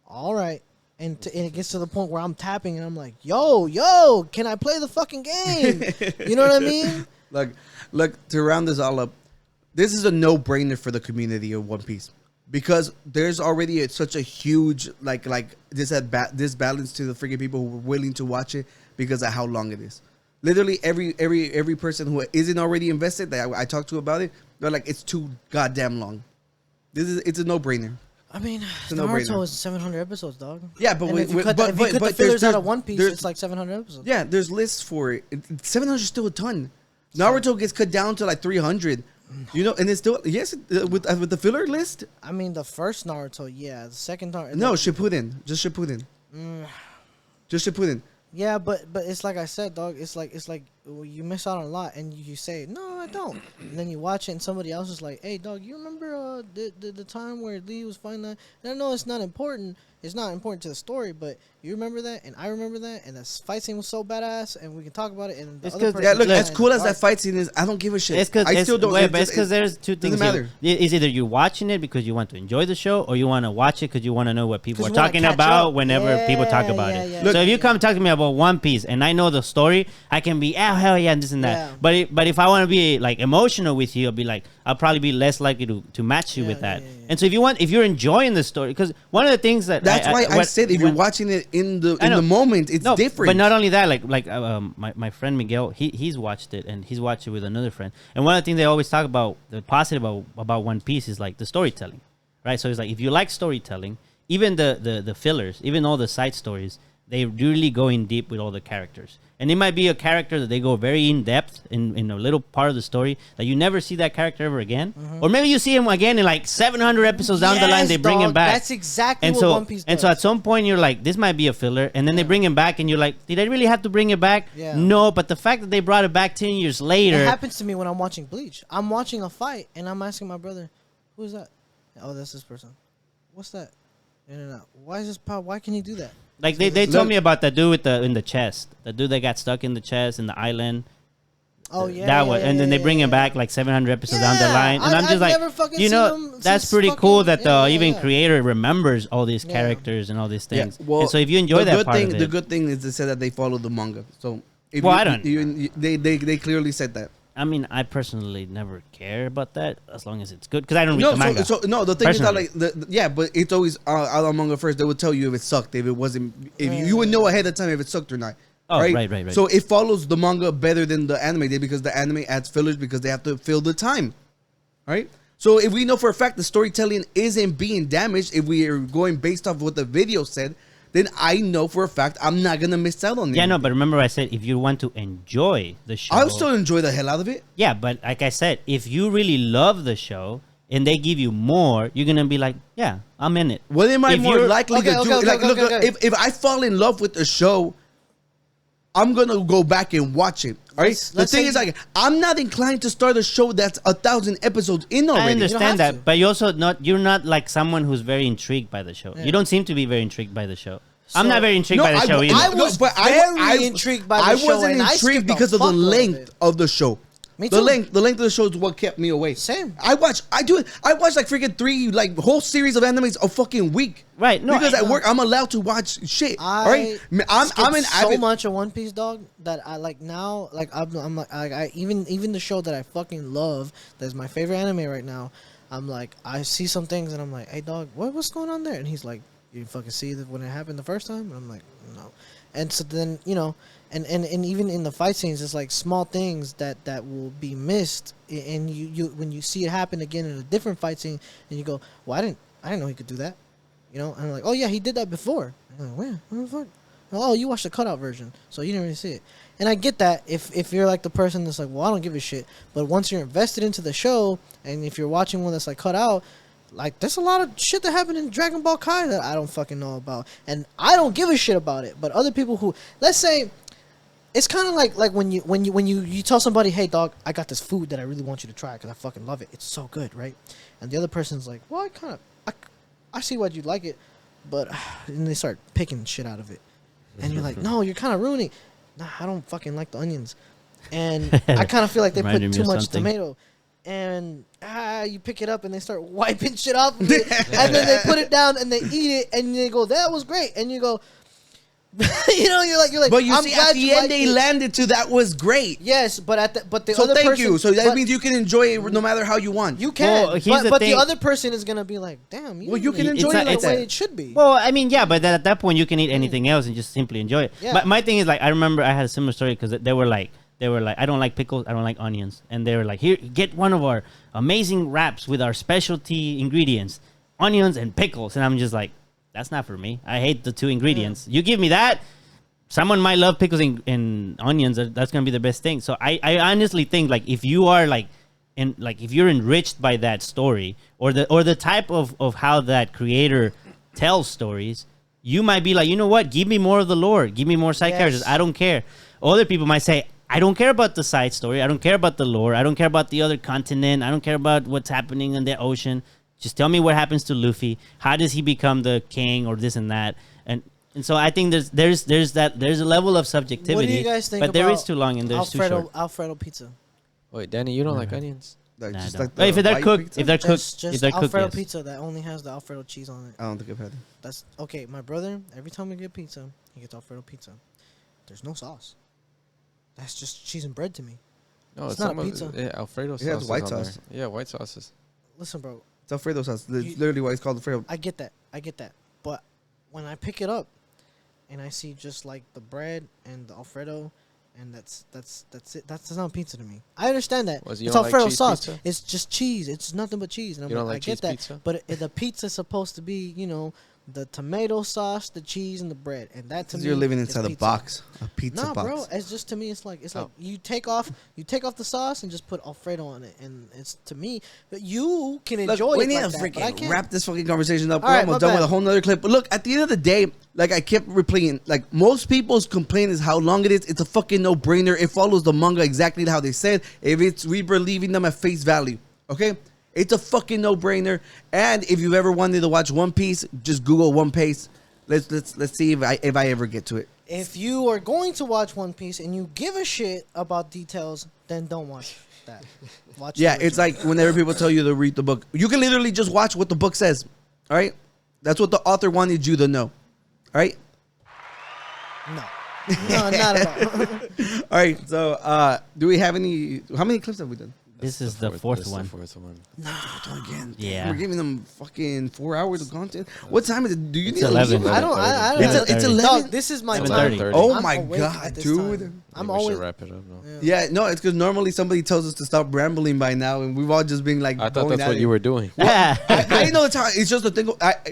All right. And it gets to the point where I'm tapping and I'm like, yo, can I play the fucking game? You know what I mean? Look, to round this all up, this is a no-brainer for the community of One Piece. Because there's already such a huge, this balance to the freaking people who are willing to watch it because of how long it is. Literally, every person who isn't already invested that I talked to about it, they're like, it's too goddamn long. It's a no-brainer. I mean, Naruto is 700 episodes, dog. Yeah, but if you cut the fillers out of One Piece, it's like 700 episodes. Yeah, there's lists for it. 700 is still a ton. Naruto gets cut down to 300. You know, and it's still with the filler list. I mean, the first Naruto, yeah. The second Naruto, no, Shippuden, just Shippuden, just Shippuden. Yeah, but it's like I said, dog. It's like you miss out on a lot, and you say, no, I don't. And then you watch it, and somebody else is like, hey, dog, you remember the time where Lee was fighting that? And I know it's not important. It's not important to the story, but you remember that, and I remember that, and the fight scene was so badass, and we can talk about it. And as cool as that fight scene is, I don't give a shit. It's because there's two things. Doesn't matter. It's either you're watching it because you want to enjoy the show, or you want to watch it because you want to know what people are talking about whenever people talk about it. Yeah. So if you come talk to me about One Piece and I know the story, I can be hell yeah, and this and that. Yeah. But if I want to be emotional with you, I'll probably be less likely to match you with that. And so if you're enjoying the story, because one of the things that's why I said if you're watching it in the moment, it's different. But not only that, my friend Miguel, he's watched it and he's watched it with another friend. And one of the things they always talk about, the positive about One Piece is the storytelling, right? So it's if you like storytelling, even the fillers, even all the side stories, they really go in deep with all the characters. And it might be a character that they go very in depth in a little part of the story that you never see that character ever again. Or maybe you see him again in like 700 episodes down the line. They bring him back. That's exactly and what so, One Piece does. And so at some point you're like, this might be a filler. And then they bring him back and you're like, did I really have to bring it back? Yeah. No, but the fact that they brought it back 10 years later. It happens to me when I'm watching Bleach. I'm watching a fight and I'm asking my brother, who is that? Oh, that's this person. What's that? No. Why is this power? Why can he do that? Like they told me about that dude with in the chest, the dude that got stuck in the chest in the island. Oh yeah, that one, and then they bring him back like 700 episodes down the line, and I'm just never like, fucking you know, seen him that's since pretty fucking- cool that the even yeah. creator remembers all these Yeah. characters and all these Yeah, things. well, and so if you enjoy the that good part thing, of it, the good thing is they said that they follow the manga. So if Well, you, I don't- they clearly said that. I mean, I personally never care about that as long as it's good because I don't read the manga. No, the thing is that Personally. like yeah, but it's always out on manga first. They would tell you if it sucked, if it wasn't, if you would know ahead of time if it sucked or not. Oh, right. So it follows the manga better than the anime did because the anime adds fillers because they have to fill the time. All right. So if we know for a fact the storytelling isn't being damaged, if we are going based off what the video said, then I know for a fact I'm not gonna miss out on it. Yeah, no, but remember I said if you want to enjoy the show, I'll still enjoy the hell out of it. Yeah, but like I said, if you really love the show and they give you more, you're gonna be like, yeah, I'm in it. What am I If more you're- likely to do? Look, if I fall in love with the show, I'm gonna go back and watch it. All right. The Let's thing say- is, like, I'm not inclined to start a show that's 1,000 episodes in already. I have understand to. that, but you're not like someone who's very intrigued by the show. You don't seem to be very intrigued by the show. I'm not very intrigued by the show either. I was very intrigued by the I show, wasn't and I intrigued skipped the because of the fuck out of length it. of the show. Me The too. length of the show is what kept me away. Same. I watch like freaking 3 like whole series of animes a fucking week. Right, no, because I- at work I'm allowed to watch shit. all I right. I'm an so avid. much of One Piece, dog, that I like now. Like I'm like I even the show that I fucking love, that's my favorite anime right now. I'm like I see some things and I'm like, hey, dog, what's going on there? And he's like, you fucking see that when it happened the first time? And I'm like, no. And so then and even in the fight scenes, it's like small things that will be missed, and you when you see it happen again in a different fight scene, and you go, well, I didn't know he could do that, And I'm like, oh yeah, he did that before. And I'm like, where the fuck? Oh, you watched the cutout version, so you didn't really see it. And I get that if you're like the person that's like, well, I don't give a shit. But once you're invested into the show, and if you're watching one that's like cut out, like there's a lot of shit that happened in Dragon Ball Kai that I don't fucking know about, and I don't give a shit about it. But other people who, let's say, it's kind of like when you tell somebody, hey dog, I got this food that I really want you to try because I fucking love it. It's so good, right? And the other person's like, well, I see why you'd like it, but and they start picking shit out of it, and you're like, no, you're kind of ruining. Nah, I don't fucking like the onions, and I kind of feel like they put Reminded me too of much something. tomato, and you pick it up and they start wiping shit off of it, and then they put it down and they eat it, and they go, that was great, and you go. You're like. But you I'm see, glad at the you end, liked they it. landed to that was great. Yes, but the So other thank person, you. So that but means you can enjoy it no matter how you want. you can. Well, here's the but the thing. other person is gonna be like, damn. Well, you can didn't enjoy eat it like the way that. it should be. Well, I mean, yeah, but at that point you can eat anything else and just simply enjoy it. Yeah. But my thing is like I remember I had a similar story because they were like I don't like pickles, I don't like onions, and they were like, here, get one of our amazing wraps with our specialty ingredients, onions and pickles, and I'm just like, that's not for me. I hate the two ingredients. You give me that. Someone might love pickles and onions. That's gonna be the best thing. So I honestly think like if you are if you're enriched by that story or the type of how that creator tells stories, you might be like, you know what? Give me more of the lore. Give me more side Yes. characters. I don't care. Other people might say, I don't care about the side story. I don't care about the lore. I don't care about the other continent. I don't care about what's happening in the ocean. Just tell me what happens to Luffy. How does he become the king or this and that? And so I think there's a level of subjectivity. What do you guys think but there about is too long and there's too short. Alfredo pizza? Wait, Danny, you don't like onions? Like, Nah, just I like don't. the If they're white cooked, pizza? if they're cooked, Just if they're cooked, Alfredo yes. pizza that only has the Alfredo cheese on it. I don't think I've had it. That's okay. My brother, every time we get pizza, he gets Alfredo pizza. There's no sauce. That's just cheese and bread to me. No, It's not a almost- pizza. Yeah, Alfredo sauce. It has white is on sauce. there. Yeah, white sauces. Listen, bro, It's Alfredo sauce. That's You- literally why it's called Alfredo. I get that. But when I pick it up and I see just like the bread and the Alfredo, and that's it. That's not pizza to me. I understand that. Was you It's don't like Alfredo cheese sauce. pizza? It's just cheese. It's nothing but cheese. And I'm You don't like, I like get cheese that. pizza? But the pizza's supposed to be, the tomato sauce, the cheese, and the bread, and that to me You're living is inside a pizza. box, a pizza Nah, box. bro, it's just to me, it's like you take off the sauce and just put Alfredo on it, and it's to me. But you can Look, enjoy we it need like to that, but I freaking can't. wrap this fucking conversation up. All We're right, almost my done with bad. a whole nother clip. But look, at the end of the day, like I kept replaying, like most people's complaint is how long it is. It's a fucking no-brainer. It follows the manga exactly how they said. If it's we believing them at face value, okay? It's a fucking no-brainer. And if you ever wanted to watch One Piece, just Google One Piece. Let's see if I ever get to it. If you are going to watch One Piece and you give a shit about details, then don't watch that. Watch the Yeah, it's original. like whenever people tell you to read the book, you can literally just watch what the book says. All right, that's what the author wanted you to know. All right. no, not at all. All right. So, do we have any? How many clips have we done? This is the fourth this is one. The fourth one. Again. Yeah. We're giving them fucking 4 hours of content. What time is it? Do you It's need 11. I don't. It's 11. Dog, this is my time. 11:30. Oh I'm my awake god, at this dude. time. I I'm think we always. should wrap it up. No? Yeah, no, it's because normally somebody tells us to stop rambling by now, and we've all just been like. I thought going that's at what it. you were doing. I know it's hard. It's just the thing.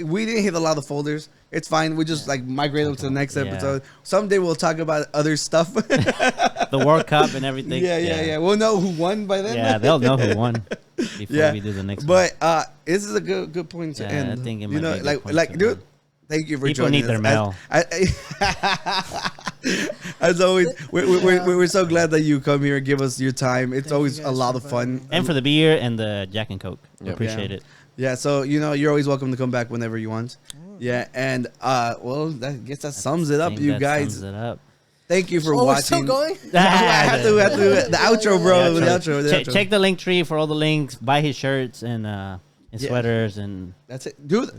We didn't hit a lot of folders. It's fine. We just like migrate them to the next Yeah. episode. Someday we'll talk about other stuff. The World Cup and everything. yeah. We'll know who won by then. Yeah, they'll know who won before we do the next one. But this is a good point to Yeah, end. I think it you might know, be a good point like, to dude. end. Thank you for People joining need their us. mail. As always, we're so glad that you come here and give us your time. It's Thank you always a guys lot for of fun. inviting me. And for the beer and the Jack and Coke. Yep. Appreciate Yeah. it. Yeah, so you're always welcome to come back whenever you want. Yeah, and well, I guess that sums it I up, think you that guys. sums it up. Thank you for Oh, we're watching. still going? I have to the outro, bro. The outro. The Check, outro. check the link tree for all the links. Buy his shirts and sweaters and That's it, dude.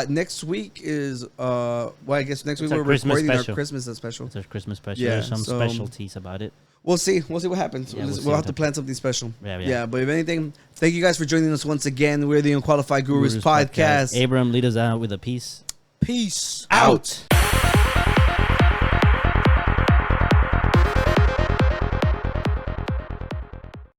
Next week is well, I guess next week It's our we're Christmas recording special. our Christmas special. it's a Christmas special. Yeah, There's some so- specialties about it. We'll see what happens. Yeah, we'll see we'll what have to plan something special. Yeah. But if anything, thank you guys for joining us once again. We're the Unqualified Gurus, podcast. Abraham, lead us out with a peace. Peace Out.